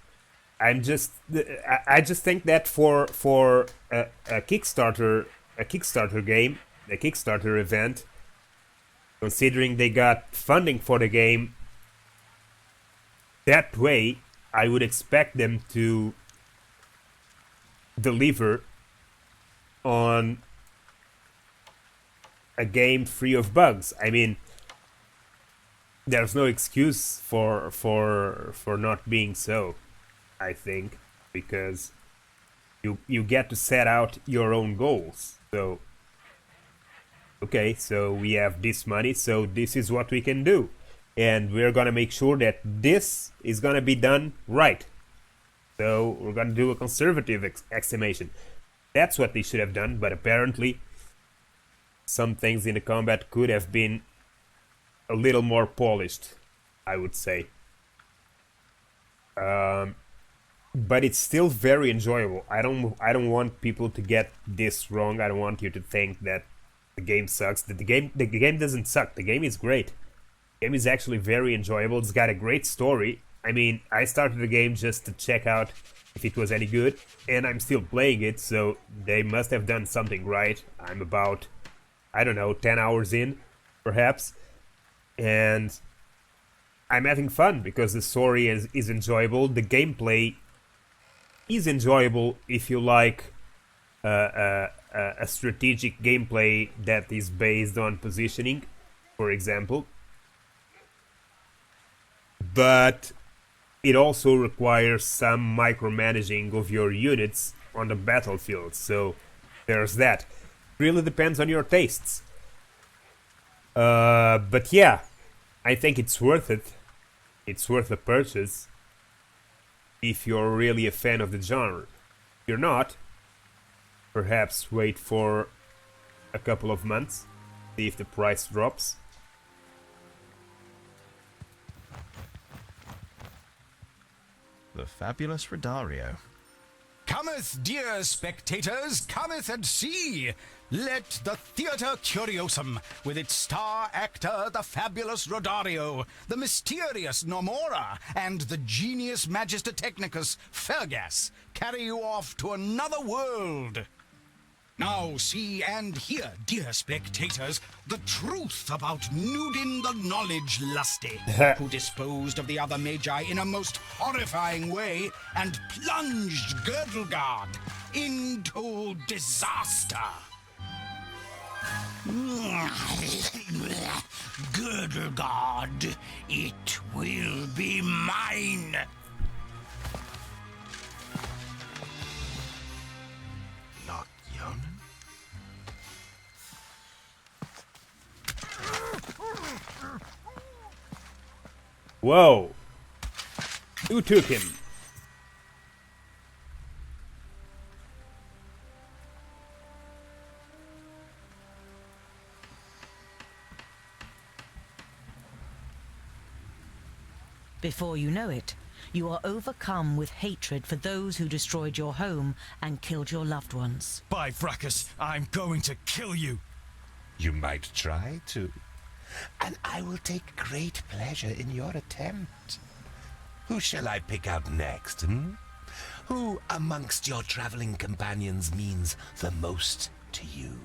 I just think that for a Kickstarter game, a Kickstarter event, considering they got funding for the game that way, I would expect them to deliver on a game free of bugs. I mean, there's no excuse for not being so, I think, because you get to set out your own goals. So okay, so we have this money, so this is what we can do, and we're gonna make sure that this is gonna be done right. So we're gonna do a conservative estimation. That's what they should have done, but apparently some things in the combat could have been a little more polished, I would say. But it's still very enjoyable. I don't want people to get this wrong. I don't want you to think that the game sucks. The game doesn't suck. The game is great. The game is actually very enjoyable. It's got a great story. I mean, I started the game just to check out if it was any good, and I'm still playing it, so they must have done something right. I'm about, I don't know, 10 hours in, perhaps, and I'm having fun because the story is enjoyable. The gameplay is enjoyable if you like a strategic gameplay that is based on positioning, for example. But it also requires some micromanaging of your units on the battlefield, so there's that. Really depends on your tastes. But yeah, I think it's worth it. It's worth a purchase if you're really a fan of the genre. If you're not, perhaps wait for a couple of months, see if the price drops. The fabulous Rodario. Cometh, dear spectators, cometh and see! Let the Theatre Curiosum, with its star actor, the fabulous Rodario, the mysterious Nomora, and the genius Magister Technicus, Fergus, carry you off to another world. Now see and hear, dear spectators, the truth about Nudin the Knowledge Lusty, who disposed of the other Magi in a most horrifying way and plunged Girdlegard into disaster. Girdlegard, it will be mine. Not Yonan? Whoa! Who took him? Before you know it, you are overcome with hatred for those who destroyed your home and killed your loved ones. By Fracas, I'm going to kill you. You might try to, and I will take great pleasure in your attempt. Who shall I pick out next, Who amongst your traveling companions means the most to you?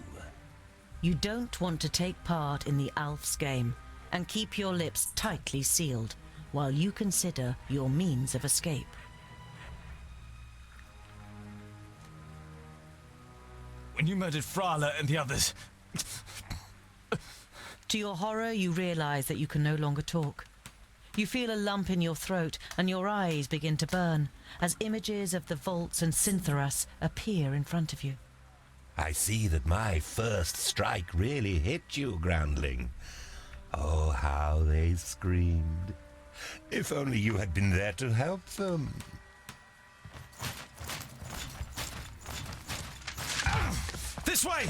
You don't want to take part in the Alf's game and keep your lips tightly sealed while you consider your means of escape. When you murdered Frala and the others... To your horror, you realize that you can no longer talk. You feel a lump in your throat and your eyes begin to burn as images of the vaults and Synthoras appear in front of you. I see that my first strike really hit you, groundling. Oh, how they screamed. If only you had been there to help them. This way!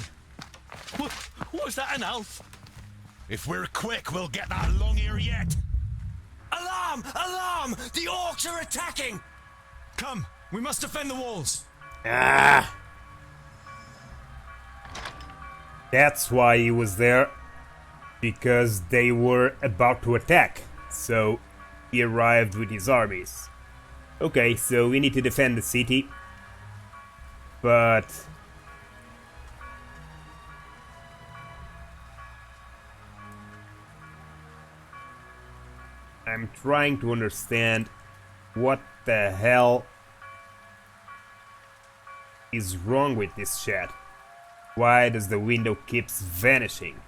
Was that an elf? If we're quick, we'll get that long ear yet. Alarm! Alarm! The orcs are attacking! Come, we must defend the walls. Ah! That's why he was there. Because they were about to attack. So he arrived with his armies. Okay, so we need to defend the city. But I'm trying to understand what the hell is wrong with this chat. Why does the window keeps vanishing?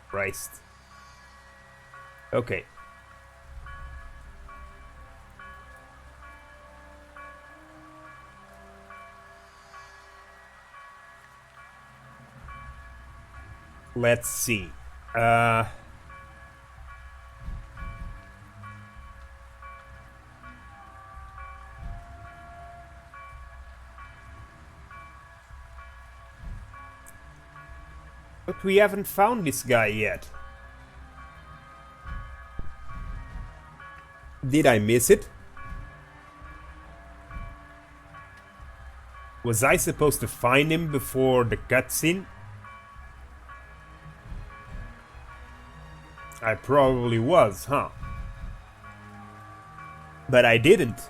Christ. Okay. Let's see. But we haven't found this guy yet. Did I miss it? Was I supposed to find him before the cutscene? I probably was, huh? But I didn't.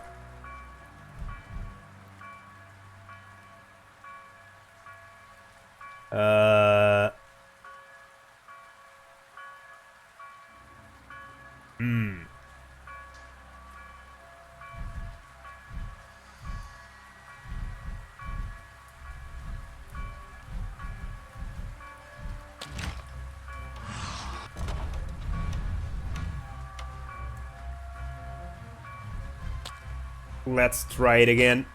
Let's try it again.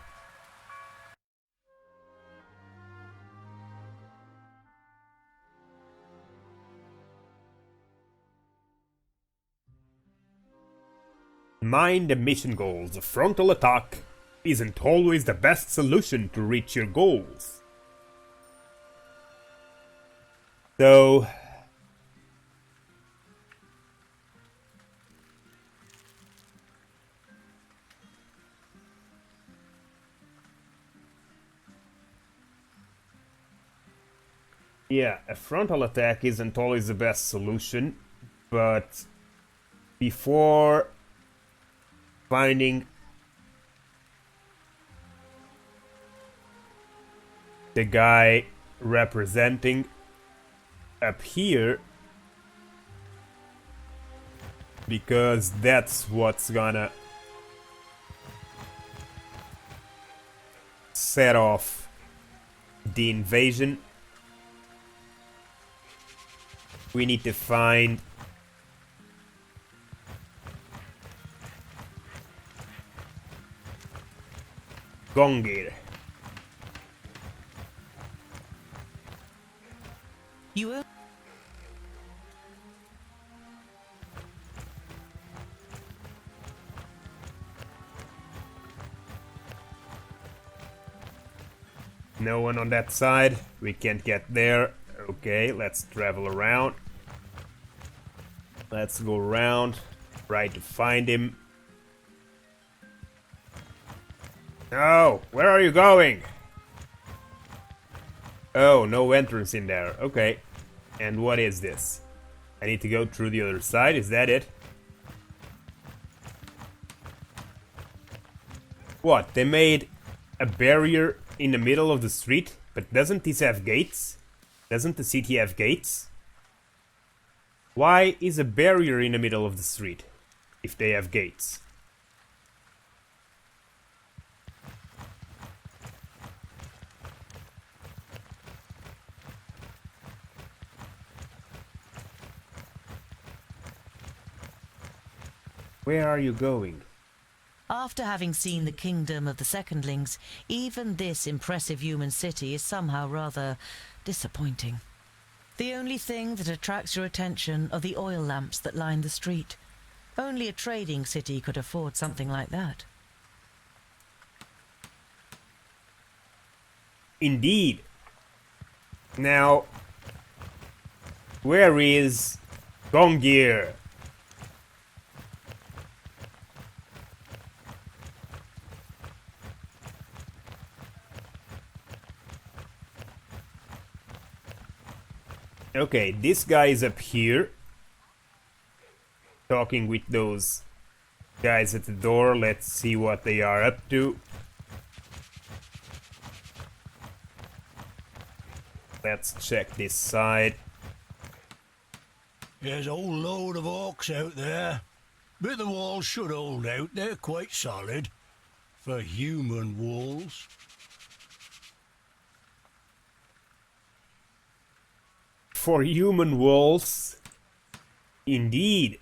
Mind the mission goals. A frontal attack isn't always the best solution to reach your goals. So yeah, a frontal attack isn't always the best solution, but before finding the guy representing up here, because that's what's gonna set off the invasion. We need to find Gongir. You will. No one on that side. We can't get there. Okay, let's travel around. Let's go around. Try to find him. No! Where are you going? Oh, no entrance in there. Okay. And what is this? I need to go through the other side. Is that it? What? They made a barrier in the middle of the street? But doesn't this have gates? Doesn't the city have gates? Why is a barrier in the middle of the street if they have gates? Where are you going? After having seen the kingdom of the Secondlings, even this impressive human city is somehow rather disappointing. The only thing that attracts your attention are the oil lamps that line the street. Only a trading city could afford something like that. Indeed. Now, where is Gongir? Okay, this guy is up here. talking with those guys at the door. Let's see what they are up to. Let's check this side. There's a whole load of orcs out there. But the walls should hold out. They're quite solid. For human walls. For human walls, indeed,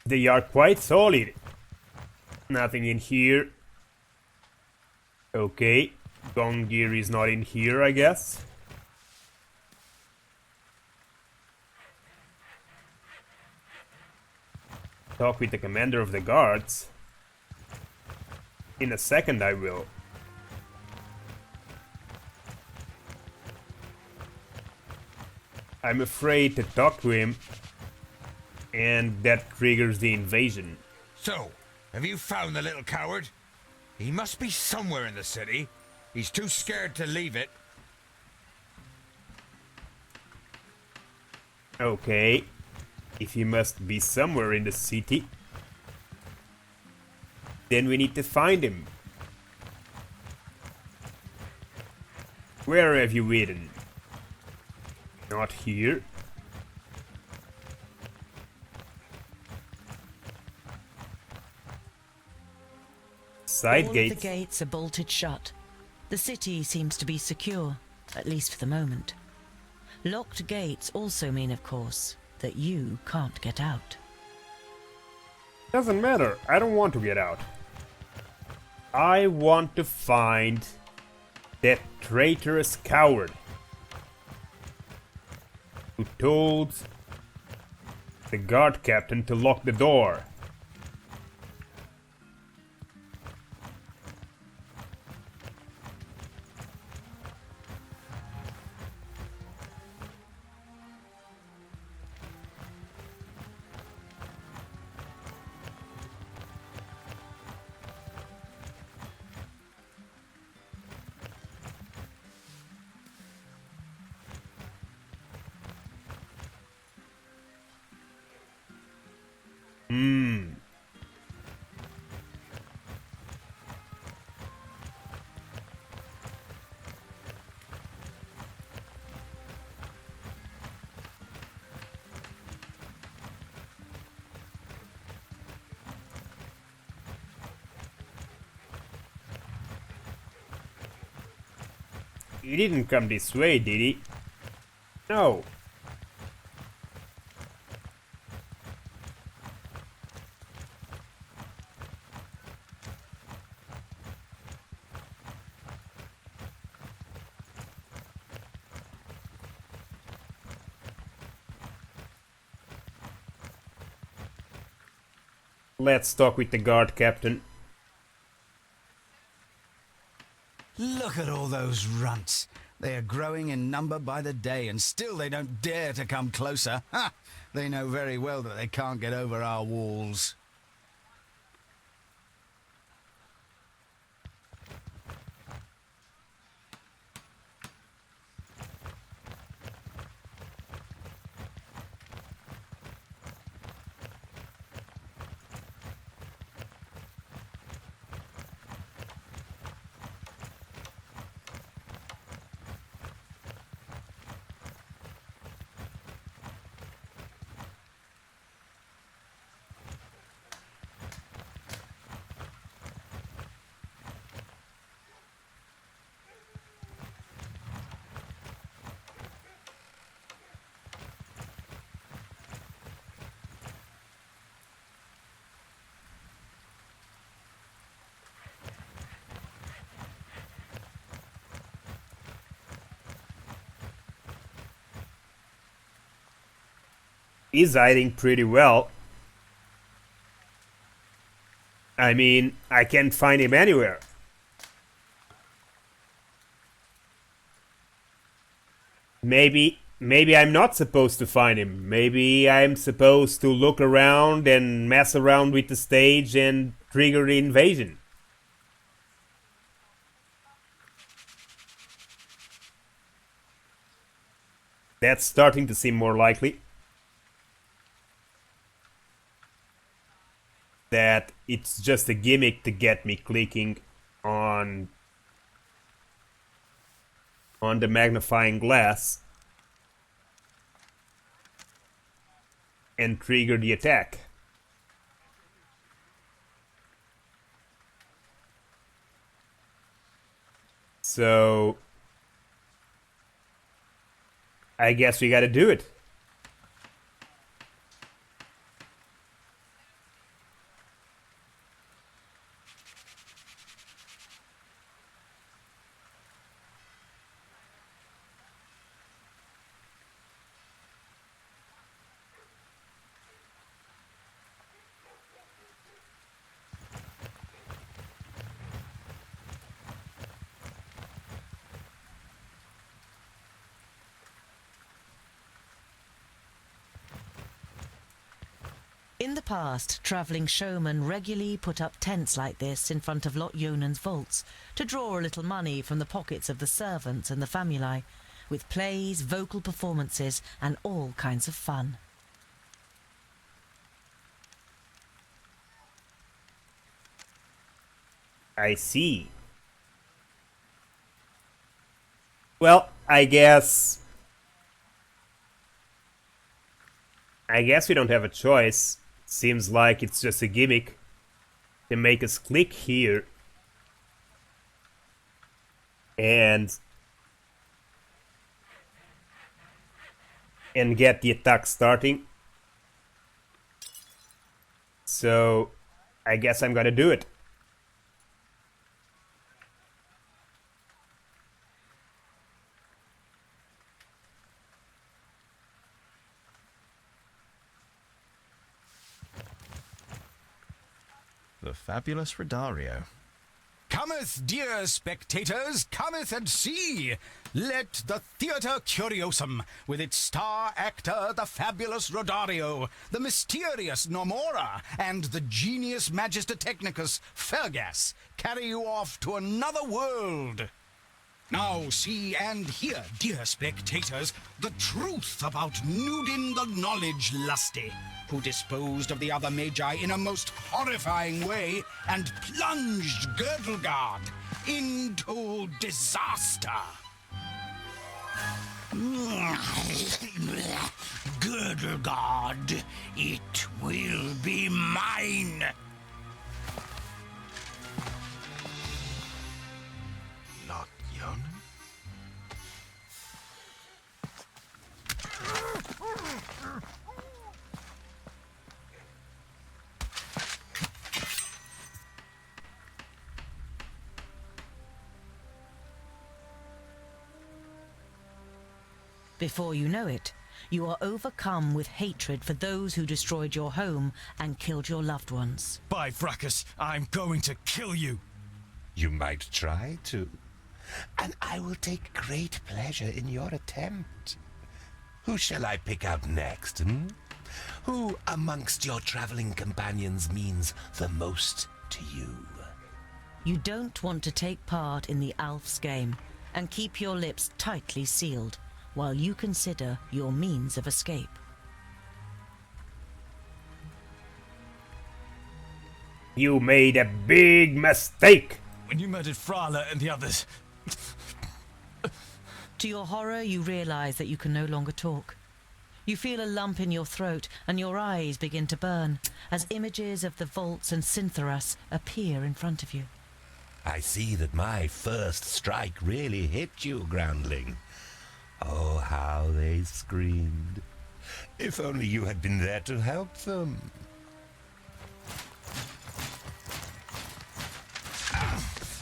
they are quite solid. Nothing in here. Okay, Gongir is not in here, I guess. Talk with the commander of the guards. In a second I will. I'm afraid to talk to him, and that triggers the invasion. So, have you found the little coward? He must be somewhere in the city. He's too scared to leave it. Okay, if he must be somewhere in the city, then we need to find him. Where have you hidden? Not here. Side All gates. of the gates are bolted shut. The city seems to be secure, at least for the moment. Locked gates also mean, of course, that you can't get out. Doesn't matter. I don't want to get out. I want to find that traitorous coward who told the guard captain to lock the door. He didn't come this way, did he? No. Let's talk with the guard captain. Look at all those runts. They are growing in number by the day, and still they don't dare to come closer. Ha! They know very well that they can't get over our walls. He's hiding pretty well. I mean, I can't find him anywhere. Maybe I'm not supposed to find him. Maybe I'm supposed to look around and mess around with the stage and trigger the invasion. That's starting to seem more likely. that it's just a gimmick to get me clicking on the magnifying glass and trigger the attack. So I guess we gotta do it. In the past, travelling showmen regularly put up tents like this in front of Lot Yonan's vaults to draw a little money from the pockets of the servants and the famuli, with plays, vocal performances, and all kinds of fun. I see. Well, I guess we don't have a choice. Seems like it's just a gimmick to make us click here and get the attack starting. So I guess I'm gonna do it. The fabulous Rodario. Cometh, dear spectators, cometh and see! Let the Theatre Curiosum, with its star actor, the fabulous Rodario, the mysterious Nomora, and the genius Magister Technicus, Fergas, carry you off to another world. Now see and hear, dear spectators, the truth about Nudin the Knowledge Lusty, who disposed of the other Magi in a most horrifying way and plunged Girdlegard into disaster. Girdlegard, it will be mine. Lot Yonan? Before you know it, you are overcome with hatred for those who destroyed your home and killed your loved ones. By Fracas, I'm going to kill you. You might try to, and I will take great pleasure in your attempt. Who shall I pick out next, Who amongst your traveling companions means the most to you? You don't want to take part in the Alf's game and keep your lips tightly sealed while you consider your means of escape. You made a big mistake! When you murdered Frala and the others. To your horror, you realize that you can no longer talk. You feel a lump in your throat and your eyes begin to burn as images of the vaults and Cyntharas appear in front of you. I see that my first strike really hit you, groundling. Oh, how they screamed. If only you had been there to help them.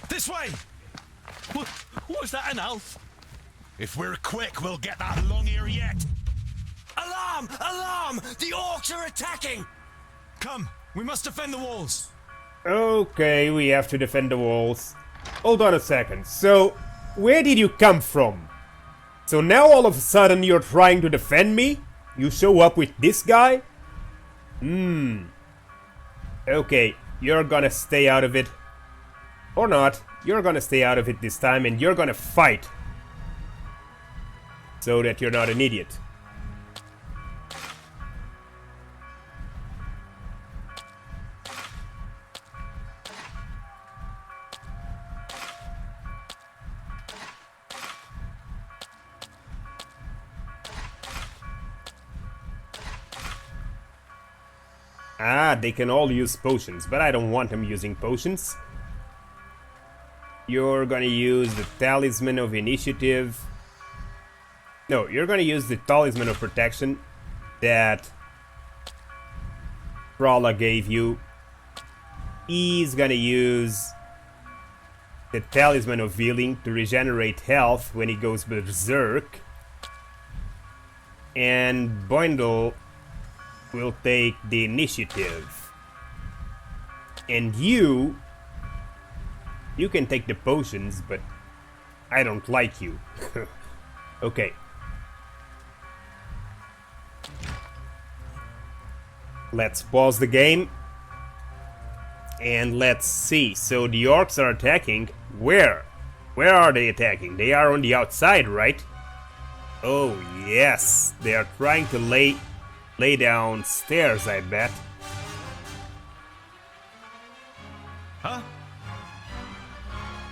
This way! Was that an elf? If we're quick, we'll get that long ear yet. Alarm! Alarm! The orcs are attacking! Come, we must defend the walls. Okay, we have to defend the walls. Hold on a second. So, where did you come from? So now all of a sudden you're trying to defend me? You show up with this guy? Okay, you're gonna stay out of it. Or not. You're gonna stay out of it this time and you're gonna fight. So that you're not an idiot. Ah, they can all use potions, but I don't want them using potions. You're gonna use the Talisman of Initiative. No, you're gonna use the Talisman of Protection that Frala gave you. He's gonna use the Talisman of Healing to regenerate health when he goes berserk. And Boindle will take the initiative. And you can take the potions, but I don't like you. Okay. Let's pause the game. And let's see. So the orcs are attacking. Where? Where are they attacking? They are on the outside, right? Oh, yes. They are trying to lay down stairs, I bet. Huh?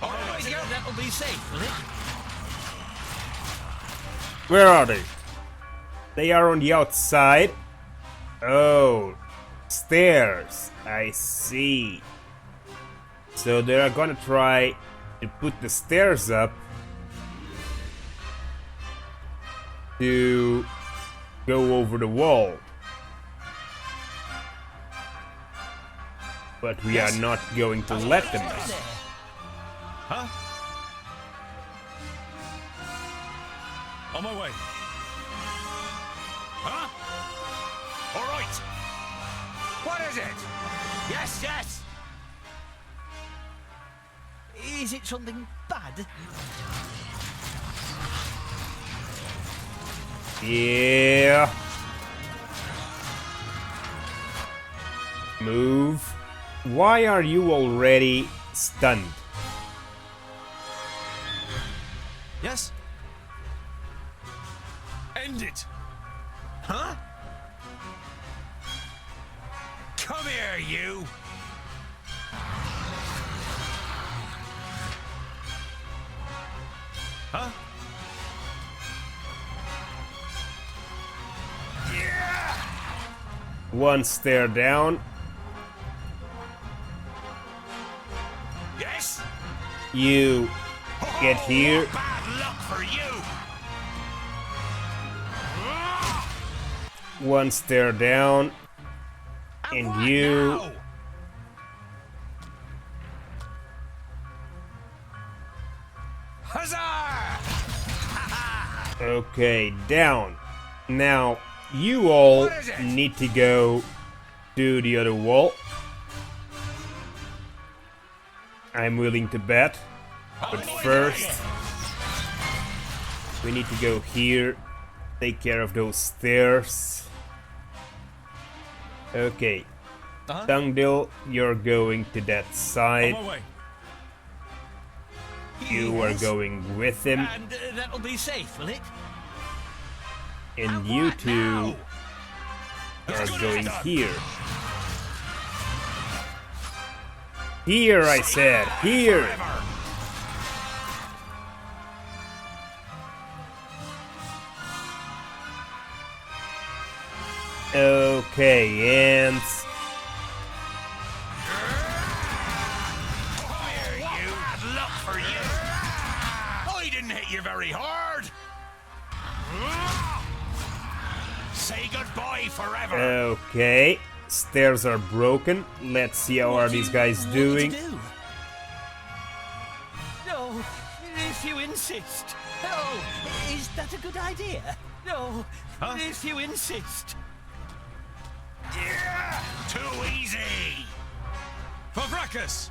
Alright, that'll be safe, will it? Where are they? They are on the outside. Oh, stairs. I see. So they are gonna try to put the stairs up to go over the wall. But we are not going to let them. Huh? On my way. Huh? All right. What is it? Yes, yes. Is it something bad? Yeah. Move. Why are you already stunned? Yes? End it. Huh? Come here, you. Huh? Yeah! One stair down. Yes? You get here. Bad luck for you. One stair down. And you. Now? Huzzah! Okay, down. Now, you all What is it? need to go to the other wall. I'm willing to bet. But first, we need to go here. Take care of those stairs. Okay. Tungdil, you're going to that side. On my way. You are going with him. And that'll be safe, will it? And you two are going here. Here, I said. Here. Okay, and Bad luck for you. I didn't hit you very hard. Say goodbye forever. okay. Stairs are broken. Let's see how are these guys doing. No, if you insist. Oh, is that a good idea? No, if you insist. Yeah! Too easy. For Vracus.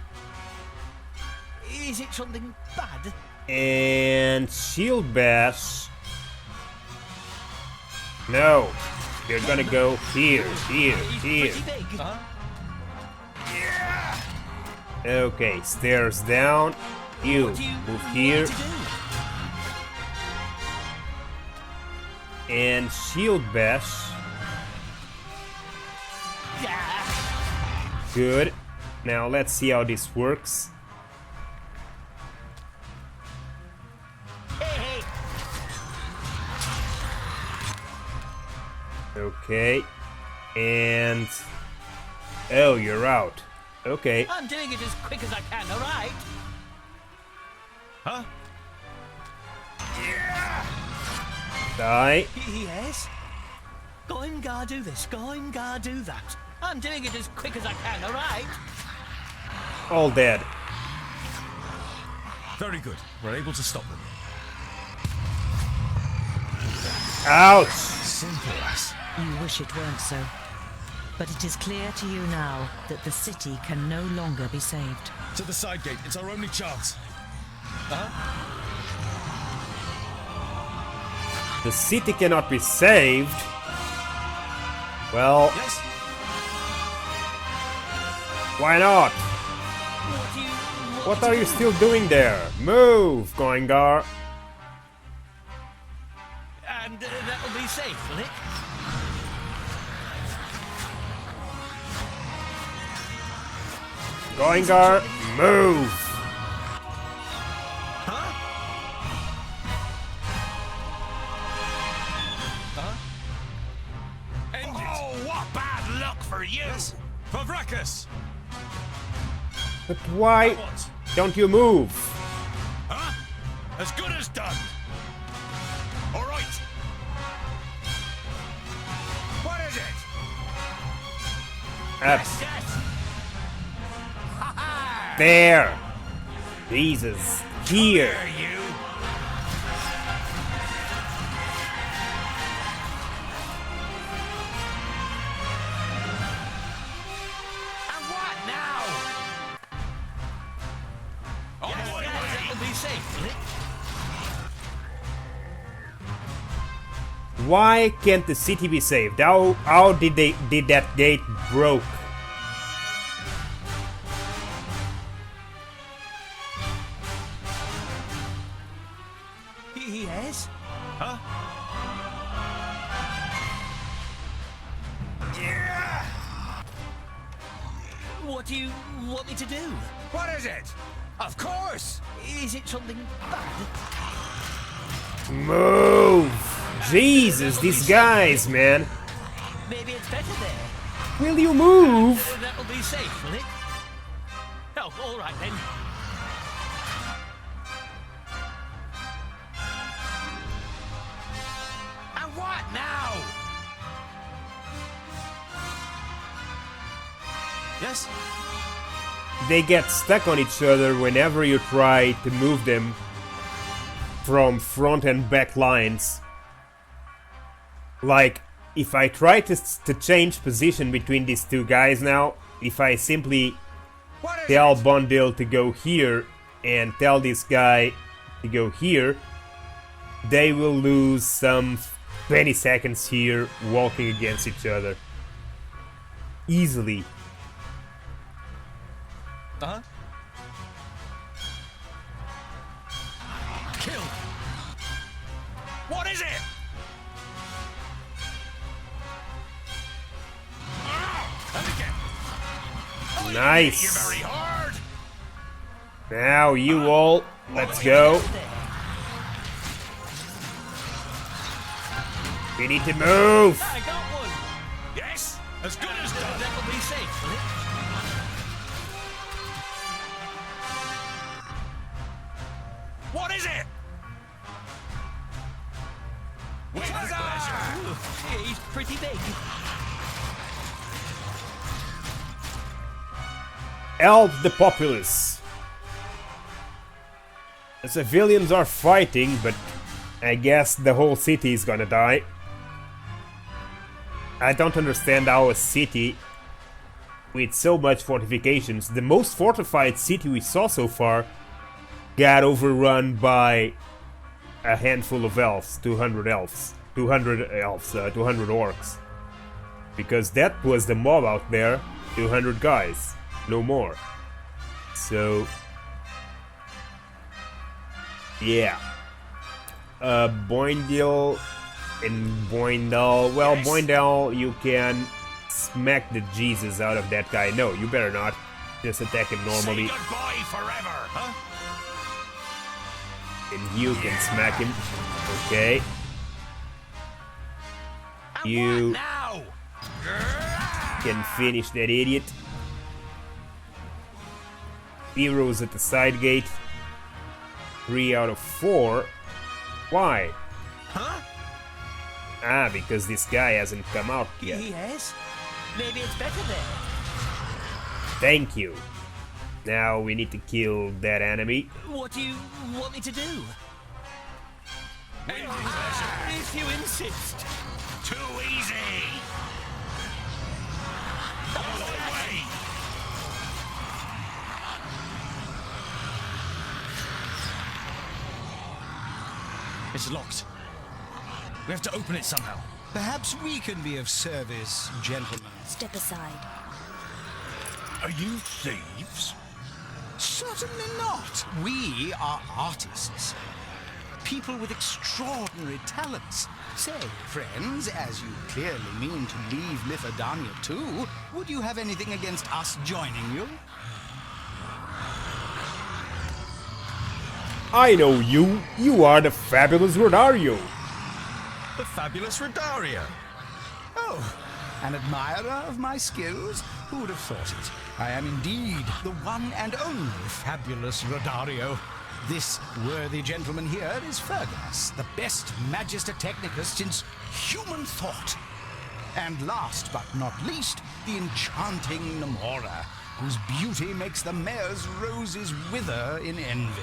Is it something bad? And shield bash. No, you're gonna go here, here, here. Pretty big. Yeah! Okay, stairs down. You What do you move want here. to do? And shield bash. Yeah. Good. Now let's see how this works. Hey, hey. Okay. And Oh, you're out. Okay. I'm doing it as quick as I can, alright? Huh? Die. Yes? Goingar do this, Goingar do that. I'm doing it as quick as I can, alright? All dead. Very good. We're able to stop them. Ouch! Simple as. You wish it weren't so. But it is clear to you now that the city can no longer be saved. To the side gate. It's our only chance. The city cannot be saved. Well, Yes? why not? What are you still doing there? Move, Goingar. And that'll be safe, will it? Goingar, move. Oh, what bad luck for you! For Vracus! But why don't you move? Huh? As good as done. All right. What is it? Up there. Jesus. Here. There, you. And what now? Oh, boy, That'll be safe, will it? Why can't the city be saved? How did that gate broke? Yes? Huh? What do you want me to do? what is it? Of course. Is it something bad? Move! Jesus, these guys, man. Maybe it's better there. Will you move? That'll be safe, will it? Oh, all right then. And what now? Yes? They get stuck on each other whenever you try to move them from front and back lines. Like, if I try to change position between these two guys now, if I simply tell Bondil to go here and tell this guy to go here, they will lose some 20 seconds here walking against each other. Easily. Uh-huh. Kill. What is it? And again. Oh, you Nice. hit you very hard. Now you all, let's go. We need to move. I got one. Yes, as good as done. That'll be safe, will it? What is it? With pleasure. Ooh, he's pretty big. Help the populace. The civilians are fighting, but I guess the whole city is gonna die. I don't understand how a city with so much fortifications, the most fortified city we saw so far, got overrun by a handful of elves, 200 elves, 200 orcs. Because that was the mob out there, 200 guys, no more. So, yeah. Boindil and Boindal. Well, Yes. Boindal, you can smack the Jesus out of that guy. No, you better not. Just attack him normally. Say goodbye forever, huh? And you can smack him. Okay. And You what now? can finish that idiot. Heroes at the side gate. 3 out of 4. Why? Huh? Ah, because this guy hasn't come out yet. Yes? Maybe it's better then. Thank you. Now we need to kill that enemy. What do you want me to do? If you insist. Too easy! All the way! It's locked. We have to open it somehow. Perhaps we can be of service, gentlemen. Step aside. Are you thieves? Certainly not. We are artists. People with extraordinary talents. Say, friends, as you clearly mean to leave Mithridania too, would you have anything against us joining you? I know you. You are the fabulous Rodario. The fabulous Rodario. Oh, an admirer of my skills? Who would have thought it? I am indeed the one and only fabulous Rodario. This worthy gentleman here is Fergus, the best Magister Technicus since human thought. And last but not least, the enchanting Namora, whose beauty makes the mayor's roses wither in envy.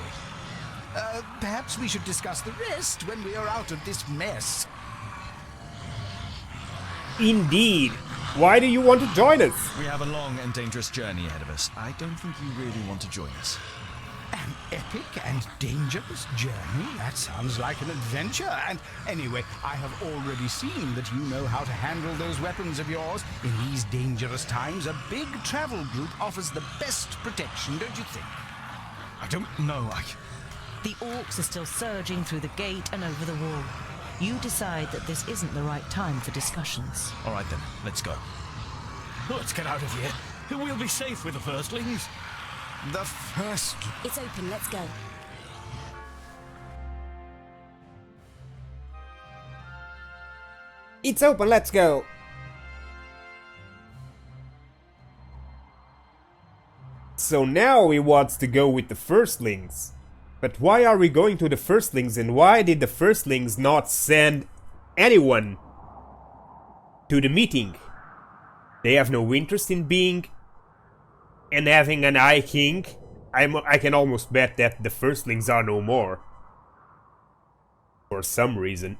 Perhaps we should discuss the rest when we are out of this mess. Indeed. Why do you want to join us? We have a long and dangerous journey ahead of us. I don't think you really want to join us. An epic and dangerous journey? That sounds like an adventure. And anyway, I have already seen that you know how to handle those weapons of yours. In these dangerous times, a big travel group offers the best protection, don't you think? I don't know. The orcs are still surging through the gate and over the wall. You decide that this isn't the right time for discussions. All right then, let's go. Let's get out of here. We'll be safe with the firstlings. The first... It's open, let's go. It's open, let's go. So now he wants to go with the firstlings. But why are we going to the firstlings, and why did the firstlings not send anyone to the meeting? They have no interest in being and having an High King. I can almost bet that the firstlings are no more. For some reason.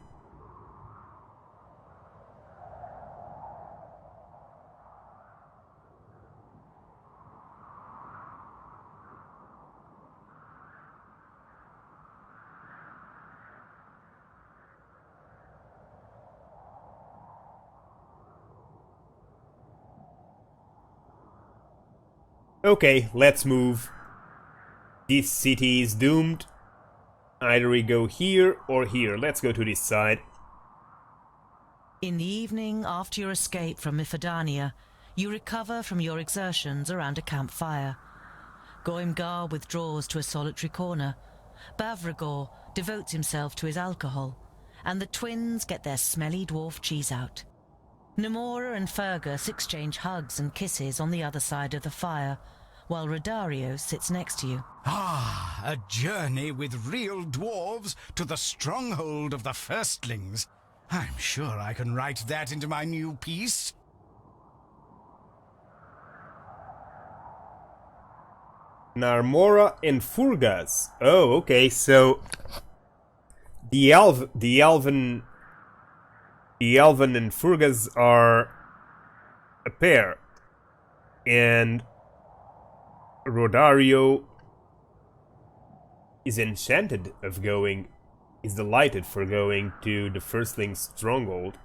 Okay, let's move. This city is doomed. Either we go here or here. Let's go to this side. In the evening, after your escape from Mithridania, you recover from your exertions around a campfire. Goimgar withdraws to a solitary corner. Bavragor devotes himself to his alcohol, and the twins get their smelly dwarf cheese out. Namora and Fergus exchange hugs and kisses on the other side of the fire, while Rodario sits next to you. Ah, a journey with real dwarves to the stronghold of the firstlings. I'm sure I can write that into my new piece. Narmora and Furgas. Oh, okay, so the Elven and Furgas are a pair, and Rodario is enchanted of going, is delighted for going to the Firstling's stronghold.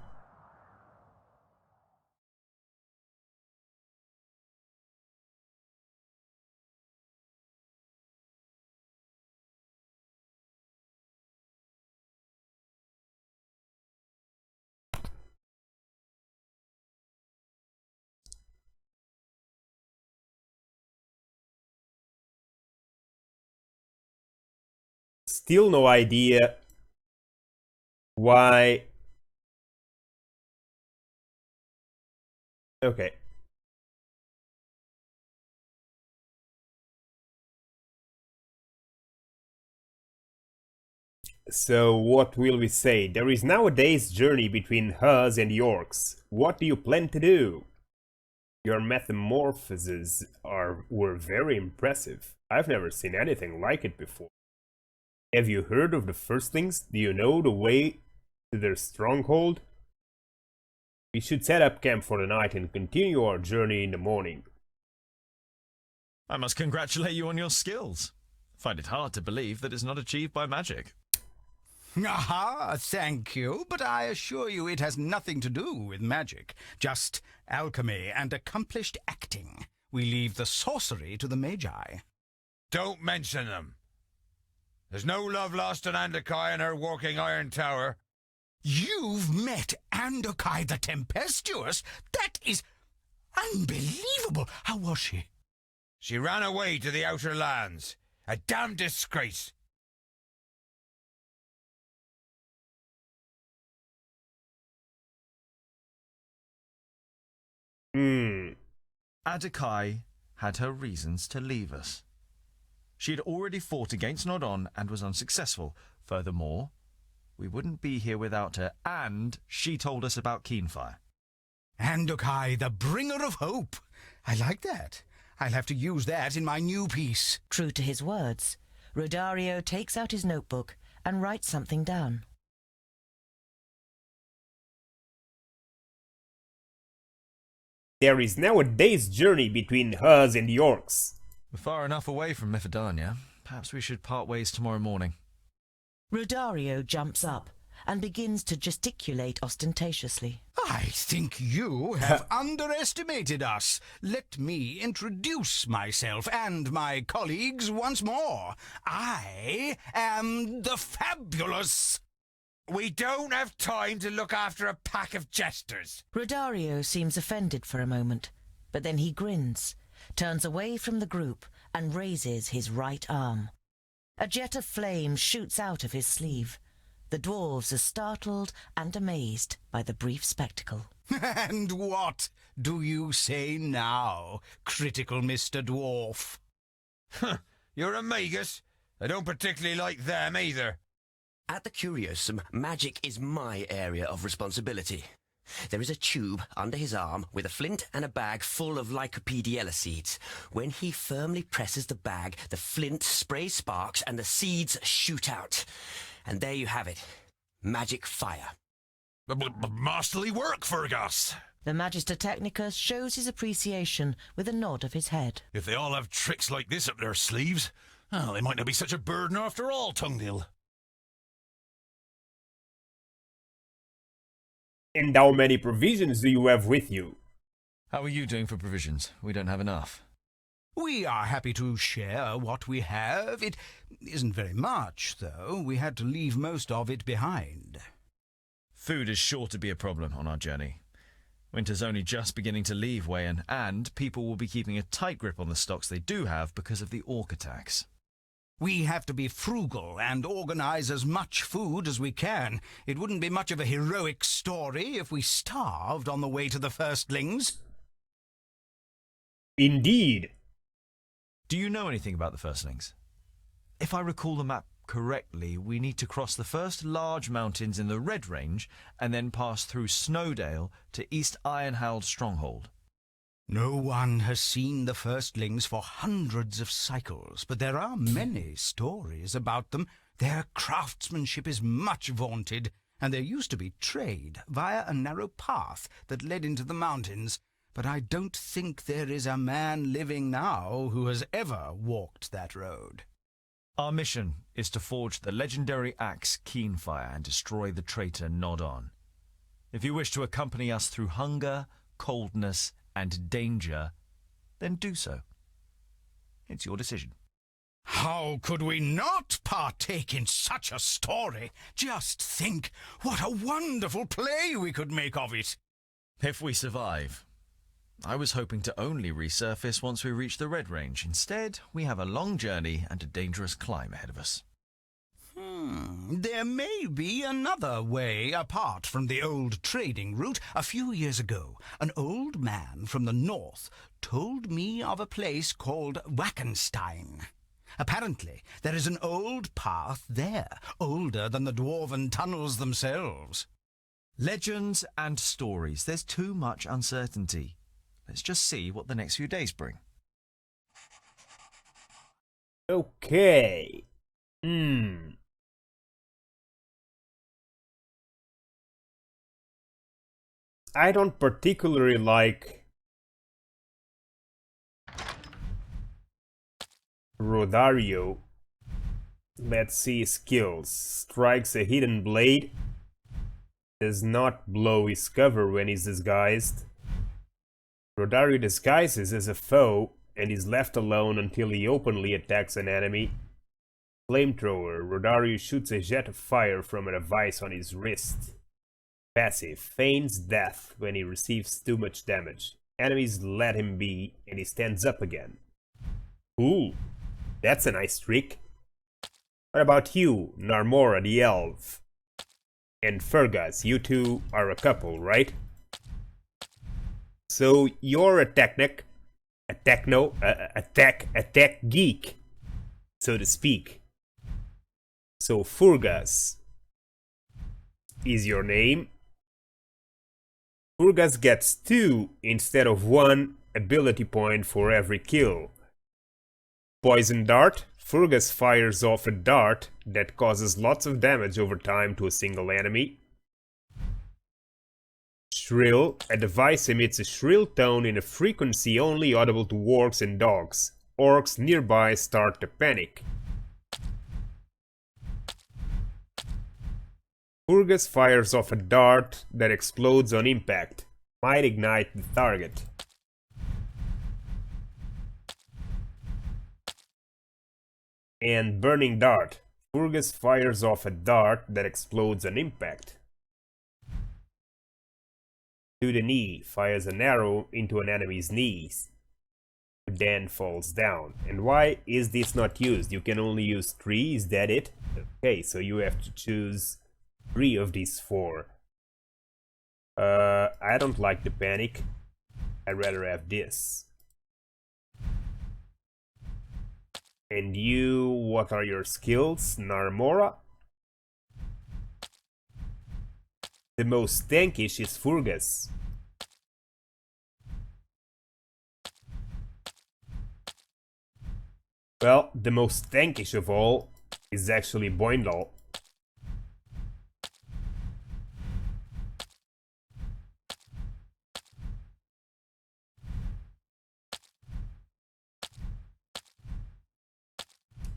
Still no idea why. Okay. So what will we say? There is now a day's journey between us and the orcs. What do you plan to do? Your metamorphoses were very impressive. I've never seen anything like it before. Have you heard of the firstlings? Do you know the way to their stronghold? We should set up camp for the night and continue our journey in the morning. I must congratulate you on your skills. Find it hard to believe that it's not achieved by magic. Aha, thank you, but I assure you it has nothing to do with magic. Just alchemy and accomplished acting. We leave the sorcery to the magi. Don't mention them. There's no love lost on Andakai and her walking iron tower. You've met Andakai the Tempestuous? That is unbelievable. How was she? She ran away to the Outer Lands. A damn disgrace. Andakai had her reasons to leave us. She had already fought against Nodon and was unsuccessful. Furthermore, we wouldn't be here without her, and she told us about Keenfire. Andakai, the bringer of hope. I like that. I'll have to use that in my new piece. True to his words, Rodario takes out his notebook and writes something down. There is now a day's journey between us and the orcs. We're far enough away from Mithadania. Perhaps we should part ways tomorrow morning. Rodario jumps up and begins to gesticulate ostentatiously. I think you have underestimated us. Let me introduce myself and my colleagues once more. I am the Fabulous. We don't have time to look after a pack of jesters. Rodario seems offended for a moment, but then he grins, turns away from the group and raises his right arm. A jet of flame shoots out of his sleeve. The dwarves are startled and amazed by the brief spectacle. And what do you say now, critical Mr. Dwarf? You're a magus. I don't particularly like them either. At the Curiosum, magic is my area of responsibility. There is a tube under his arm with a flint and a bag full of Lycopediella seeds. When he firmly presses the bag, the flint sprays sparks and the seeds shoot out. And there you have it. Magic fire. Masterly work, Fergus. The Magister Technicus shows his appreciation with a nod of his head. If they all have tricks like this up their sleeves, well, they might not be such a burden after all, Tungdil. And how many provisions do you have with you? How are you doing for provisions? We don't have enough. We are happy to share what we have. It isn't very much, though. We had to leave most of it behind. Food is sure to be a problem on our journey. Winter's only just beginning to leave Wayan, and people will be keeping a tight grip on the stocks they do have because of the orc attacks. We have to be frugal and organize as much food as we can. It wouldn't be much of a heroic story if we starved on the way to the firstlings. Indeed. Do you know anything about the firstlings? If I recall the map correctly, we need to cross the first large mountains in the Red Range and then pass through Snowdale to East Ironhowl's stronghold. No one has seen the firstlings for hundreds of cycles, but there are many stories about them. Their craftsmanship is much vaunted, and there used to be trade via a narrow path that led into the mountains, but I don't think there is a man living now who has ever walked that road. Our mission is to forge the legendary axe Keenfire and destroy the traitor Nodon. If you wish to accompany us through hunger, coldness, and danger, then do so. It's your decision. How could we not partake in such a story? Just think what a wonderful play we could make of it. If we survive. I was hoping to only resurface once we reach the Red Range. Instead, we have a long journey and a dangerous climb ahead of us. There may be another way apart from the old trading route. A few years ago, an old man from the north told me of a place called Wackenstein. Apparently, there is an old path there, older than the dwarven tunnels themselves. Legends and stories. There's too much uncertainty. Let's just see what the next few days bring. Okay. I don't particularly like Rodario. Let's see skills. Strikes a hidden blade. Does not blow his cover when he's disguised. Rodario disguises as a foe and is left alone until he openly attacks an enemy. Flamethrower. Rodario shoots a jet of fire from a device on his wrist. Passive. Feigns death when he receives too much damage. Enemies let him be and he stands up again. Ooh, that's a nice trick. What about you, Narmora the Elf? And Fergus, you two are a couple, right? So you're a tech geek, so to speak. So Fergus is your name. Fergus gets 2 instead of 1 ability point for every kill. Poison Dart. Fergus fires off a dart that causes lots of damage over time to a single enemy. Shrill. A device emits a shrill tone in a frequency only audible to orcs and dogs. Orcs nearby start to panic. Fergus fires off a dart that explodes on impact. Might ignite the target. And Burning Dart. Fergus fires off a dart that explodes on impact. To the knee. Fires an arrow into an enemy's knees. Who then falls down. And why is this not used? You can only use 3, is that it? Okay, so you have to choose 3 of these 4. I don't like the panic. I'd rather have this. And you, what are your skills, Narmora? The most tankish is Fergus. Well, the most tankish of all is actually Boindal.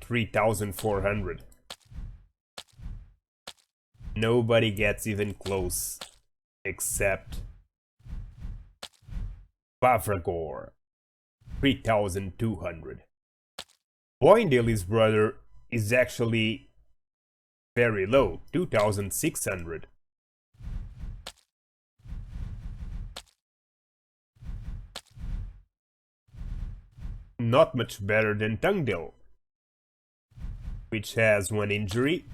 $3,400. Nobody gets even close except Bavragor. 3,200. Boindale's brother is actually very low, 2,600. Not much better than Tungdil, which has 1 injury.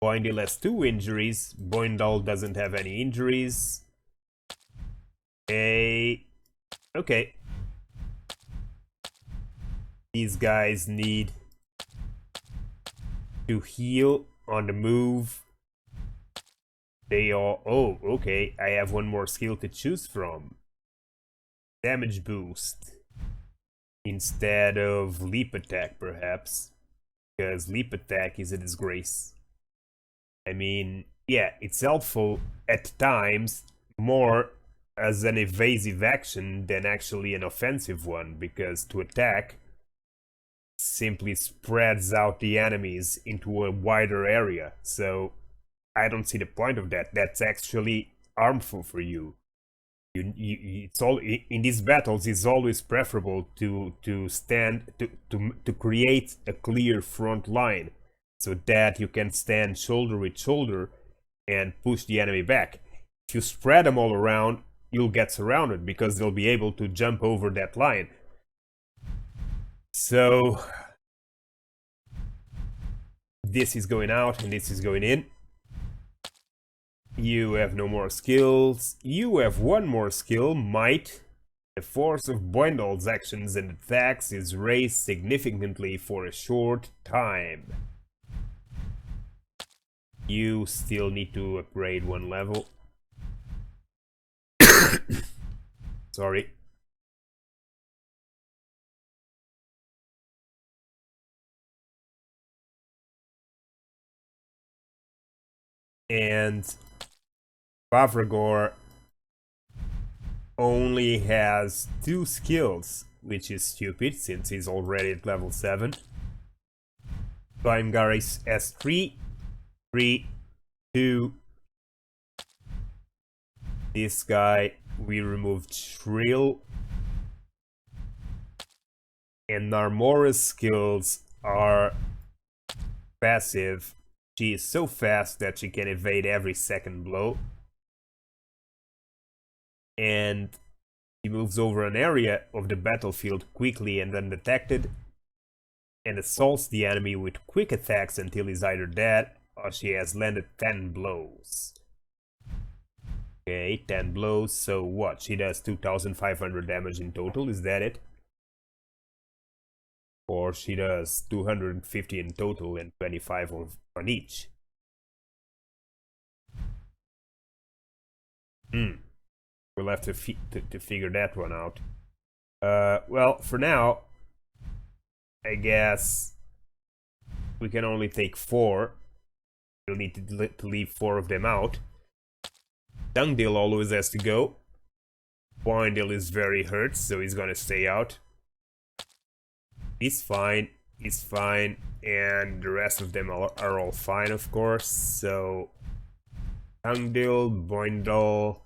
Boindale has 2 injuries. Boindal doesn't have any injuries. Okay. These guys need to heal on the move. They are... Oh, okay. I have 1 more skill to choose from. Damage boost. Instead of leap attack, perhaps. Because leap attack is a disgrace. I mean, yeah, it's helpful at times more as an evasive action than actually an offensive one, because to attack simply spreads out the enemies into a wider area. So I don't see the point of that. That's actually harmful for you. It's all in these battles. It's always preferable to create a clear front line, so that you can stand shoulder with shoulder and push the enemy back. If you spread them all around, you'll get surrounded because they'll be able to jump over that line. So this is going out and this is going in. You have no more skills. You have 1 more skill, Might. The force of Boindall's actions and attacks is raised significantly for a short time. You still need to upgrade one level. Sorry. And Bavragor only has 2 skills, which is stupid since he's already at level 7. Garis has 3, 3, 2. This guy, we removed Shrill. And Narmora's skills are passive. She is so fast that she can evade every second blow. And he moves over an area of the battlefield quickly and undetected, and assaults the enemy with quick attacks until he's either dead or she has landed 10 blows. Okay, 10 blows, so what? She does 2,500 damage in total, is that it? Or she does 250 in total and 25 on each. We'll have to figure that one out. Well, for now, I guess we can only take 4. We'll need to leave 4 of them out. Dungdale always has to go. Boindale is very hurt, so he's gonna stay out. He's fine, and the rest of them are all fine, of course. So, Dungdale, Boindale,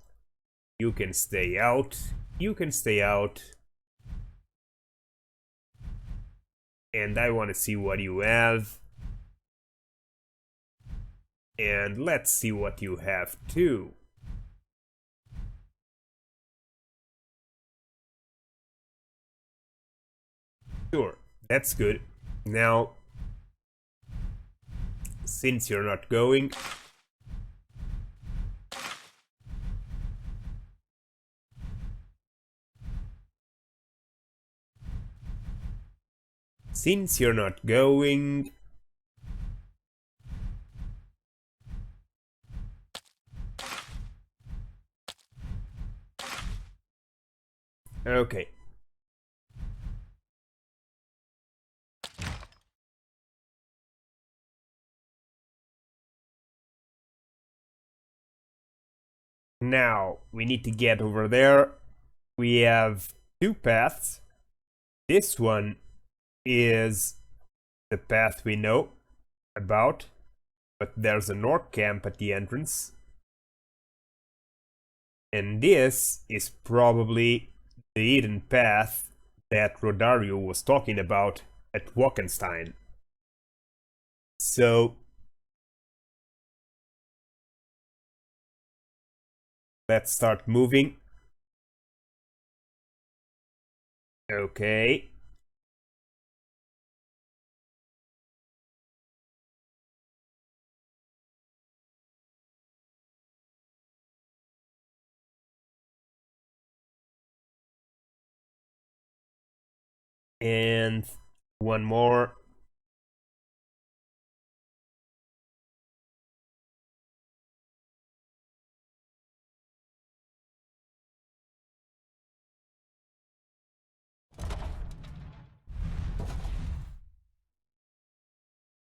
you can stay out. You can stay out. And I want to see what you have. And let's see what you have too. Sure, that's good. Now, since you're not going, okay. Now, we need to get over there. We have 2 paths. This one is the path we know about, but there's an orc camp at the entrance. And this is probably the hidden path that Rodario was talking about at Walkenstein. So, let's start moving. Okay. And one more.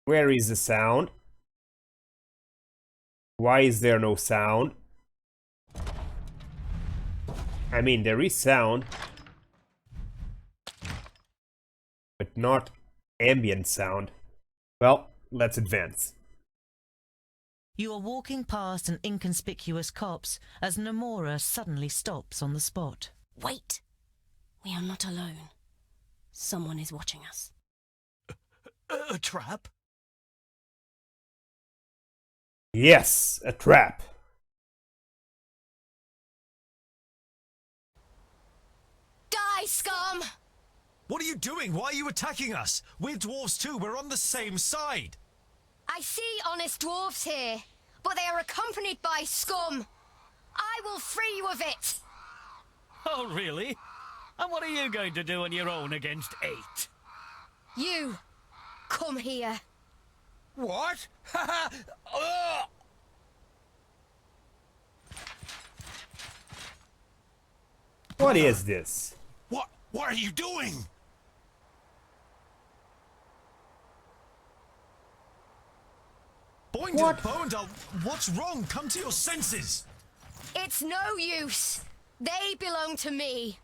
Where is the sound? Why is there no sound? I mean, there is sound, but not ambient sound. Well, let's advance. You are walking past an inconspicuous copse as Namora suddenly stops on the spot. Wait! We are not alone. Someone is watching us. A trap? Yes, a trap. Die, scum! What are you doing? Why are you attacking us? We're dwarves too. We're on the same side. I see honest dwarves here, but they are accompanied by scum. I will free you of it. Oh, really? And what are you going to do on your own against 8? You, come here. What? What is this? What are you doing? Boinder, Boinder, what's wrong? Come to your senses! It's no use. They belong to me.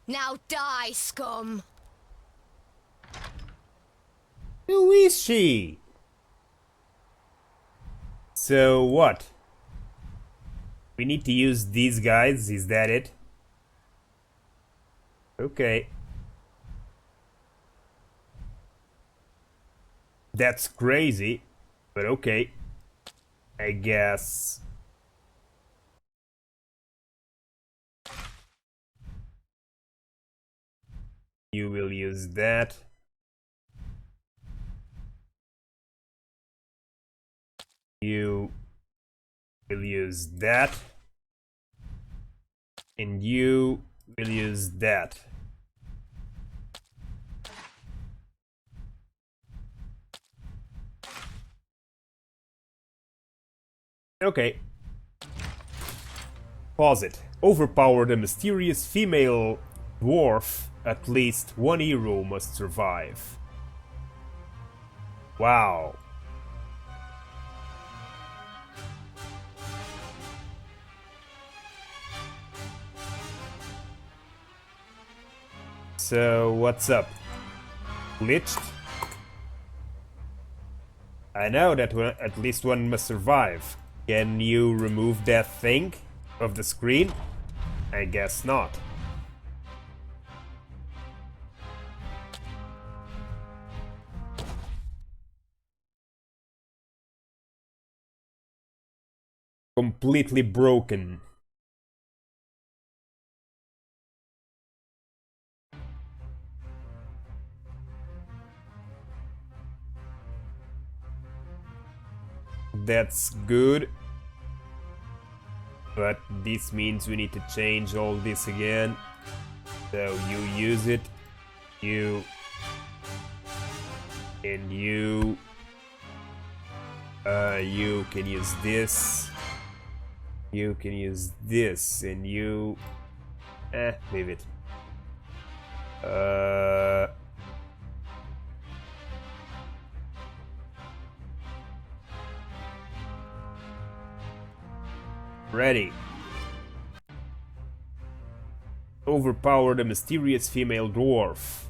Now die, scum. Who is she? So what? We need to use these guys, is that it? Okay. That's crazy, but okay. I guess. You will use that. You will use that. And you will use that. Okay. Pause it. Overpower the mysterious female dwarf. At least one hero must survive. Wow. So, what's up? Glitched? I know that at least one must survive. Can you remove that thing of the screen? I guess not. Completely broken. That's good. But this means we need to change all this again. So you use it. You. And you. You can use this. You can use this. And you. Leave it. Ready. Overpower the mysterious female dwarf.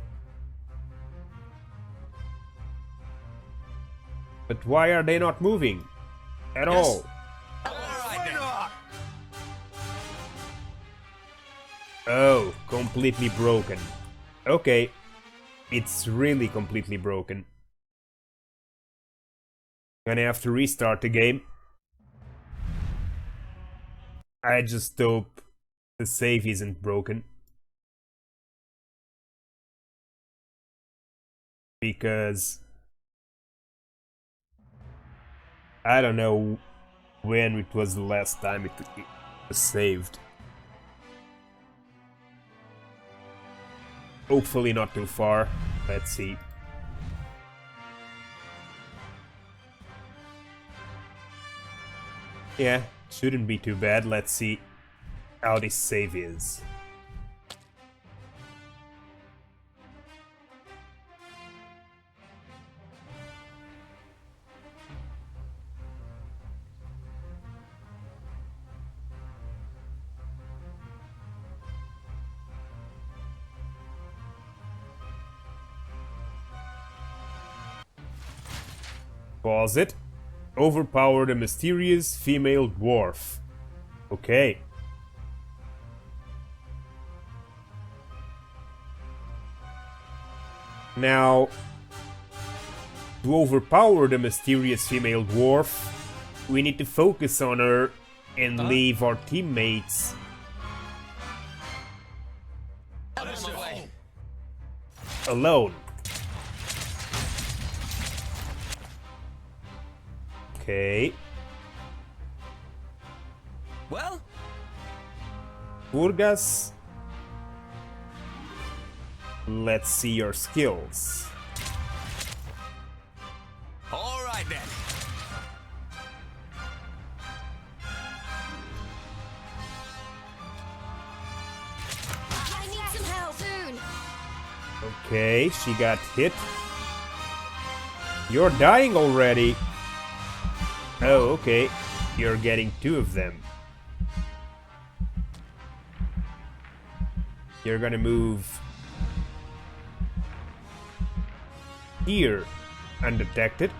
But why are they not moving? At all? Oh, completely broken. Okay. It's really completely broken. Gonna have to restart the game. I just hope the save isn't broken. Because I don't know when it was the last time it was saved. Hopefully not too far. Let's see. Yeah, shouldn't be too bad. Let's see how this save is. Pause it. Overpower the mysterious female dwarf. Okay. Now, to overpower the mysterious female dwarf, we need to focus on her and leave our teammates alone. Okay. Well? Burgas Let's see your skills. All right then. I need some help soon. Okay, she got hit. You're dying already. Oh, okay. You're getting 2 of them. You're gonna move here undetected.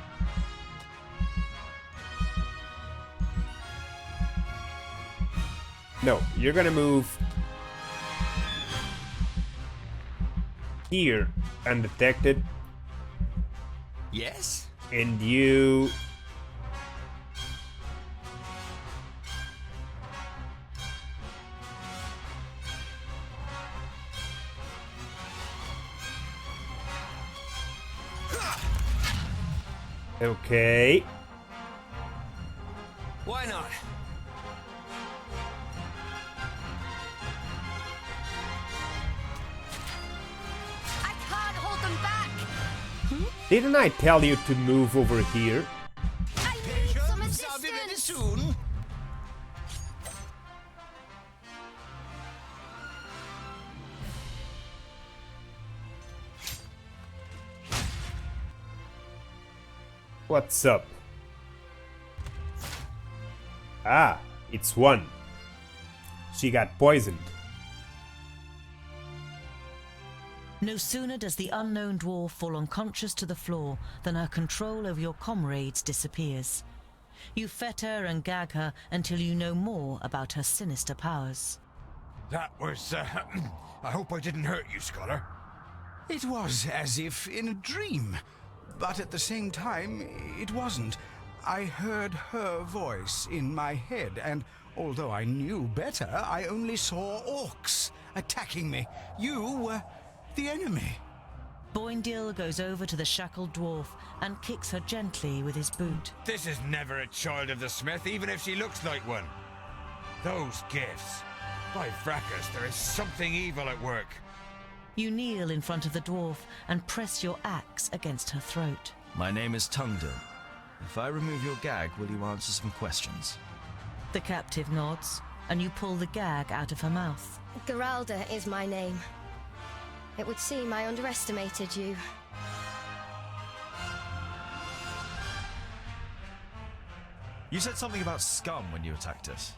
No, you're gonna move here undetected. Yes? And you... Okay. Why not? I can't hold them back. Didn't I tell you to move over here? I need some I'll be ready assistance. soon. What's up? Ah, it's 1. She got poisoned. No sooner does the unknown dwarf fall unconscious to the floor than her control over your comrades disappears. You fetter and gag her until you know more about her sinister powers. That was, I hope I didn't hurt you, Scholar. It was as if in a dream, but at the same time, it wasn't. I heard her voice in my head, and although I knew better, I only saw orcs attacking me. You were the enemy. Boindil goes over to the shackled dwarf and kicks her gently with his boot. This is never a child of the smith, even if she looks like one. Those gifts. By Vracus, there is something evil at work. You kneel in front of the dwarf and press your axe against her throat. My name is Tungdil. If I remove your gag, will you answer some questions? The captive nods, and you pull the gag out of her mouth. Geralda is my name. It would seem I underestimated you. You said something about scum when you attacked us.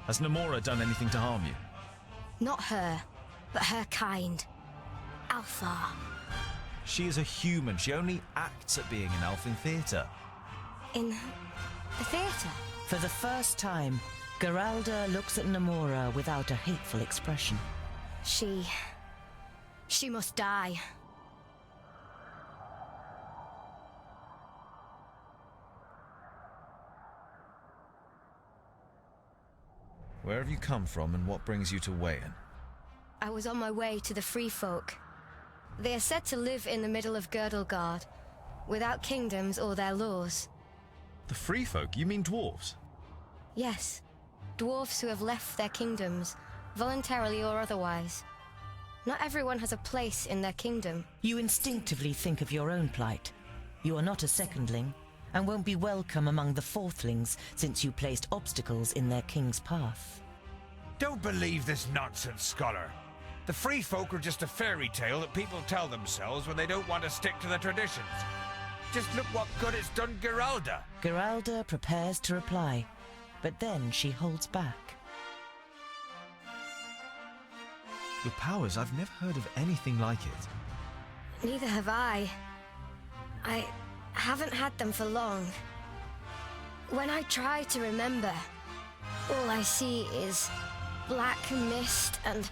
Has Namora done anything to harm you? Not her, but her kind. Alpha. She is a human. She only acts at being an elf in theatre. In the theatre? For the first time, Geralda looks at Namora without a hateful expression. She must die. Where have you come from and what brings you to Wayan? I was on my way to the Free Folk. They are said to live in the middle of Girdlegard, without kingdoms or their laws. The free folk? You mean dwarves? Yes, dwarfs who have left their kingdoms, voluntarily or otherwise. Not everyone has a place in their kingdom. You instinctively think of your own plight. You are not a secondling, and won't be welcome among the fourthlings since you placed obstacles in their king's path. Don't believe this nonsense, Scholar. The Free Folk are just a fairy tale that people tell themselves when they don't want to stick to the traditions. Just look what good it's done Geralda. Geralda prepares to reply, but then she holds back. Your powers, I've never heard of anything like it. Neither have I. I haven't had them for long. When I try to remember, all I see is black mist, and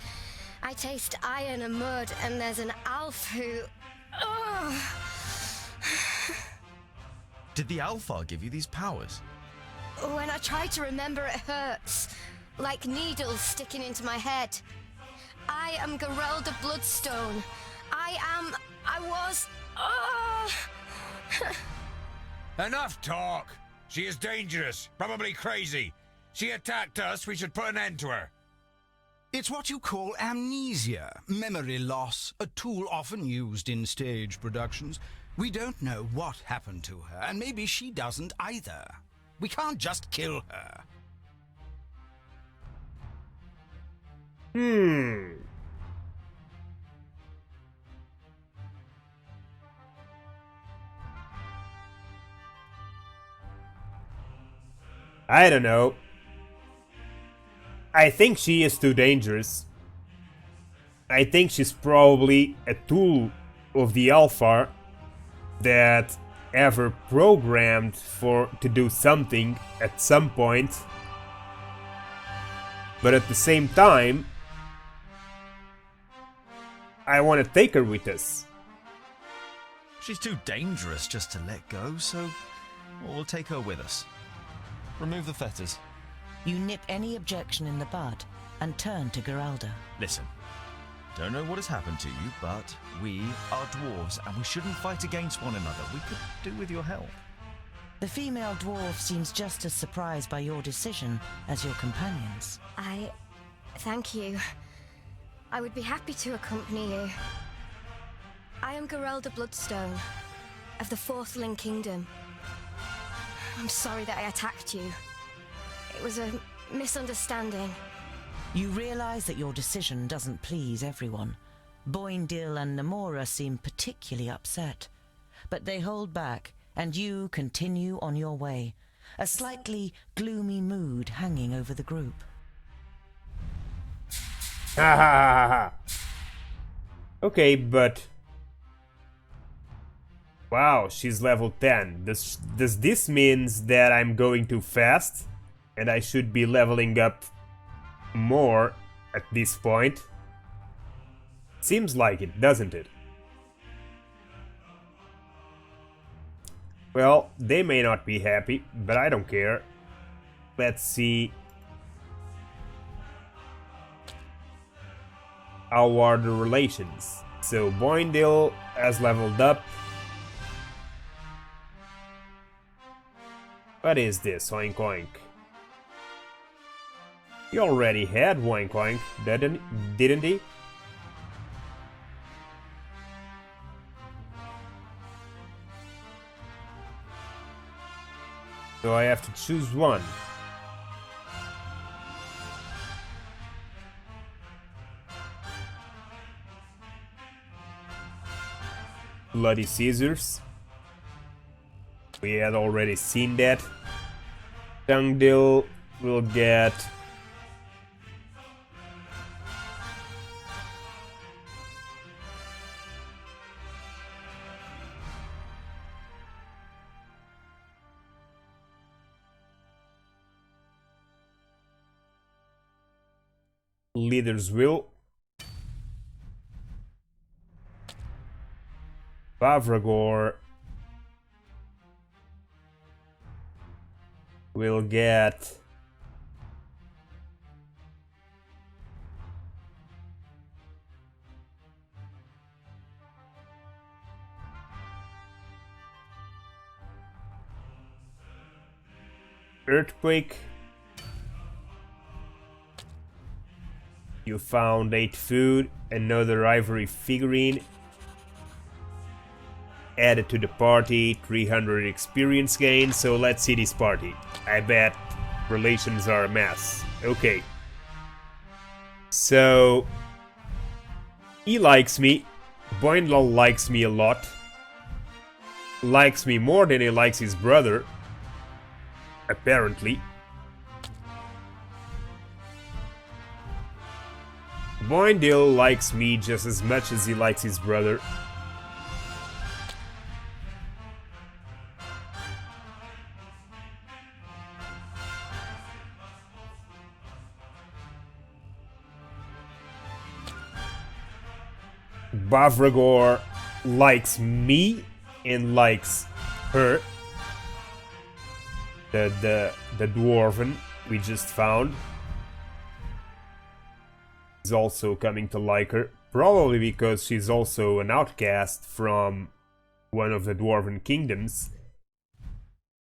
I taste iron and mud, and there's an elf who... Ugh. Did the Alpha give you these powers? When I try to remember, it hurts. Like needles sticking into my head. I am Geralda Bloodstone. I was... Enough talk. She is dangerous, probably crazy. She attacked us, we should put an end to her. It's what you call amnesia, memory loss, a tool often used in stage productions. We don't know what happened to her, and maybe she doesn't either. We can't just kill her. I don't know. I think she is too dangerous. I think she's probably a tool of the Alpha that ever programmed to do something at some point. But at the same time, I want to take her with us. She's too dangerous just to let go, so we'll take her with us. Remove the fetters. You nip any objection in the bud and turn to Geralda. Listen, don't know what has happened to you, but we are dwarves and we shouldn't fight against one another. We could do with your help. The female dwarf seems just as surprised by your decision as your companions. Thank you. I would be happy to accompany you. I am Geralda Bloodstone, of the Fourthling Kingdom. I'm sorry that I attacked you. It was a misunderstanding. You realize that your decision doesn't please everyone. Boindil and Namora seem particularly upset. But they hold back, and you continue on your way, a slightly gloomy mood hanging over the group. Ha ha ha ha. Okay, but... Wow, she's level 10. Does this means that I'm going too fast? And I should be leveling up more at this point? Seems like it, doesn't it? Well, they may not be happy, but I don't care. Let's see. How are the relations? So Boindil has leveled up. What is this? Oink oink. He already had Oink Oink, didn't he? So I have to choose one. Bloody Scissors. We had already seen that. Tungdil will get... Leader's Will. Bavragor will get Earthquake. You found 8 food, another ivory figurine. Added to the party, 300 experience gain, so let's see this party. I bet relations are a mess. Okay. So... he likes me. Boindel likes me a lot. Likes me more than he likes his brother. Apparently. Boindil likes me just as much as he likes his brother. Bavragor likes me and likes her. The dwarven we just found is also coming to like her, probably because she's also an outcast from one of the dwarven kingdoms,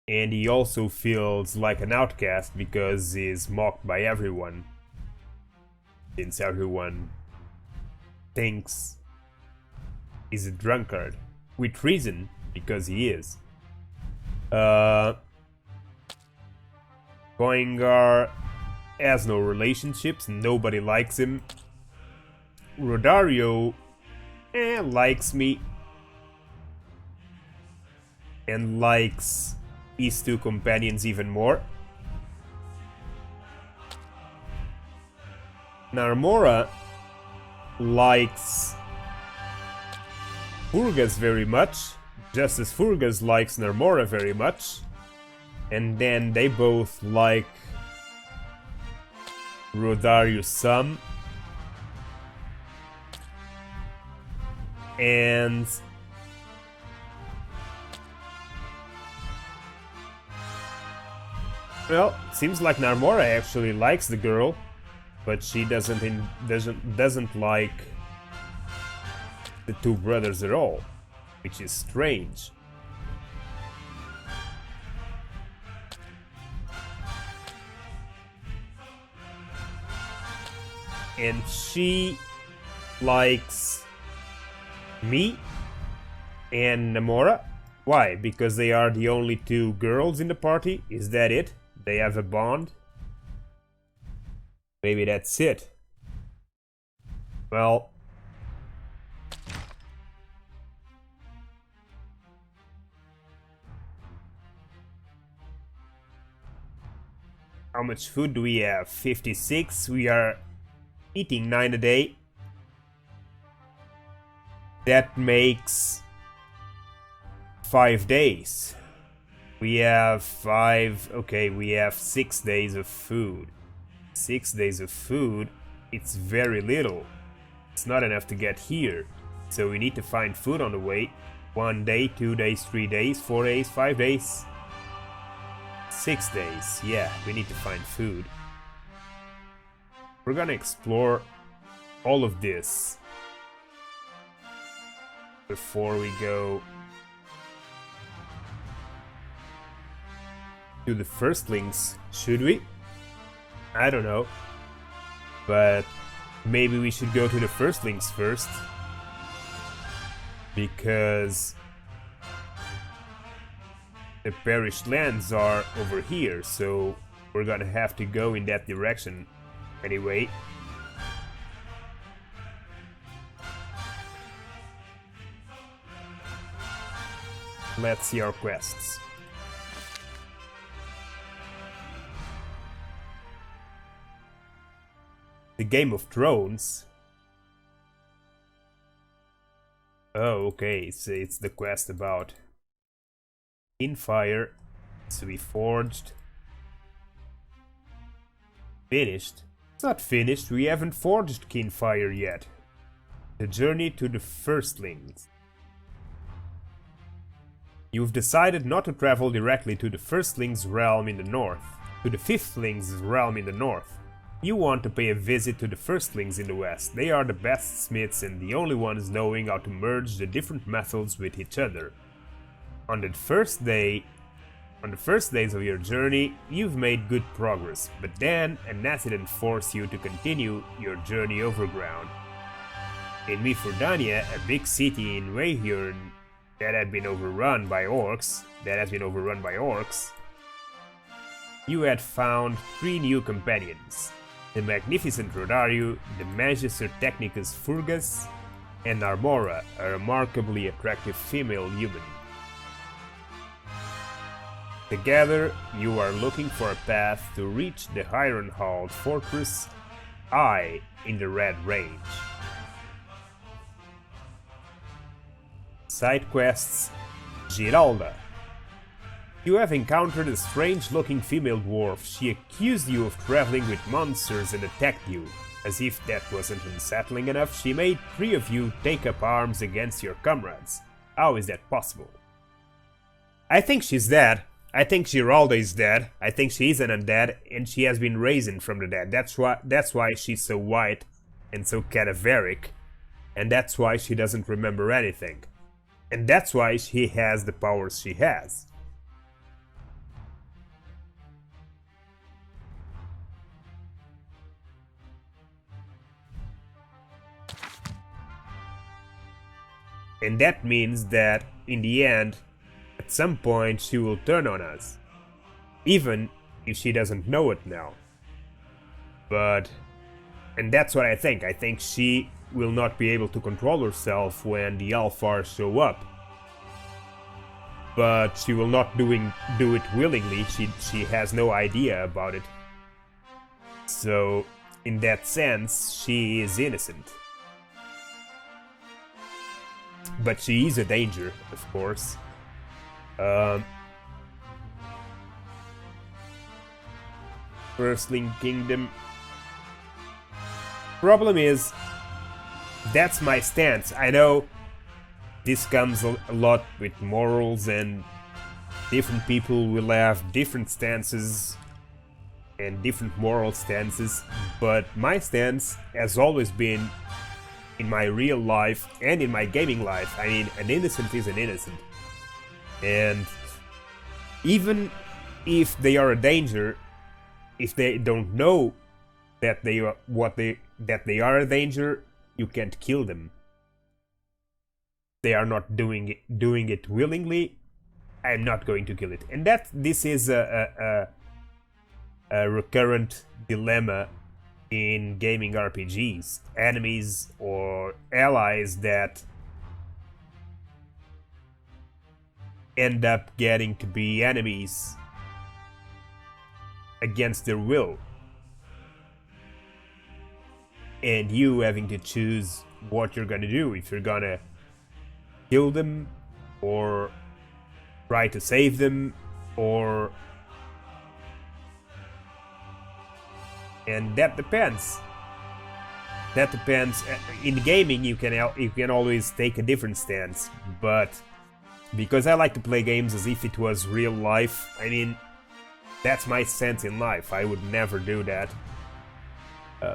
and he also feels like an outcast because he's mocked by everyone. since everyone thinks he's a drunkard. With reason, because he is. Goingar has no relationships, nobody likes him. Rodario likes me. And likes his two companions even more. Narmora likes Furgas very much, just as Furgas likes Narmora very much. And then they both like Rodario some. And well, seems like Narmora actually likes the girl, but she doesn't like the two brothers at all, which is strange. And she likes me and Namora. Why? Because they are the only two girls in the party? Is that it? They have a bond? Maybe that's it. Well, how much food do we have? 56. We are eating 9 a day. That makes 5 days. We have 5... Okay, we have 6 days of food. 6 days of food, it's very little. It's not enough to get here. So we need to find food on the way. 1 day, 2 days, 3 days, 4 days, 5 days. 6 days, yeah, we need to find food. We're gonna explore all of this before we go to the firstlings, should we? I don't know, but maybe we should go to the firstlings first, because the perished lands are over here, so we're gonna have to go in that direction anyway. Let's see our quests. The Game of Thrones. Oh, okay, so it's the quest about Infire to be forged. Finished? It's not finished, we haven't forged Kinfire yet. The journey to the firstlings. You've decided not to travel directly to the firstlings realm in the north, to the fifthlings realm in the north. You want to pay a visit to the firstlings in the west. They are the best smiths and the only ones knowing how to merge the different methods with each other. On the first days of your journey, you've made good progress, but then an accident forced you to continue your journey overground. In Mifurdania, a big city in Wayhurn that has been overrun by orcs, you had found 3 new companions. The magnificent Rodario, the Magister Technicus Furgas, and Armora, a remarkably attractive female human. Together, you are looking for a path to reach the Ironhalled Fortress I in the Red Range. Side quests: Giralda. You have encountered a strange-looking female dwarf. She accused you of traveling with monsters and attacked you. As if that wasn't unsettling enough, she made 3 of you take up arms against your comrades. How is that possible? I think she's dead. I think Giralda is dead. I think she is an undead, and she has been risen from the dead. That's why she's so white and so cadaveric, and that's why she doesn't remember anything. And that's why she has the powers she has. And that means that, in the end, at some point she will turn on us. Even if she doesn't know it now. But... and that's what I think. I think she will not be able to control herself when the Alphars show up. But she will not do it willingly. She has no idea about it. So, in that sense, she is innocent. But she is a danger, of course. Firstling Kingdom. Problem is, that's my stance. I know this comes a lot with morals, and different people will have different stances and different moral stances, but my stance has always been, in my real life and in my gaming life, I mean, an innocent is an innocent. And even if they are a danger, if they don't know that they are that they are a danger, you can't kill them. They are not doing it willingly. I'm not going to kill it, and this is a recurrent dilemma in gaming RPGs. Enemies or allies that end up getting to be enemies against their will. And you having to choose what you're gonna do, if you're gonna kill them, or try to save them, or... and that depends. That depends. In gaming you can always take a different stance, but because I like to play games as if it was real life, I mean, that's my stance in life. I would never do that.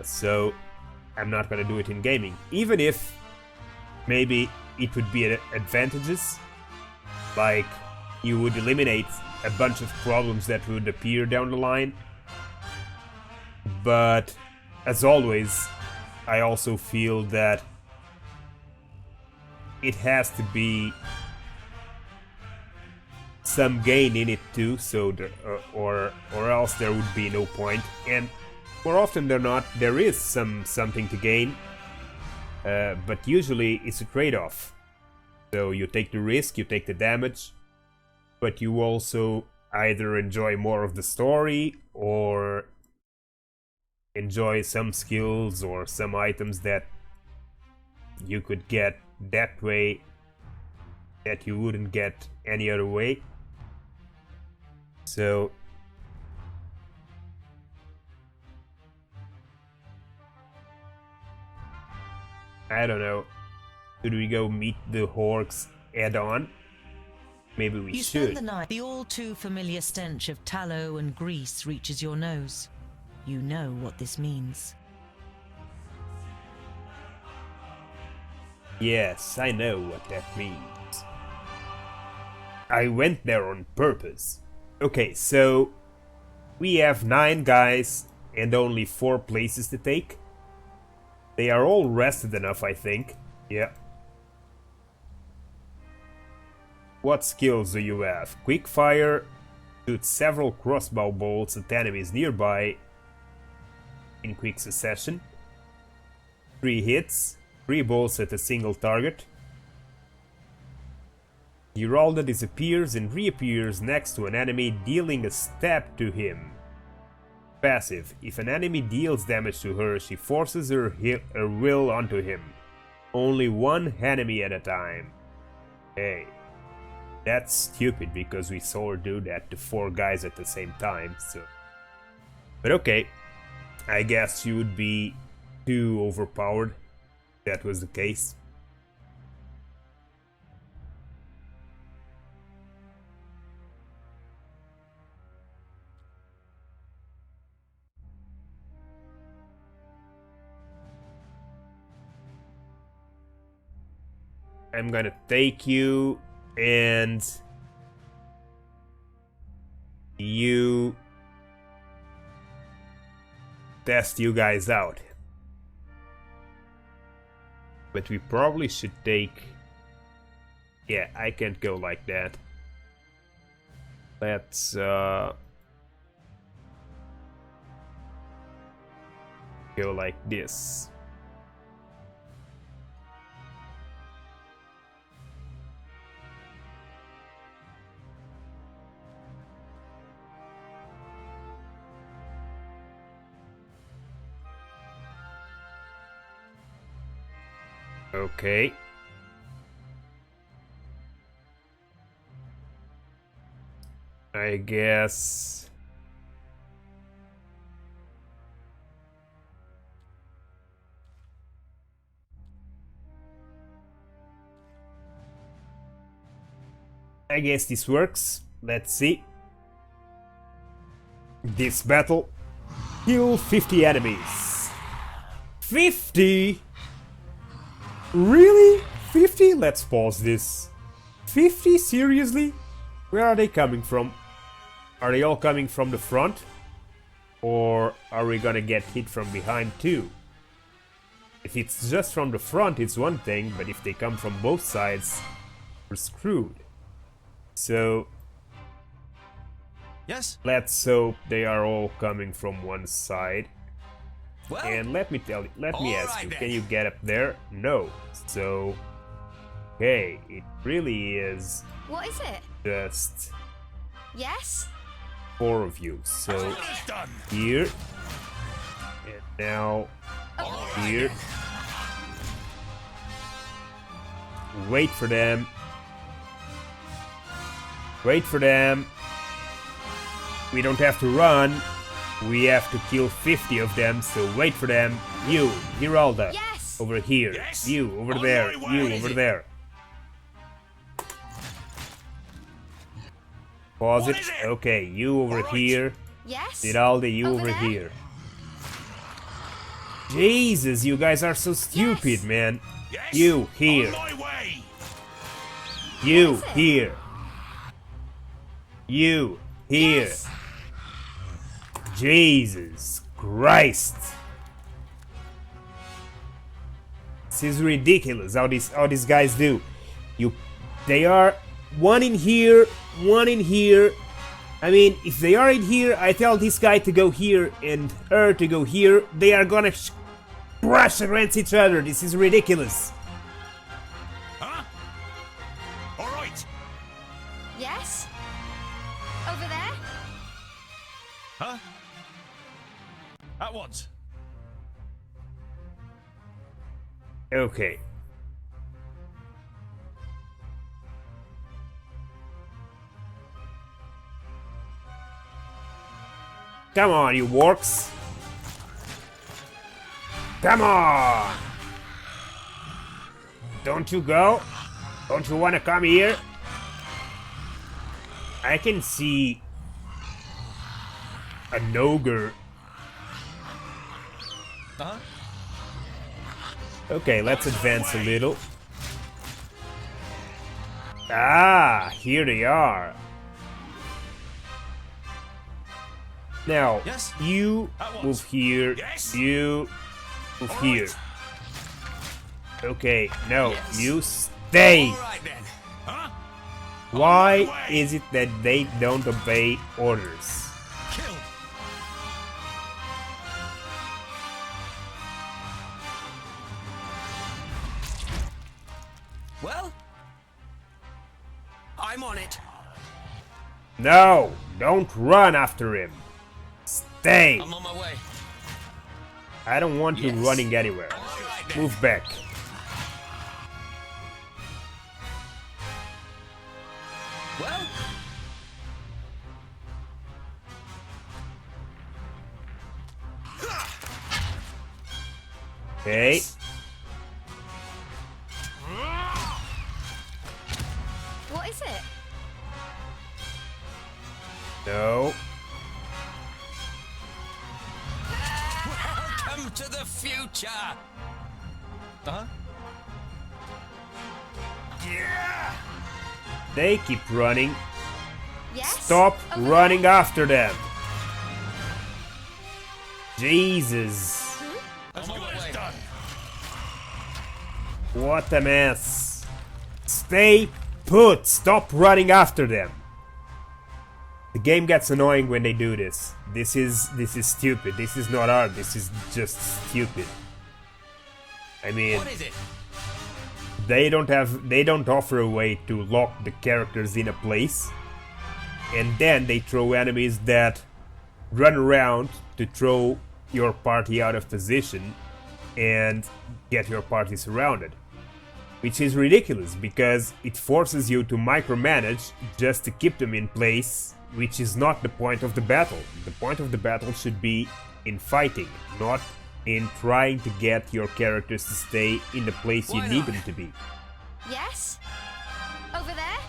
So I'm not gonna do it in gaming. Even if maybe it would be advantageous, like you would eliminate a bunch of problems that would appear down the line. But as always, I also feel that it has to be some gain in it too, so or else there would be no point. And more often than not, there is something to gain, but usually it's a trade-off. So you take the risk, you take the damage, but you also either enjoy more of the story or enjoy some skills or some items that you could get that way that you wouldn't get any other way. So I don't know. Should we go meet the Horks head-on? Maybe we You should. spend the night. The all too familiar stench of tallow and grease reaches your nose. You know what this means. Yes, I know what that means. I went there on purpose. Okay, so we have 9 guys and only 4 places to take. They are all rested enough, I think. Yeah. What skills do you have? Quick fire, shoot several crossbow bolts at enemies nearby in quick succession. 3 hits, 3 bolts at a single target. Geralda disappears and reappears next to an enemy, dealing a stab to him. Passive. If an enemy deals damage to her, she forces her will onto him. Only 1 enemy at a time. Hey. That's stupid because we saw her do that to 4 guys at the same time, so... But okay. I guess she would be too overpowered if that was the case. I'm gonna take you and you test you guys out. But we probably should take Yeah, I can't go like that. Let's go like this. Okay. I guess this works. Let's see. This battle. Kill 50 enemies. 50? Really? 50? Let's pause this. 50? Seriously? Where are they coming from? Are they all coming from the front? Or are we gonna get hit from behind too? If it's just from the front, it's one thing, but if they come from both sides, we're screwed. So... Yes? Let's hope they are all coming from one side. Well, and let me ask you, then. can you get up there? No. So... Okay, it really is... What is it? Just... Yes? 4 of you. So... Here. And now... Here. Wait for them. Wait for them. We don't have to run. We have to kill 50 of them, so wait for them. You, Giralda. Yes. Over here. Yes. You, over On there. my way. You, over there. Pause What it. is it? Okay, you over All right. here. Yes? Giralda, you Over over there? here. Jesus, you guys are so stupid, Yes. man. Yes. You, here. On my way. You, What is it? here. You, here. Yes. Jesus Christ. This is ridiculous how these guys do. They are one in here, one in here. I mean, if they are in here, I tell this guy to go here and her to go here. They are gonna crash against each other. This is ridiculous. Huh? All right. Yes? Over there? Huh? At once. Okay. Come on, you orcs. Come on! Don't you go? Don't you want to come here? I can see an ogre. Uh-huh. Okay, let's advance a little. Ah, here they are. Now, Yes? you At once. move here. Yes? You move All here. right. Okay, no, Yes. you stay. All right then. Huh? Why On my way. is it that they don't obey orders? Kill. Well, I'm on it. No, don't run after him. Stay. I'm on my way. I don't want you Yes. running anywhere. All right then. Move back. Well, Okay. What is it? No. welcome to the future. Uh-huh. They keep running. Yes? Stop Over running after them. Jesus. I'm on my way. What a mess. Stay put! Stop running after them! The game gets annoying when they do this. This is stupid. This is not art. This is just stupid. I mean, What is it? they don't offer a way to lock the characters in a place, and then they throw enemies that run around to throw your party out of position and get your party surrounded. Which is ridiculous because it forces you to micromanage just to keep them in place, which is not the point of the battle. The point of the battle should be in fighting, not in trying to get your characters to stay in the place you need them to be. Yes? Over there?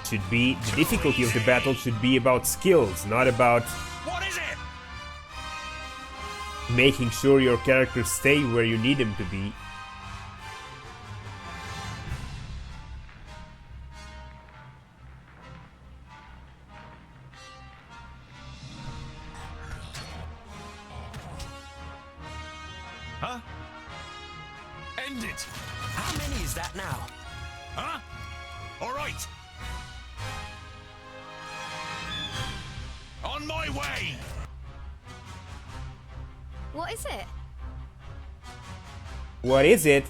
Should be the difficulty of the battle should be about skills, not about What is it? making sure your characters stay where you need them to be. Huh? End it! How many is that now? Huh? All right. On my way! What is it? What is it?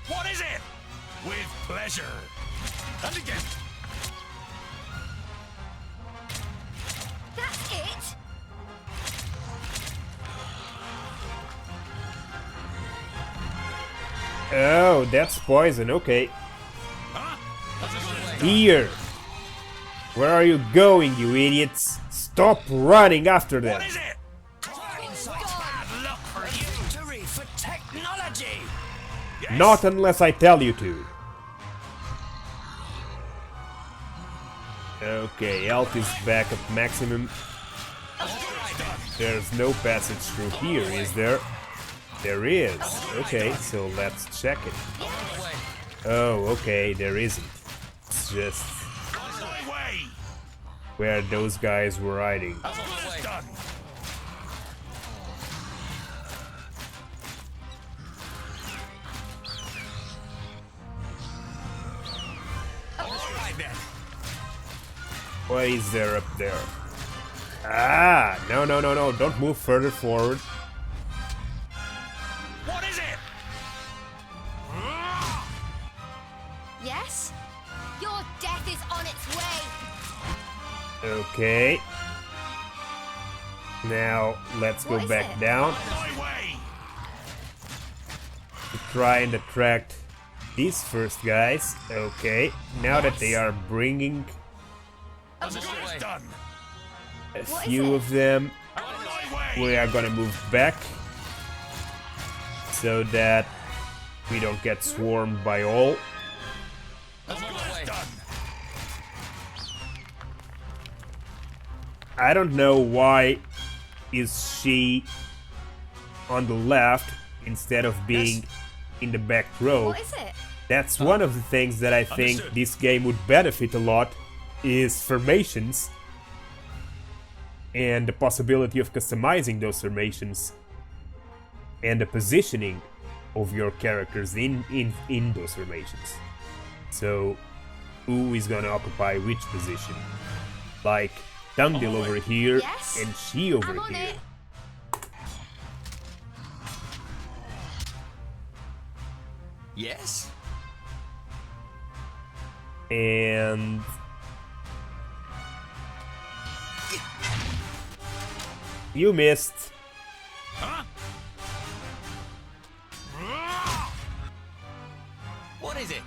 What is it? With pleasure. And again. That's it? Oh, that's poison, okay. Here! Where are you going, you idiots? Stop running after them! What is it? Victory for technology! Not unless I tell you to. Okay, health is back at maximum. There's no passage through here, is there? There is. Okay, so let's check it. Oh, okay, there isn't. It's just where those guys were hiding. What is there up there? Ah! No, no, no, no, don't move further forward. What is it? Yes? Your death is on its way. Okay. Now, let's go back down. To try and attract these first guys. Okay. Now that they are bringing a few of them, we are gonna move back so that we don't get swarmed by all. I don't know why is she on the left instead of being in the back row. What is it? That's one of the things that I think this game would benefit a lot, is formations and the possibility of customizing those formations and the positioning of your characters in those formations. So who is gonna occupy which position? Like Tungdil over here and she over here. Yes? And you missed. What is it?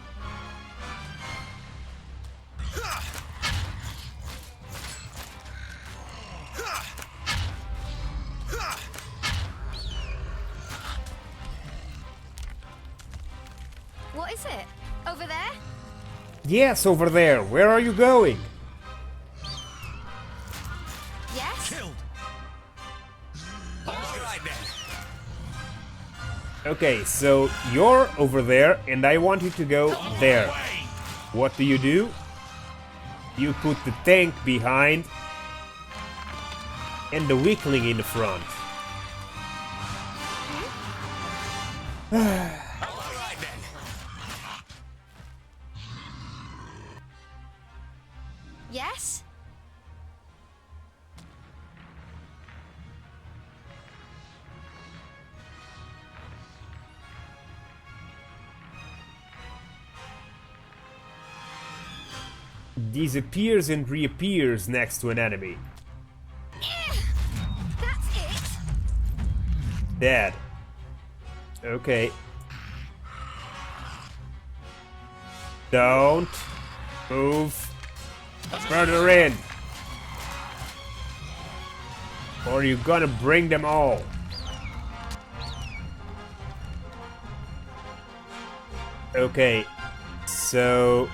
What is it? Over there? Yes, over there. Where are you going? Yes? Okay, so you're over there and I want you to go there. What do? You put the tank behind and the weakling in the front. Alright then. Yes? Disappears and reappears next to an enemy. That's it? Dead. Okay. Don't move further in, or you're gonna bring them all. Okay, so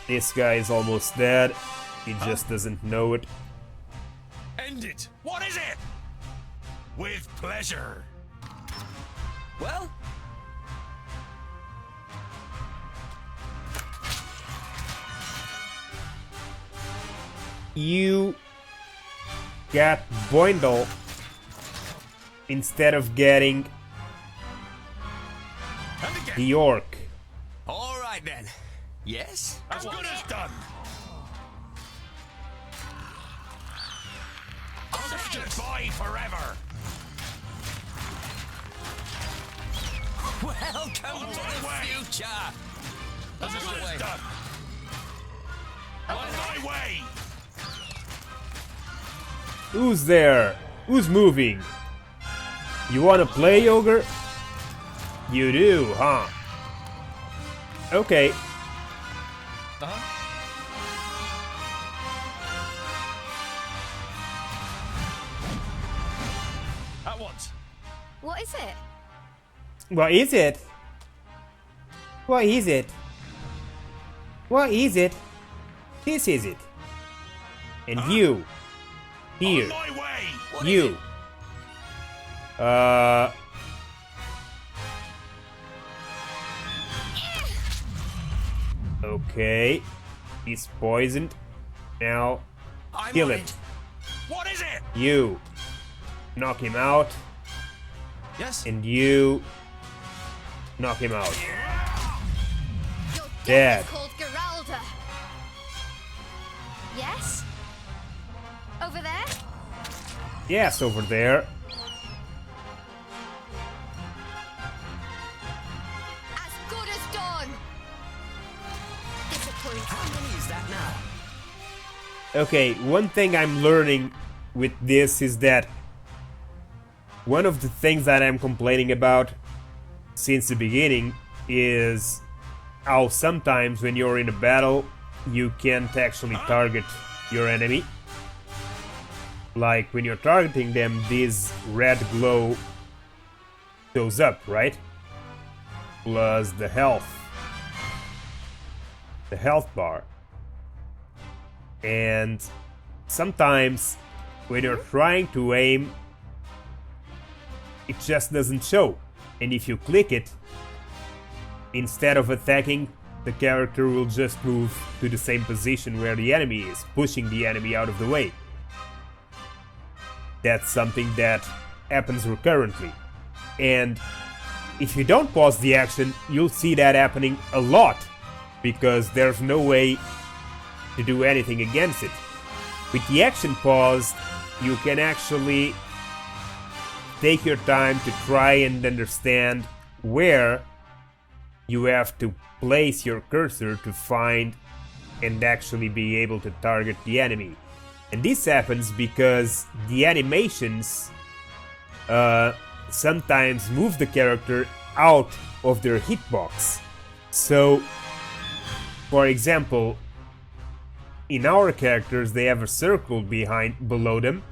this guy is almost dead. He just doesn't know it. End it! What is it? With pleasure. Well, You got Boindle instead of getting the orc. alright then. Yes? As good as done. I'll say goodbye forever. Welcome to the future. As good as done. On my way. Who's there? Who's moving? You wanna play, Ogre? You do, huh? Okay. At once. What is it? What is it? What is it? What is it? This is it. And you. Here. On my way. You. Okay. He's poisoned. Now, kill him. What is it? You. Knock him out. Yes? And you. Knock him out. Your Dead. is called Geralda. Yes? Over there? Yes, over there. As good as done. Disappointing. How many is that now? Okay, one thing I'm learning with this is that one of the things that I'm complaining about since the beginning is how sometimes when you're in a battle you can't actually target your enemy. Like when you're targeting them, this red glow shows up, right? Plus the health bar. And sometimes when you're trying to aim, it just doesn't show. And if you click it, instead of attacking, the character will just move to the same position where the enemy is, pushing the enemy out of the way. That's something that happens recurrently. And if you don't pause the action, you'll see that happening a lot, because there's no way to do anything against it. With the action paused, you can actually take your time to try and understand where you have to place your cursor to find and actually be able to target the enemy. And this happens because the animations sometimes move the character out of their hitbox. So, for example, in our characters they have a circle below them,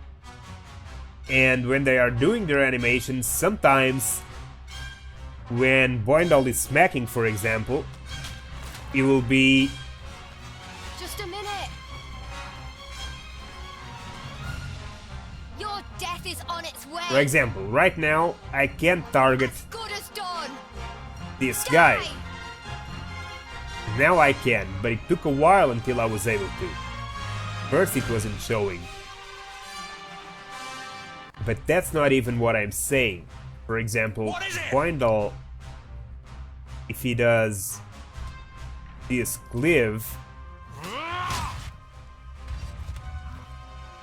and when they are doing their animations, sometimes when Boindal is smacking, for example, it will be Just a minute. Your death is on its way. for example, right now I can't target Good as done. this guy. Now I can, but it took a while until I was able to. First it wasn't showing. But that's not even what I'm saying. For example, Quindal, if he does this glyph,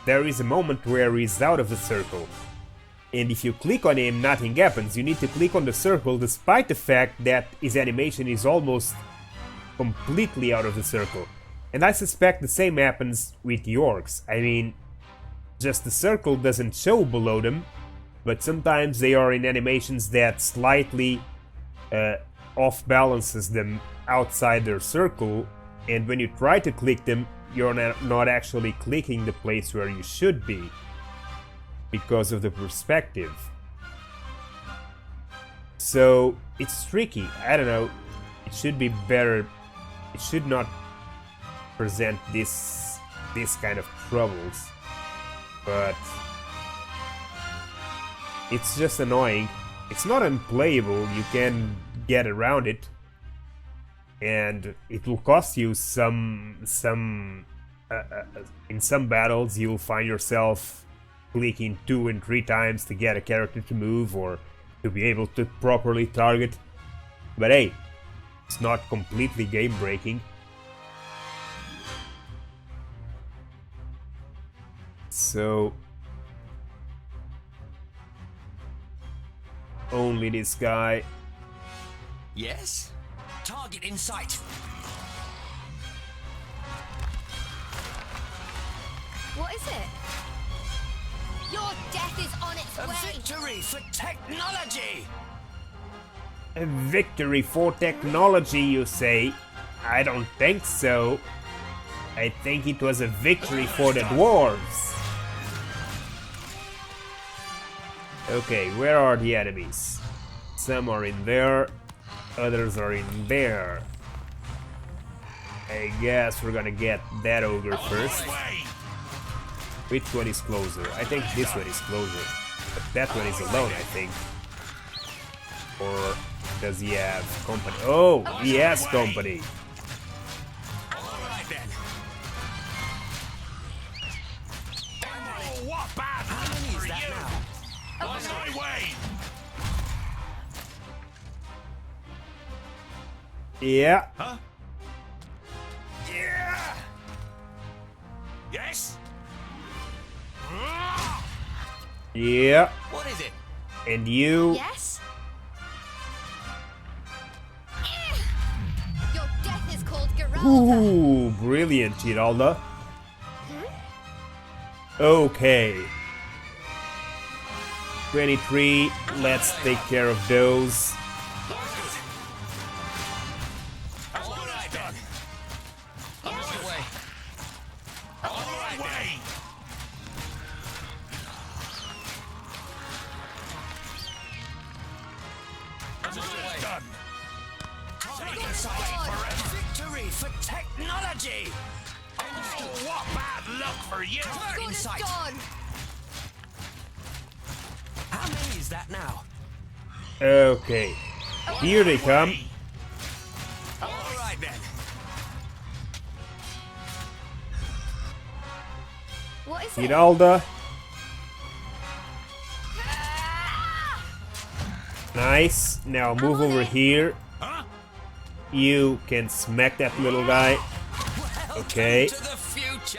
there is a moment where he's out of the circle. And if you click on him, nothing happens. You need to click on the circle despite the fact that his animation is almost completely out of the circle. And I suspect the same happens with the orcs. I mean, just the circle doesn't show below them, but sometimes they are in animations that slightly off-balances them outside their circle, and when you try to click them, you're not actually clicking the place where you should be because of the perspective. So it's tricky. I don't know. It should be better. It should not present this kind of troubles, but it's just annoying. It's not unplayable. You can get around it, and it will cost you some in some battles you'll find yourself clicking 2 and 3 times to get a character to move or to be able to properly target. But hey, it's not completely game breaking. So only this guy. Yes? Target in sight. What is it? Your death is on its way. Victory for technology! A victory for technology, you say? I don't think so. I think it was a victory for the dwarves. Okay, where are the enemies? Some are in there, others are in there. I guess we're gonna get that ogre first. Which one is closer? I think this one is closer. But that one is alone, I think. Or does he have company? Oh, he has company. What bad luck for you! On my way! Yeah. Huh? Yeah! Yes? Yeah. What is it? And you? Yes? Your death is called Geralda. Ooh, brilliant, Geralda. Okay. 23, let's take care of those. Victory for technology! Oh, what bad luck for you! Turret in sight! How many is that now? Okay. Here they come. Alright then. What is it? Geralda. Nice. Now move over here. You can smack that little guy. Okay. To the future.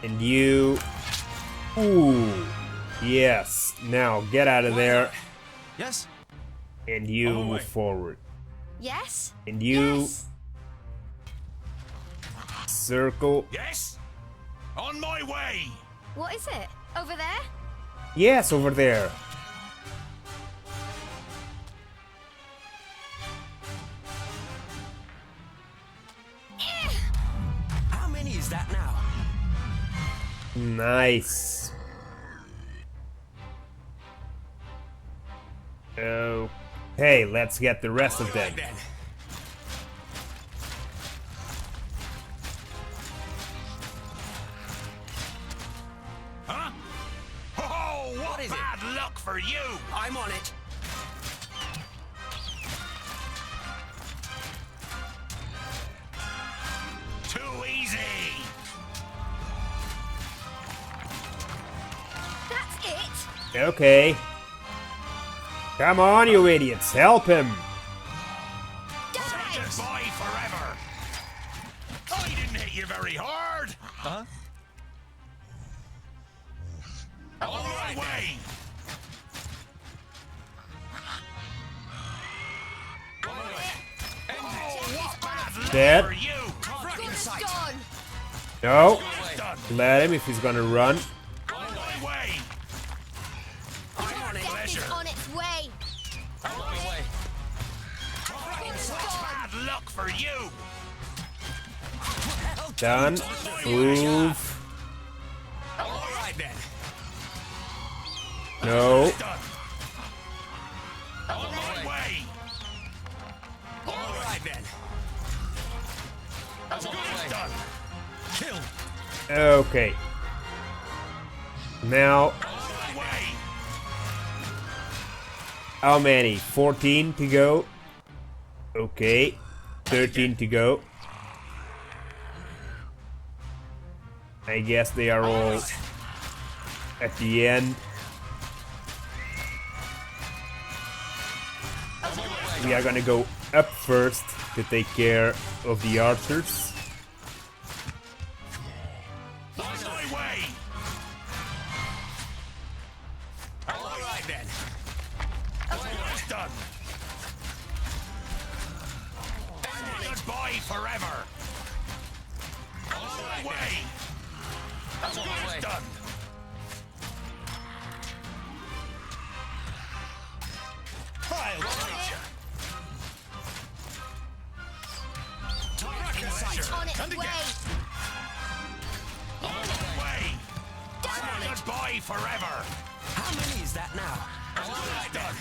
And you. Ooh. Yes. Now get out of there. Yes. And you move forward. Yes? And you. Yes. Circle. Yes? On my way! What is it? Over there? Yes, over there. How many is that now? Nice. Okay, let's get the rest of them. Huh? Oh, what is it? bad luck for you! I'm on it. Too easy! That's Okay. Come on, you idiots, help him! Soldier boy forever! I didn't hit you very hard! Huh? All my way! Dead. For you! No. Let him if he's gonna run. On my way! Death is on its way. Bad luck for you! Done. Move. Alright then. No. Done. On my way! Alright then. That's good as done. Kill. Okay. Now, On my way! how many? 14 to go. Okay. 13 to go. I guess they are all at the end. We are gonna go up first to take care of the archers. On my way! Alright then. That's done. Goodbye forever. On my way! That's good as done. I'll reach ya. On its way. On my way! Goodbye forever. How many is that now? Alright done.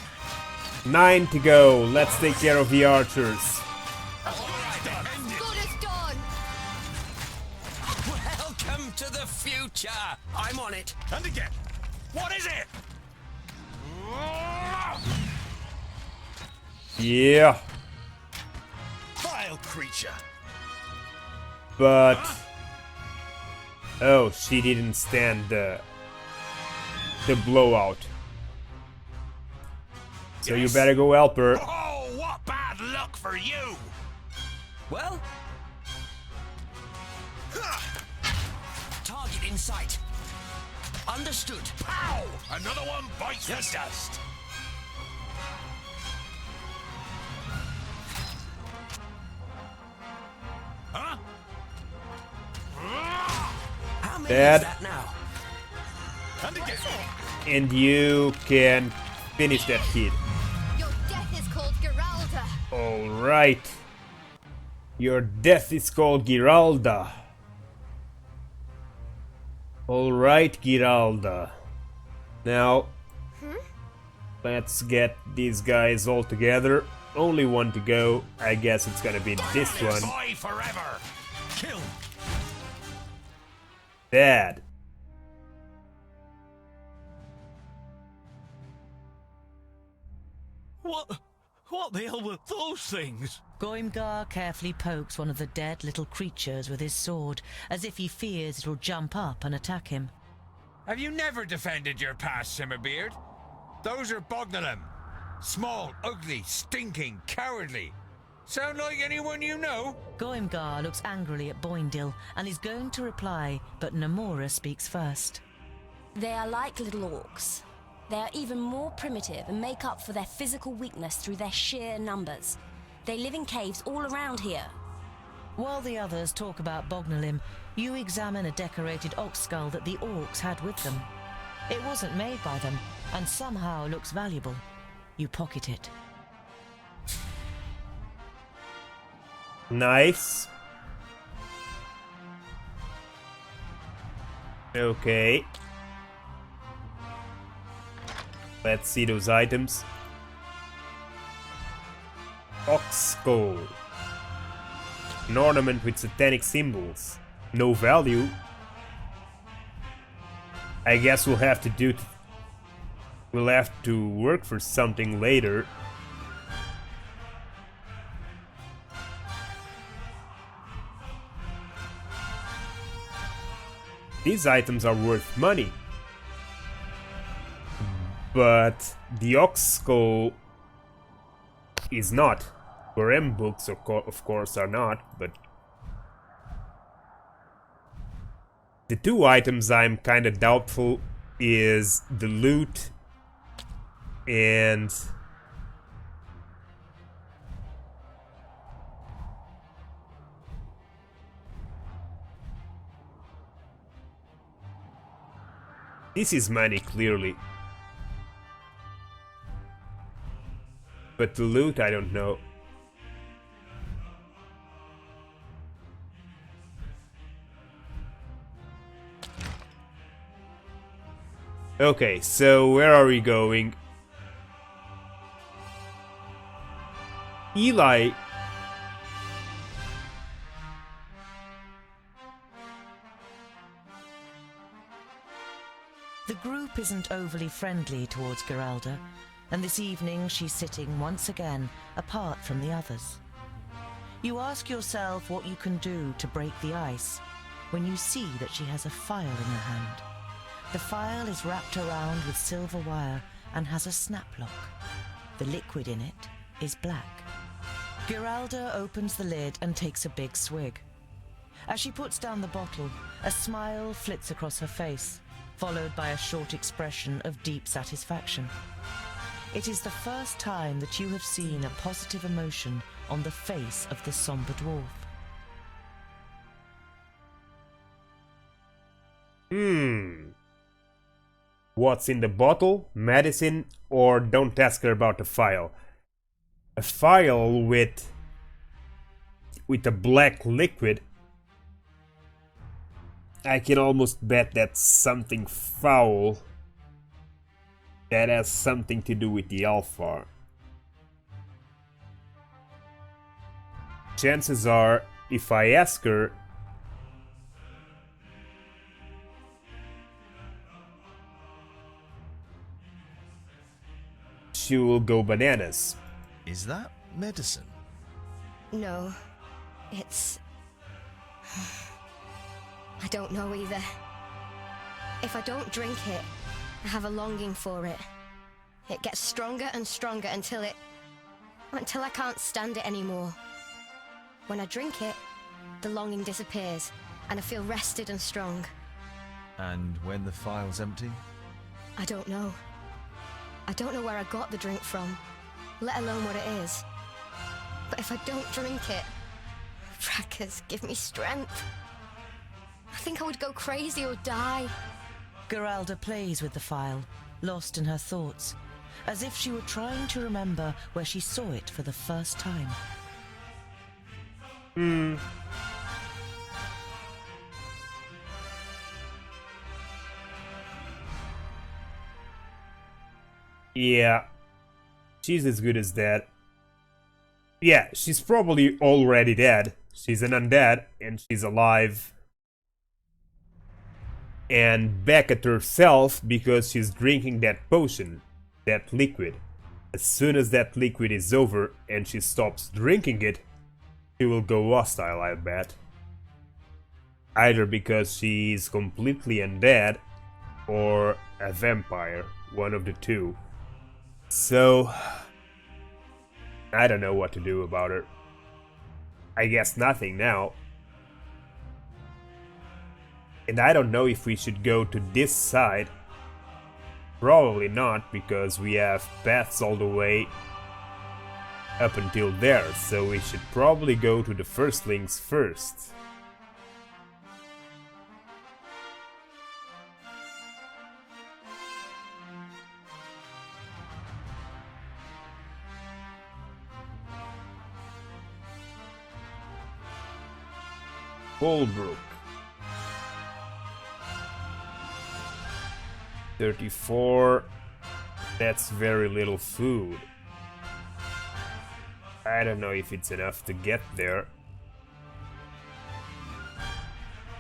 9 to go. Let's take care of the archers. Alright done. Good as done. Welcome to the future. I'm on it. And again. What is it? Yeah. Vile creature. But oh, she didn't stand the blowout. So you better go help her. Oh, what bad luck for you! Well, target in sight. Understood. Pow! Another one bites the dust. Huh? How many Dead. is that now? And again. And you can finish that kid. Your death is called Geralda. Alright. Your death is called Giralda. Alright, Giralda. Now, let's get these guys all together. Only one to go. I guess it's gonna be this one. Goodbye forever. Kill. Dead. What the hell were those things? Goimgar carefully pokes one of the dead little creatures with his sword, as if he fears it'll jump up and attack him. Have you never defended your past, Simmerbeard? Those are Bognalim. Small, ugly, stinking, cowardly. Sound like anyone you know? Goimgar looks angrily at Boindil and is going to reply, but Namora speaks first. They are like little orcs. They are even more primitive and make up for their physical weakness through their sheer numbers. They live in caves all around here. While the others talk about Bognalim, you examine a decorated ox skull that the orcs had with them. It wasn't made by them, and somehow looks valuable. You pocket it. Nice. Okay. Let's see those items. Ox skull. An ornament with satanic symbols. No value. I guess we'll have to work for something later. These items are worth money. But the Ox Skull is not. Gorem books, of course, are not, but the two items I'm kind of doubtful is the loot and this is money, clearly. But the loot, I don't know. Okay, so where are we going? Eli. The group isn't overly friendly towards Geralda, and this evening she's sitting once again apart from the others. You ask yourself what you can do to break the ice when you see that she has a file in her hand. The file is wrapped around with silver wire and has a snap lock. The liquid in it is black. Geralda opens the lid and takes a big swig. As she puts down the bottle, a smile flits across her face, followed by a short expression of deep satisfaction. It is the first time that you have seen a positive emotion on the face of the somber dwarf. What's in the bottle? Medicine? Or don't ask her about the file. A file with a black liquid. I can almost bet that's something foul that has something to do with the Alfar. Chances are, if I ask her, she will go bananas. Is that medicine? No, it's... I don't know either. If I don't drink it, I have a longing for it. It gets stronger and stronger until I can't stand it anymore. When I drink it, the longing disappears, and I feel rested and strong. And when the file's empty? I don't know. I don't know where I got the drink from, let alone what it is. But if I don't drink it, Frackers, give me strength. I think I would go crazy or die. Geralda plays with the file, lost in her thoughts, as if she were trying to remember where she saw it for the first time. Yeah, she's as good as dead. Yeah, she's probably already dead. She's an undead, and she's alive. And back at herself because she's drinking that potion, that liquid. As soon as that liquid is over and she stops drinking it, she will go hostile, I bet. Either because she's completely undead or a vampire, one of the two. So, I don't know what to do about her. I guess nothing now. And I don't know if we should go to this side. Probably not, because we have paths all the way up until there, so we should probably go to the firstlings first. Coldbrook. 34. That's very little food. I don't know if it's enough to get there.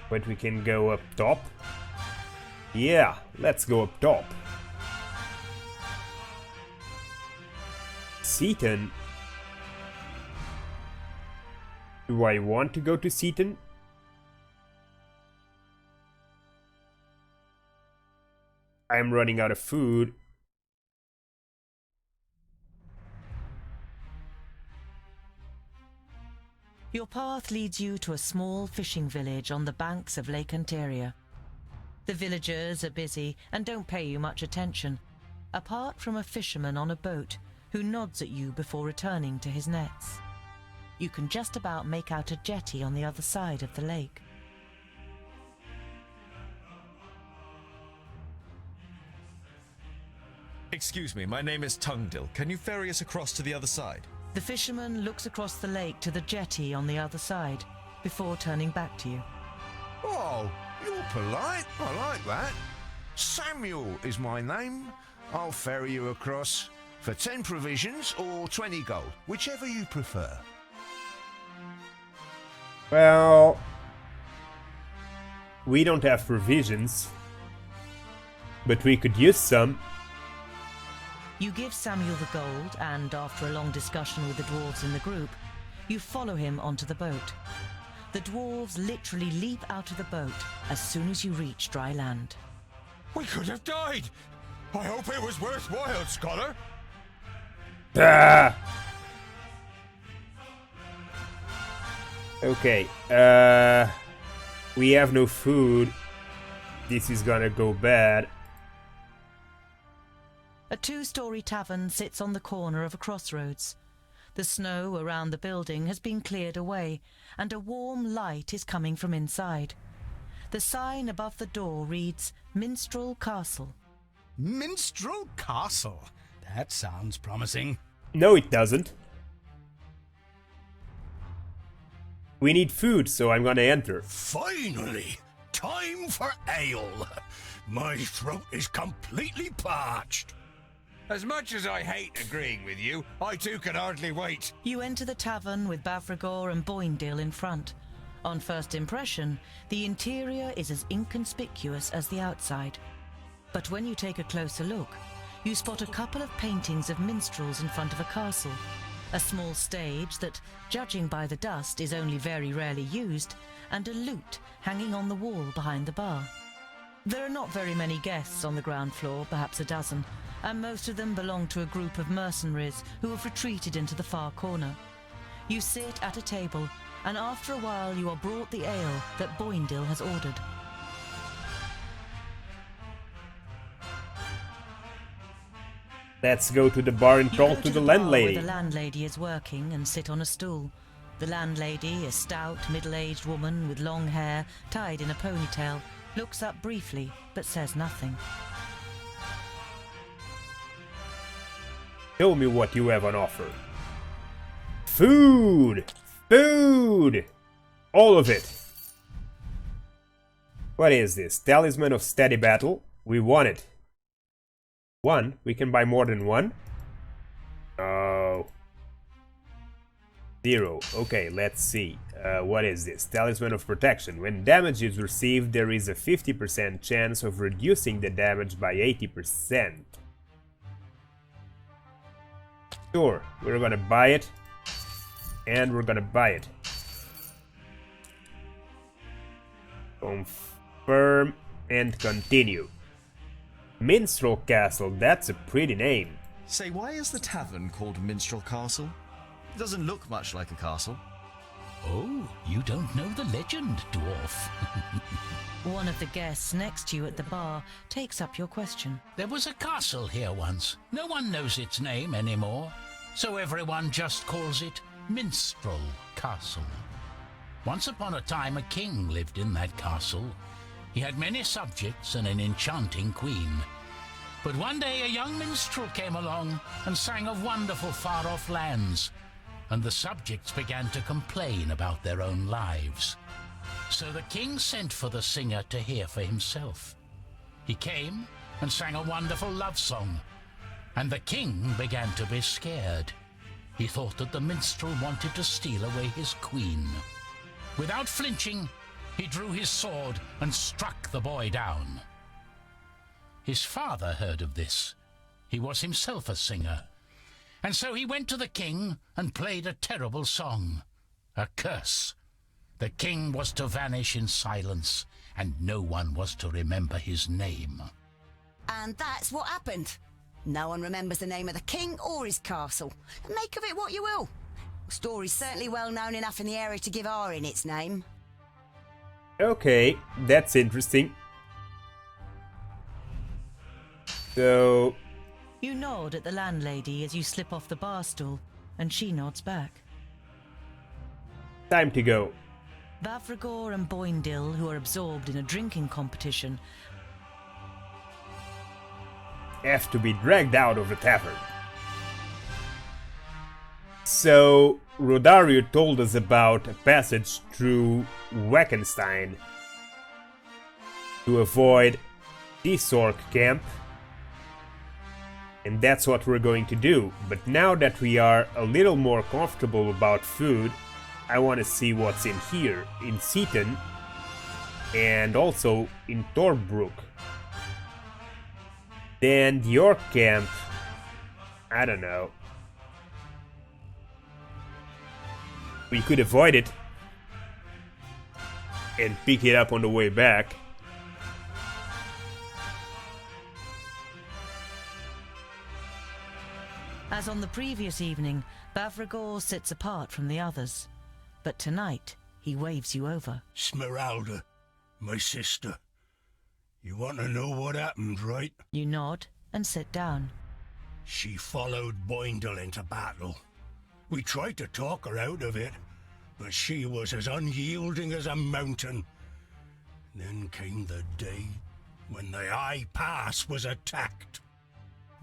But we can go up top. Yeah, let's go up top. Seaton. Do I want to go to Seaton? I'm running out of food. Your path leads you to a small fishing village on the banks of Lake Ontario. The villagers are busy and don't pay you much attention, apart from a fisherman on a boat who nods at you before returning to his nets. You can just about make out a jetty on the other side of the lake. Excuse me, my name is Tungdil. Can you ferry us across to the other side? The fisherman looks across the lake to the jetty on the other side before turning back to you. Oh, you're polite. I like that. Samuel is my name. I'll ferry you across for 10 provisions or 20 gold, whichever you prefer. Well, we don't have provisions, but we could use some. You give Samuel the gold, and after a long discussion with the dwarves in the group, you follow him onto the boat. The dwarves literally leap out of the boat as soon as you reach dry land. We could have died. I hope it was worthwhile, Scholar. Ah! Okay, we have no food. This is gonna go bad. A two-story tavern sits on the corner of a crossroads. The snow around the building has been cleared away, and a warm light is coming from inside. The sign above the door reads Minstrel Castle. Minstrel Castle? That sounds promising. No, it doesn't. We need food, so I'm gonna enter. Finally! Time for ale! My throat is completely parched. As much as I hate agreeing with you, I too can hardly wait. You enter the tavern with Bavragor and Boindil in front. On first impression, the interior is as inconspicuous as the outside. But when you take a closer look, you spot a couple of paintings of minstrels in front of a castle, a small stage that, judging by the dust, is only very rarely used, and a lute hanging on the wall behind the bar. There are not very many guests on the ground floor, perhaps a dozen, and most of them belong to a group of mercenaries who have retreated into the far corner. You sit at a table, and after a while you are brought the ale that Boindil has ordered. Let's go to the bar and talk to the landlady. Where the landlady is working and sit on a stool. The landlady, a stout, middle-aged woman with long hair tied in a ponytail, looks up briefly but says nothing. Show me what you have on offer. Food! Food! All of it! What is this? Talisman of Steady Battle? We want it. One? We can buy more than one? Oh. 0. Okay, let's see. What is this? Talisman of Protection. When damage is received, there is a 50% chance of reducing the damage by 80%. Sure, we're gonna buy it. And we're gonna buy it. Confirm and continue. Minstrel Castle, that's a pretty name. Say, why is the tavern called Minstrel Castle? It doesn't look much like a castle. Oh, you don't know the legend, dwarf. One of the guests next to you at the bar takes up your question. There was a castle here once. No one knows its name anymore, so everyone just calls it Minstrel Castle. Once upon a time, a king lived in that castle. He had many subjects and an enchanting queen. But one day a young minstrel came along and sang of wonderful far-off lands, and the subjects began to complain about their own lives. So the king sent for the singer to hear for himself. He came and sang a wonderful love song, and the king began to be scared. He thought that the minstrel wanted to steal away his queen. Without flinching, he drew his sword and struck the boy down. His father heard of this. He was himself a singer, and so he went to the king and played a terrible song, a curse. The king was to vanish in silence, and no one was to remember his name. And that's what happened. No one remembers the name of the king or his castle. Make of it what you will. Story's certainly well known enough in the area to give Arin its name. Okay, that's interesting. So... You nod at the landlady as you slip off the bar stool, and she nods back. Time to go. Bavragor and Boindil, who are absorbed in a drinking competition, have to be dragged out of the tavern. So, Rodario told us about a passage through Wackenstein to avoid this orc camp, and that's what we're going to do. But now that we are a little more comfortable about food, I want to see what's in here, in Seaton, and also in Torbrook. Then the orc camp, I don't know. We could avoid it and pick it up on the way back. As on the previous evening, Bavragor sits apart from the others. But tonight, he waves you over. Smeralda, my sister. You want to know what happened, right? You nod and sit down. She followed Boindel into battle. We tried to talk her out of it, but she was as unyielding as a mountain. Then came the day when the High Pass was attacked.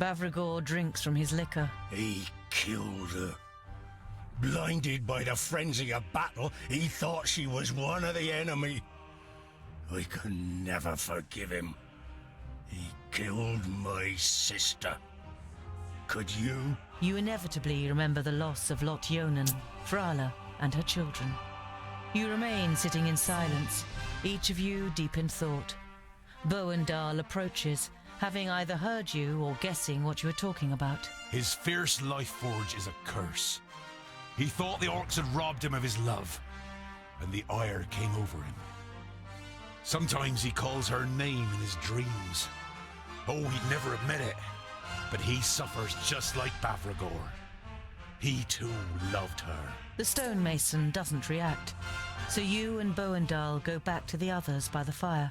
Bavragor drinks from his liquor. He killed her. Blinded by the frenzy of battle, he thought she was one of the enemy. I can never forgive him. He killed my sister. Could you? You inevitably remember the loss of Lot Yonan, Frala, and her children. You remain sitting in silence, each of you deep in thought. Boendal approaches, having either heard you or guessing what you are talking about. His fierce life forge is a curse. He thought the orcs had robbed him of his love, and the ire came over him. Sometimes he calls her name in his dreams. Oh, he'd never admit it, but he suffers just like Bavragor. He too loved her. The stonemason doesn't react, so you and Boendal go back to the others by the fire.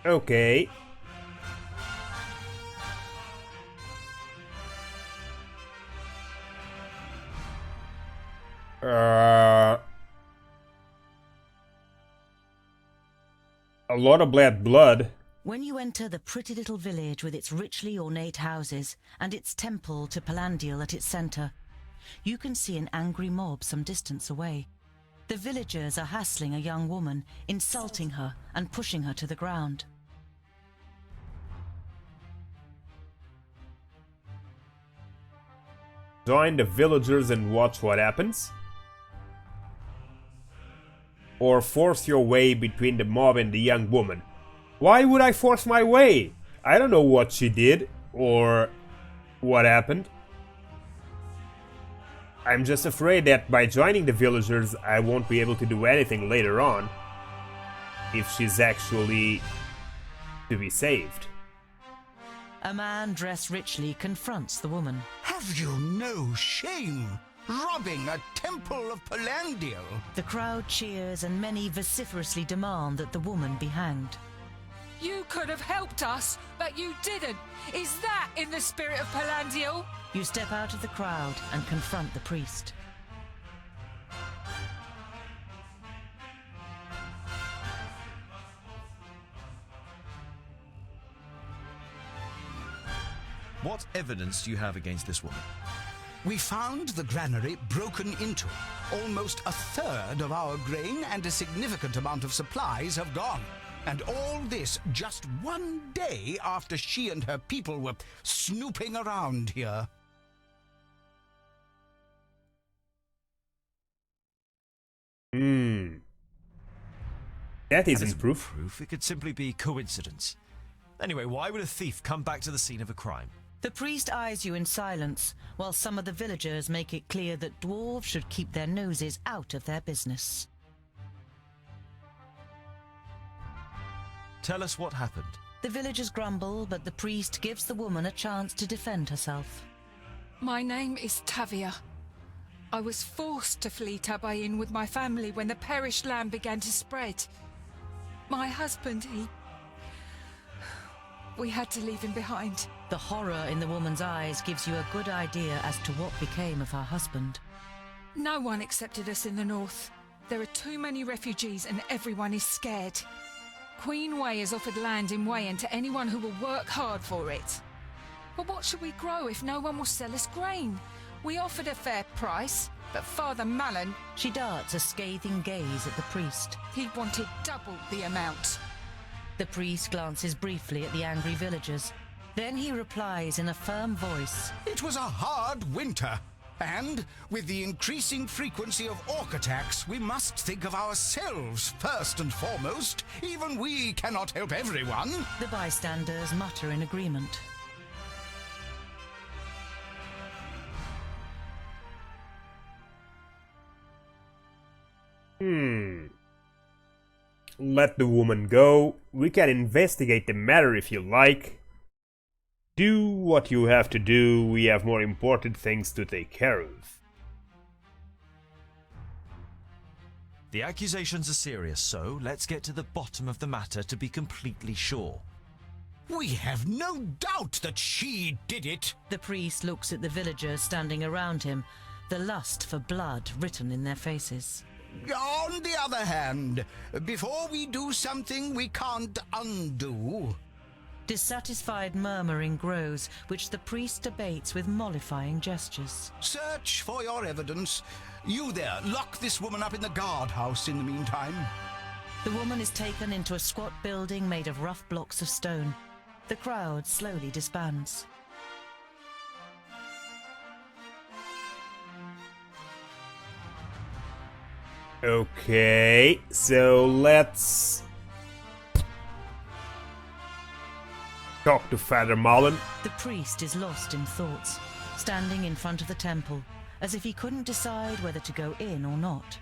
Okay. A lot of bad blood. When you enter the pretty little village with its richly ornate houses and its temple to Palandial at its centre, you can see an angry mob some distance away. The villagers are hassling a young woman, insulting her and pushing her to the ground. Join the villagers and watch what happens. Or force your way between the mob and the young woman. Why would I force my way? I don't know what she did or what happened. I'm just afraid that by joining the villagers I won't be able to do anything later on if she's actually to be saved. A man dressed richly confronts the woman. Have you no shame? Robbing a temple of Palandial? The crowd cheers and many vociferously demand that the woman be hanged. You could have helped us, but you didn't. Is that in the spirit of Palandial? You step out of the crowd and confront the priest. What evidence do you have against this woman? We found the granary broken into. Almost a third of our grain and a significant amount of supplies have gone. And all this just one day after she and her people were snooping around here. That isn't proof. It could simply be coincidence. Anyway, why would a thief come back to the scene of a crime? The priest eyes you in silence, while some of the villagers make it clear that dwarves should keep their noses out of their business. Tell us what happened. The villagers grumble, but the priest gives the woman a chance to defend herself. My name is Tavia. I was forced to flee Tabayin with my family when the perished land began to spread. My husband, we had to leave him behind. The horror in the woman's eyes gives you a good idea as to what became of her husband. No one accepted us in the north. There are too many refugees and everyone is scared. Queen Wei has offered land in Wayan to anyone who will work hard for it. But what should we grow if no one will sell us grain? We offered a fair price, but Father Malin... She darts a scathing gaze at the priest. He wanted double the amount. The priest glances briefly at the angry villagers. Then he replies in a firm voice. It was a hard winter. And with the increasing frequency of orc attacks, we must think of ourselves first and foremost. Even we cannot help everyone. The bystanders mutter in agreement. Let the woman go. We can investigate the matter if you like. Do what you have to do. We have more important things to take care of. The accusations are serious, so let's get to the bottom of the matter to be completely sure. We have no doubt that she did it. The priest looks at the villagers standing around him, the lust for blood written in their faces. On the other hand, before we do something we can't undo... Dissatisfied murmuring grows, which the priest debates with mollifying gestures. Search for your evidence. You there, lock this woman up in the guardhouse in the meantime. The woman is taken into a squat building made of rough blocks of stone. The crowd slowly disbands. Okay, so let's talk to Father Malin. The priest is lost in thoughts, standing in front of the temple, as if he couldn't decide whether to go in or not.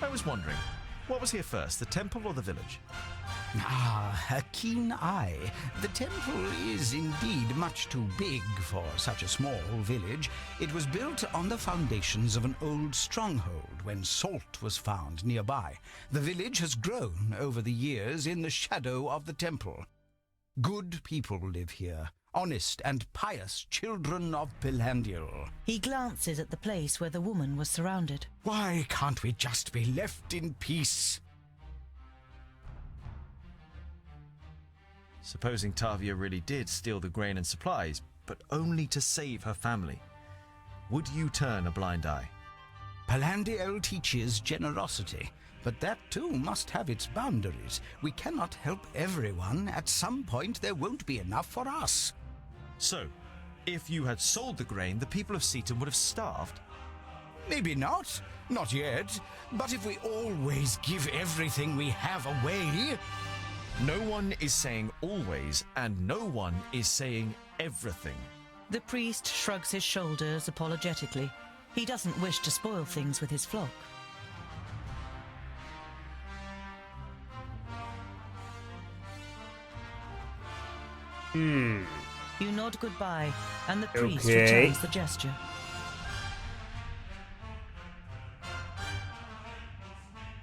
I was wondering, what was here first, the temple or the village? Ah, a keen eye. The temple is indeed much too big for such a small village. It was built on the foundations of an old stronghold when salt was found nearby. The village has grown over the years in the shadow of the temple. Good people live here, honest and pious children of Pelandiel. He glances at the place where the woman was surrounded. Why can't we just be left in peace? Supposing Tavia really did steal the grain and supplies, but only to save her family, would you turn a blind eye? Pelandiel teaches generosity, but that too must have its boundaries. We cannot help everyone. At some point there won't be enough for us. So, if you had sold the grain, the people of Seaton would have starved? Maybe not. Not yet. But if we always give everything we have away... No one is saying always, and no one is saying everything. The priest shrugs his shoulders apologetically. He doesn't wish to spoil things with his flock. You nod goodbye, and the priest returns the gesture.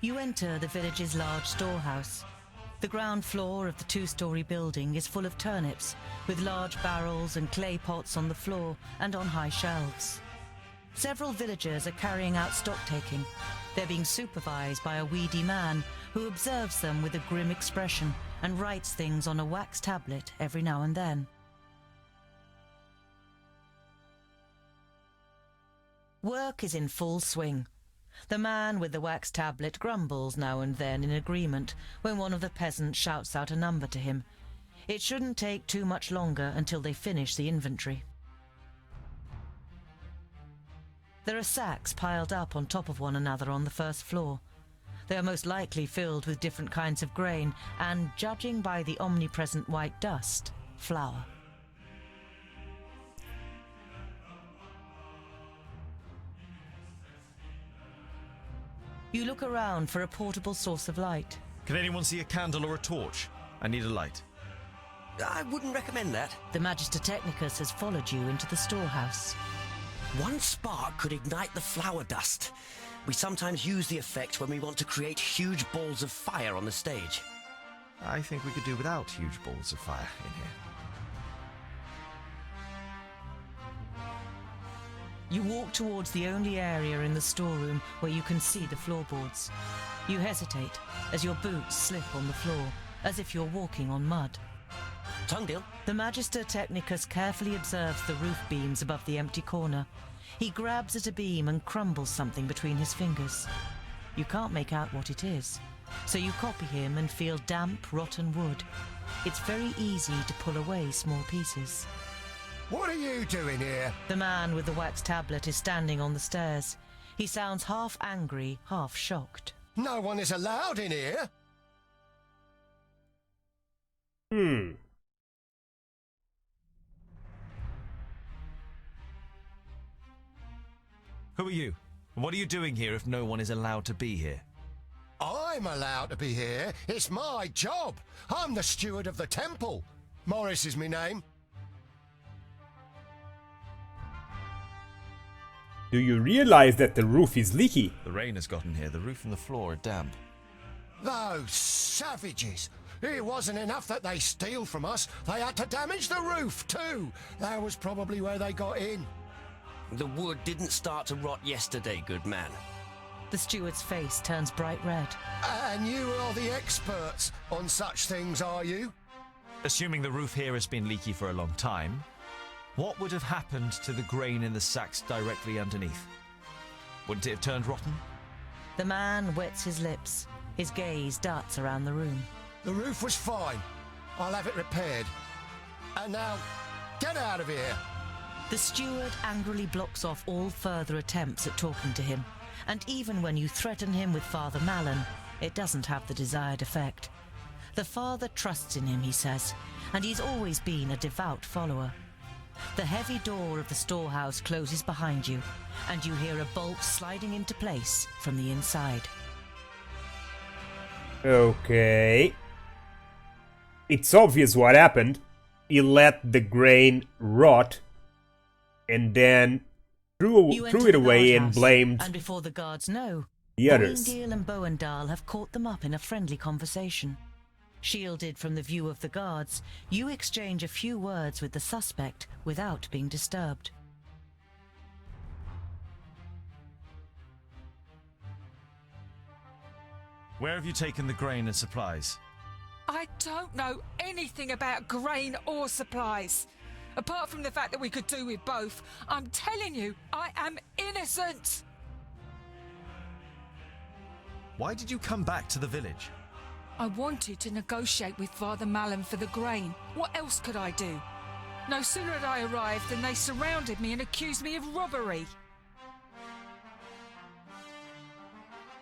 You enter the village's large storehouse. The ground floor of the two-story building is full of turnips, with large barrels and clay pots on the floor and on high shelves. Several villagers are carrying out stock-taking. They're being supervised by a weedy man who observes them with a grim expression and writes things on a wax tablet every now and then. Work is in full swing. The man with the wax tablet grumbles now and then in agreement when one of the peasants shouts out a number to him. It shouldn't take too much longer until they finish the inventory. There are sacks piled up on top of one another on the first floor. They are most likely filled with different kinds of grain and, judging by the omnipresent white dust, flour. You look around for a portable source of light. Can anyone see a candle or a torch? I need a light. I wouldn't recommend that. The Magister Technicus has followed you into the storehouse. One spark could ignite the flower dust. We sometimes use the effect when we want to create huge balls of fire on the stage. I think we could do without huge balls of fire in here. You walk towards the only area in the storeroom where you can see the floorboards. You hesitate as your boots slip on the floor, as if you're walking on mud. Tungdil? The Magister Technicus carefully observes the roof beams above the empty corner. He grabs at a beam and crumbles something between his fingers. You can't make out what it is, so you copy him and feel damp, rotten wood. It's very easy to pull away small pieces. What are you doing here? The man with the wax tablet is standing on the stairs. He sounds half angry, half shocked. No one is allowed in here. Who are you? What are you doing here if no one is allowed to be here? I'm allowed to be here. It's my job. I'm the steward of the temple. Morris is my name. Do you realize that the roof is leaky? The rain has gotten here. The roof and the floor are damp. Those savages. It wasn't enough that they steal from us. They had to damage the roof too. That was probably where they got in. The wood didn't start to rot yesterday, good man. The steward's face turns bright red. And you are the experts on such things, are you? Assuming the roof here has been leaky for a long time, what would have happened to the grain in the sacks directly underneath? Wouldn't it have turned rotten? The man wets his lips. His gaze darts around the room. The roof was fine. I'll have it repaired. And now, get out of here. The steward angrily blocks off all further attempts at talking to him, and even when you threaten him with Father Malin, it doesn't have the desired effect. The father trusts in him, he says, and he's always been a devout follower. The heavy door of the storehouse closes behind you, and you hear a bolt sliding into place from the inside. Okay. It's obvious what happened. He let the grain rot and then threw it away and blamed and before the guards know, the others. Boindale and Boandal have caught them up in a friendly conversation. Shielded from the view of the guards, you exchange a few words with the suspect without being disturbed. Where have you taken the grain and supplies? I don't know anything about grain or supplies. Apart from the fact that we could do with both, I'm telling you, I am innocent. Why did you come back to the village? I wanted to negotiate with Father Malin for the grain. What else could I do? No sooner had I arrived than they surrounded me and accused me of robbery.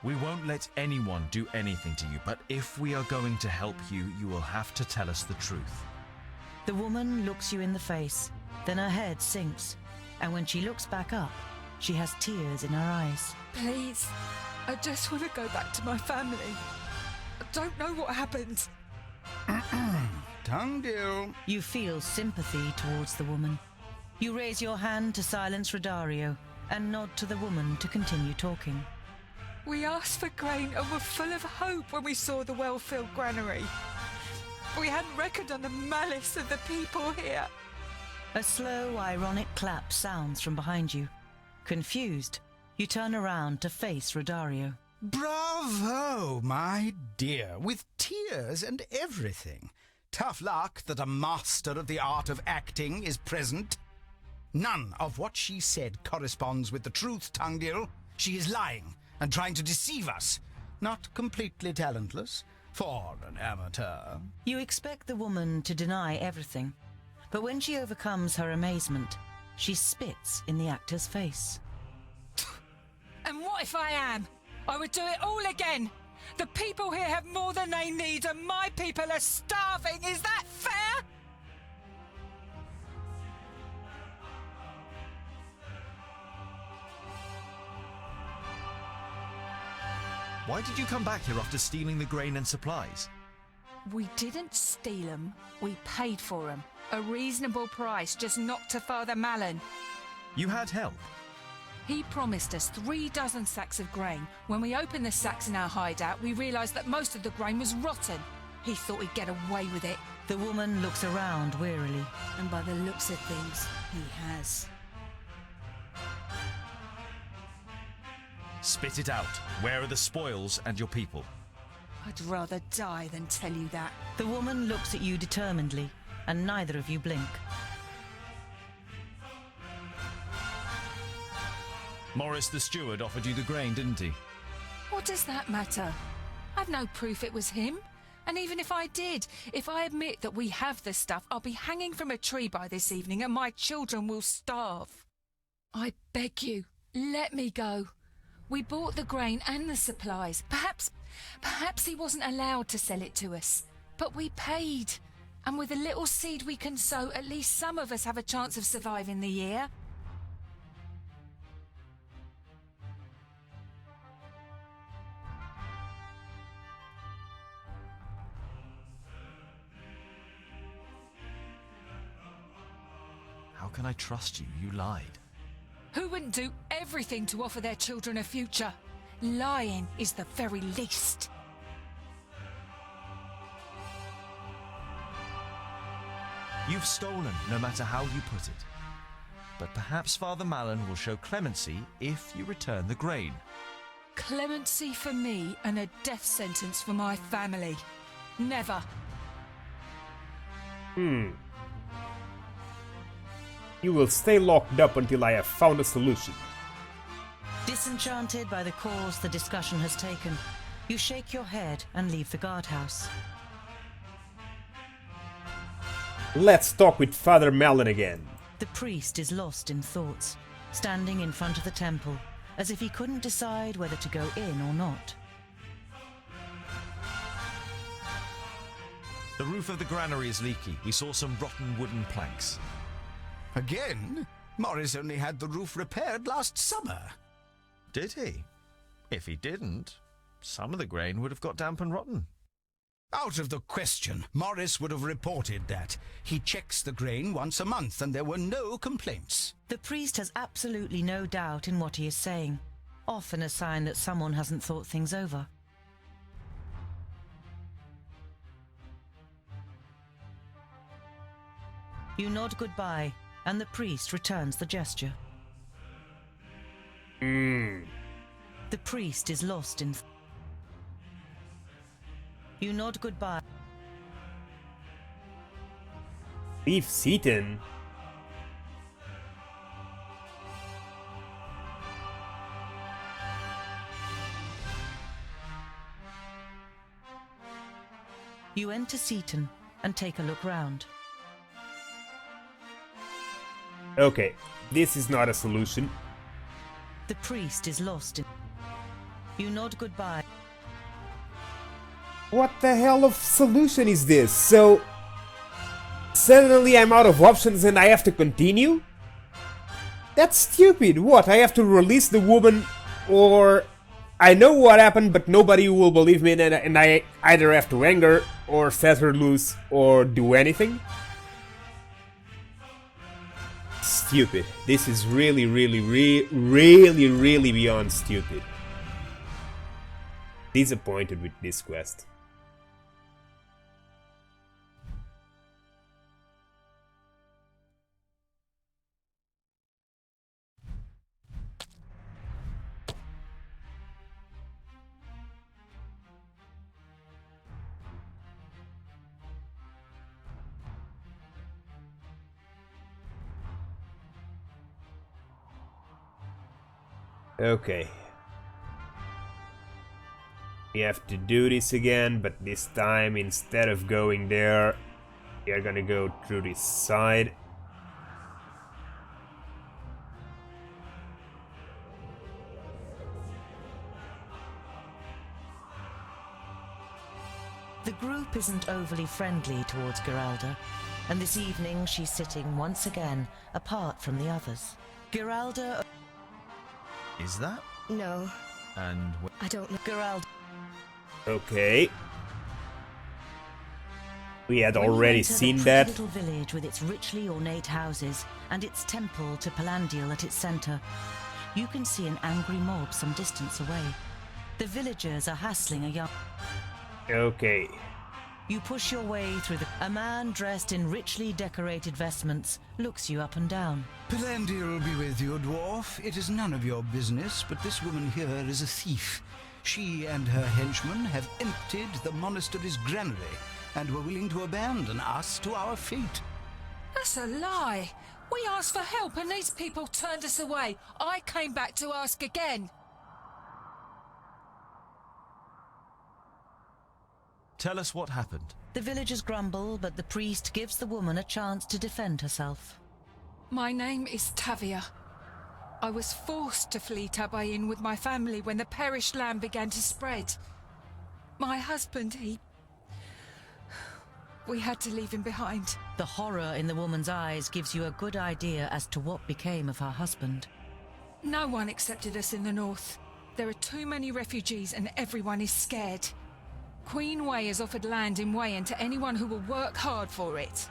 We won't let anyone do anything to you, but if we are going to help you, you will have to tell us the truth. The woman looks you in the face, then her head sinks, and when she looks back up, she has tears in her eyes. Please, I just want to go back to my family. I don't know what happened. Tungdil. You feel sympathy towards the woman. You raise your hand to silence Rodario and nod to the woman to continue talking. We asked for grain and were full of hope when we saw the well-filled granary. We hadn't reckoned on the malice of the people here. A slow, ironic clap sounds from behind you. Confused, you turn around to face Rodario. Bravo, my dear, with tears and everything. Tough luck that a master of the art of acting is present. None of what she said corresponds with the truth, Tungdil. She is lying and trying to deceive us. Not completely talentless for an amateur. You expect the woman to deny everything, but when she overcomes her amazement, she spits in the actor's face. And what if I am? I would do it all again. The people here have more than they need and my people are starving. Is that fair? Why did you come back here after stealing the grain and supplies? We didn't steal them, we paid for them. A reasonable price, just not to Father Malin. You had help. He promised us 3 dozen sacks of grain. When we opened the sacks in our hideout, we realised that most of the grain was rotten. He thought he'd get away with it. The woman looks around wearily. And by the looks of things, he has. Spit it out. Where are the spoils and your people? I'd rather die than tell you that. The woman looks at you determinedly, and neither of you blink. Morris the steward offered you the grain, didn't he? What does that matter? I've no proof it was him. And even if I did, if I admit that we have the stuff, I'll be hanging from a tree by this evening and my children will starve. I beg you, let me go. We bought the grain and the supplies. Perhaps he wasn't allowed to sell it to us. But we paid. And with a little seed we can sow, at least some of us have a chance of surviving the year. How can I trust you? You lied. Who wouldn't do everything to offer their children a future? Lying is the very least. You've stolen, no matter how you put it. But perhaps Father Malin will show clemency if you return the grain. Clemency for me and a death sentence for my family. Never. You will stay locked up until I have found a solution. Disenchanted by the course the discussion has taken, you shake your head and leave the guardhouse. Let's talk with Father Malin again. The priest is lost in thoughts, standing in front of the temple, as if he couldn't decide whether to go in or not. The roof of the granary is leaky. We saw some rotten wooden planks. Again? Morris only had the roof repaired last summer. Did he? If he didn't, some of the grain would have got damp and rotten. Out of the question. Morris would have reported that. He checks the grain once a month and there were no complaints. The priest has absolutely no doubt in what he is saying, often a sign that someone hasn't thought things over. You nod goodbye, and the priest returns the gesture. The priest is lost in... You nod goodbye. Leave Seaton? You enter Seaton and take a look round. Okay, this is not a solution. The priest is lost in... You nod goodbye. What the hell of solution is this? So... suddenly I'm out of options and I have to continue? That's stupid. What, I have to release the woman, or... I know what happened, but nobody will believe me, and I either have to anger, or set her loose, or do anything? Stupid. This is really beyond stupid. Disappointed with this quest. Okay. We have to do this again, but this time, instead of going there, we are gonna go through this side. The group isn't overly friendly towards Geralda, and this evening she's sitting once again apart from the others. Geralda... Is that? No. And... I don't know. Geralda... Okay. We had When you already enter seen the that. pretty little village with its richly ornate houses and its temple to Palandial at its center, you can see an angry mob some distance away. The villagers are hassling a young... Okay. You push your way through the... A man dressed in richly decorated vestments looks you up and down. Palandial be with you, dwarf. It is none of your business, but this woman here is a thief. She and her henchmen have emptied the monastery's granary and were willing to abandon us to our fate. That's a lie. We asked for help and these people turned us away. I came back to ask again. Tell us what happened. The villagers grumble, but the priest gives the woman a chance to defend herself. My name is Tavia. I was forced to flee Tabayin with my family when the perished land began to spread. My husband, we had to leave him behind. The horror in the woman's eyes gives you a good idea as to what became of her husband. No one accepted us in the north. There are too many refugees and everyone is scared. Queen Wei has offered land in Weyen to anyone who will work hard for it.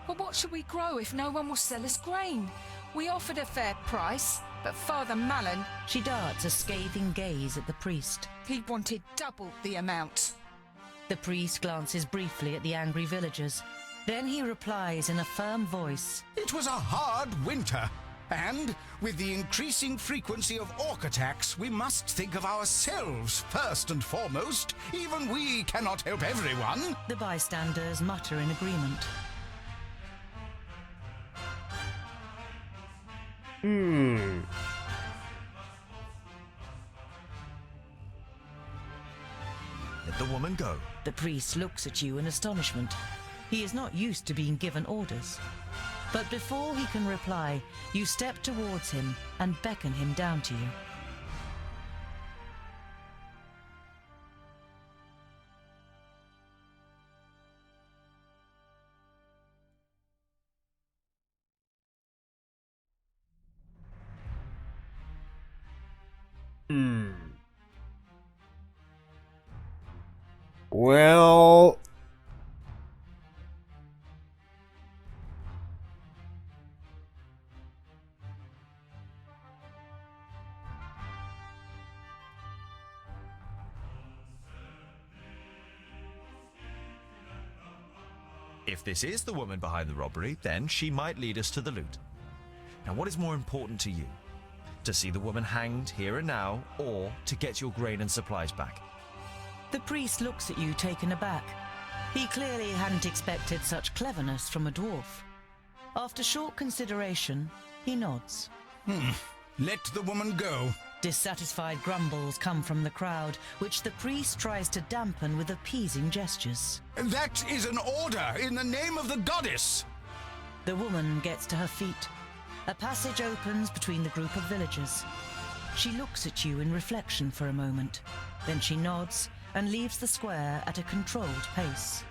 But what should we grow if no one will sell us grain? We offered a fair price, but Father Malin... She darts a scathing gaze at the priest. He wanted double the amount. The priest glances briefly at the angry villagers. Then he replies in a firm voice. It was a hard winter, and with the increasing frequency of orc attacks, we must think of ourselves first and foremost. Even we cannot help everyone. The bystanders mutter in agreement. Let the woman go. The priest looks at you in astonishment. He is not used to being given orders. But before he can reply, you step towards him and beckon him down to you. Well... If this is the woman behind the robbery, then she might lead us to the loot. Now, what is more important to you? To see the woman hanged here and now, or to get your grain and supplies back? The priest looks at you taken aback. He clearly hadn't expected such cleverness from a dwarf. After short consideration, he nods. Let the woman go. Dissatisfied grumbles come from the crowd, which the priest tries to dampen with appeasing gestures. That is an order in the name of the goddess! The woman gets to her feet. A passage opens between the group of villagers. She looks at you in reflection for a moment. Then she nods and leaves the square at a controlled pace.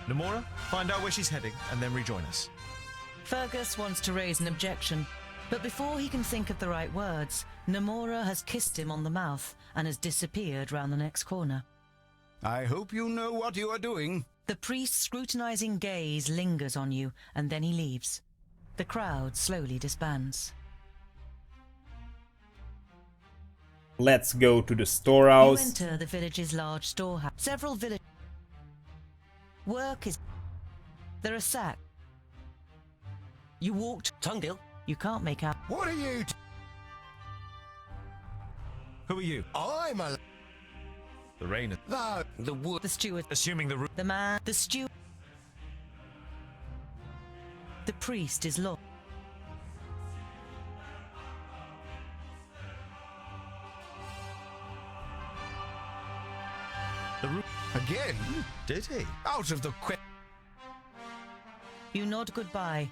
Namora, find out where she's heading and then rejoin us. Fergus wants to raise an objection, but before he can think of the right words, Namora has kissed him on the mouth and has disappeared round the next corner. I hope you know what you are doing. The priest's scrutinizing gaze lingers on you, and then he leaves. The crowd slowly disbands. Let's go to the storehouse. You enter the village's large storehouse. Several village... Work is... There are sacks. You walked... Tungdil? You can't make out... What are you... Who are you? I'm a... The rain... The wood... The steward... Assuming the... The man... The steward... The priest is lost. Again? Did he? Out of the You nod goodbye.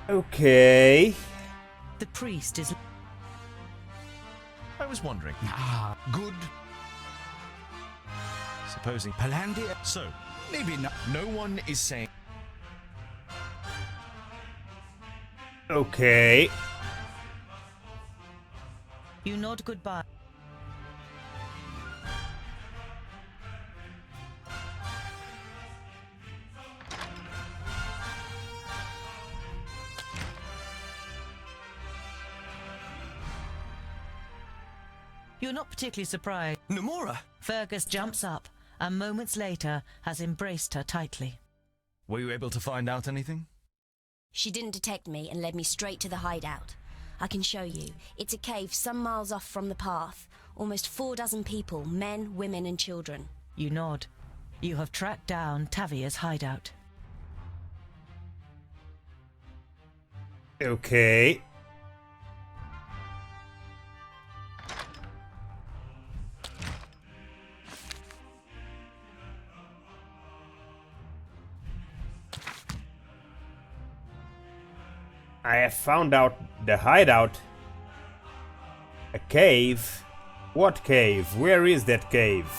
Okay. The priest is... I was wondering. Good. Supposing Palandir. So, maybe not. No one is saying. Okay. You nod goodbye. You're not particularly surprised. Nomura! Fergus jumps up and moments later has embraced her tightly. Were you able to find out anything? She didn't detect me and led me straight to the hideout. I can show you. It's a cave some miles off from the path. Almost 4 people, men, women and children. You nod. You have tracked down Tavia's hideout. Okay. I have found out the hideout. A cave? What cave? Where is that cave?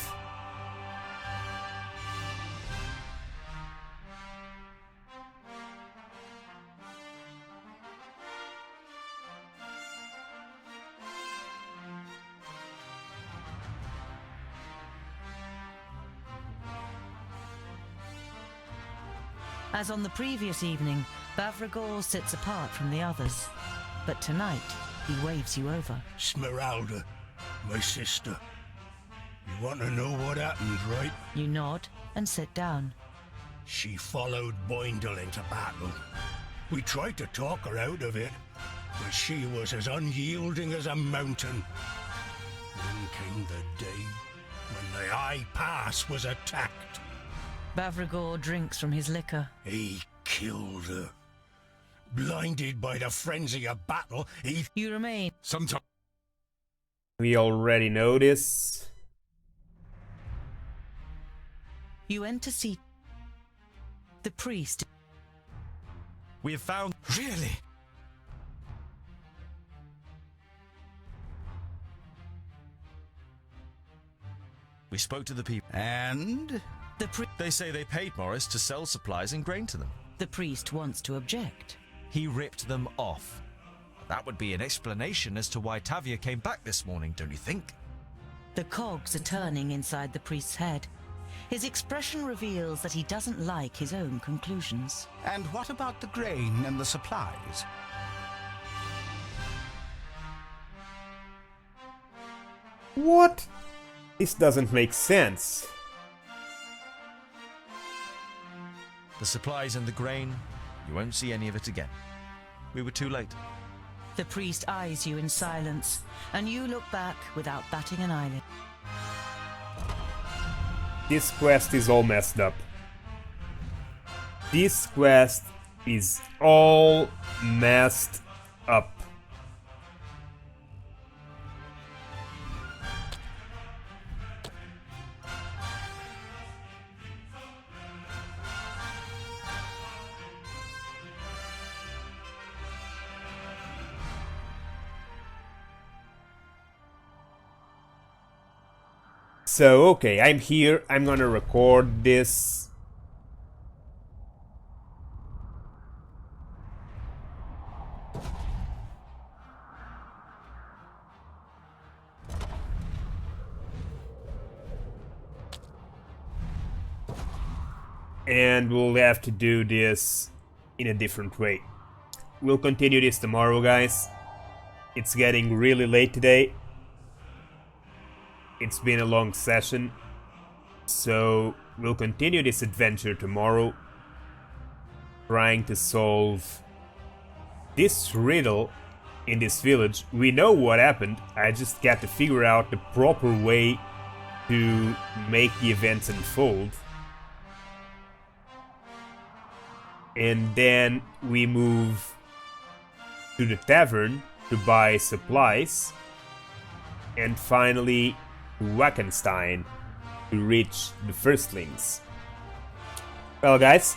As on the previous evening, Bavragor sits apart from the others. But tonight, he waves you over. Smeralda, my sister. You want to know what happened, right? You nod and sit down. She followed Boindle into battle. We tried to talk her out of it, but she was as unyielding as a mountain. Then came the day when the High Pass was attacked. Bavragor drinks from his liquor. He killed her. Blinded by the frenzy of battle, he... You remain. Sometimes... We already know this. You enter see the priest. We have found... Really? We spoke to the people. And? They say they paid Morris to sell supplies and grain to them. The priest wants to object. He ripped them off. That would be an explanation as to why Tavia came back this morning, don't you think? The cogs are turning inside the priest's head. His expression reveals that he doesn't like his own conclusions. And what about the grain and the supplies? What? This doesn't make sense. The supplies and the grain, you won't see any of it again. We were too late. The priest eyes you in silence, and you look back without batting an eyelid. This quest is all messed up. This quest is all messed up. So, okay, I'm here, I'm gonna record this. And we'll have to do this in a different way. We'll continue this tomorrow, guys. It's getting really late today. It's been a long session, so we'll continue this adventure tomorrow, trying to solve this riddle in this village. We know what happened, I just got to figure out the proper way to make the events unfold. And then we move to the tavern to buy supplies, and finally Wackenstein to reach the firstlings. Well guys,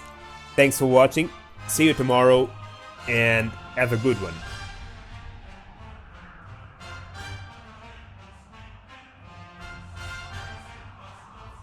thanks for watching, see you tomorrow, and have a good one.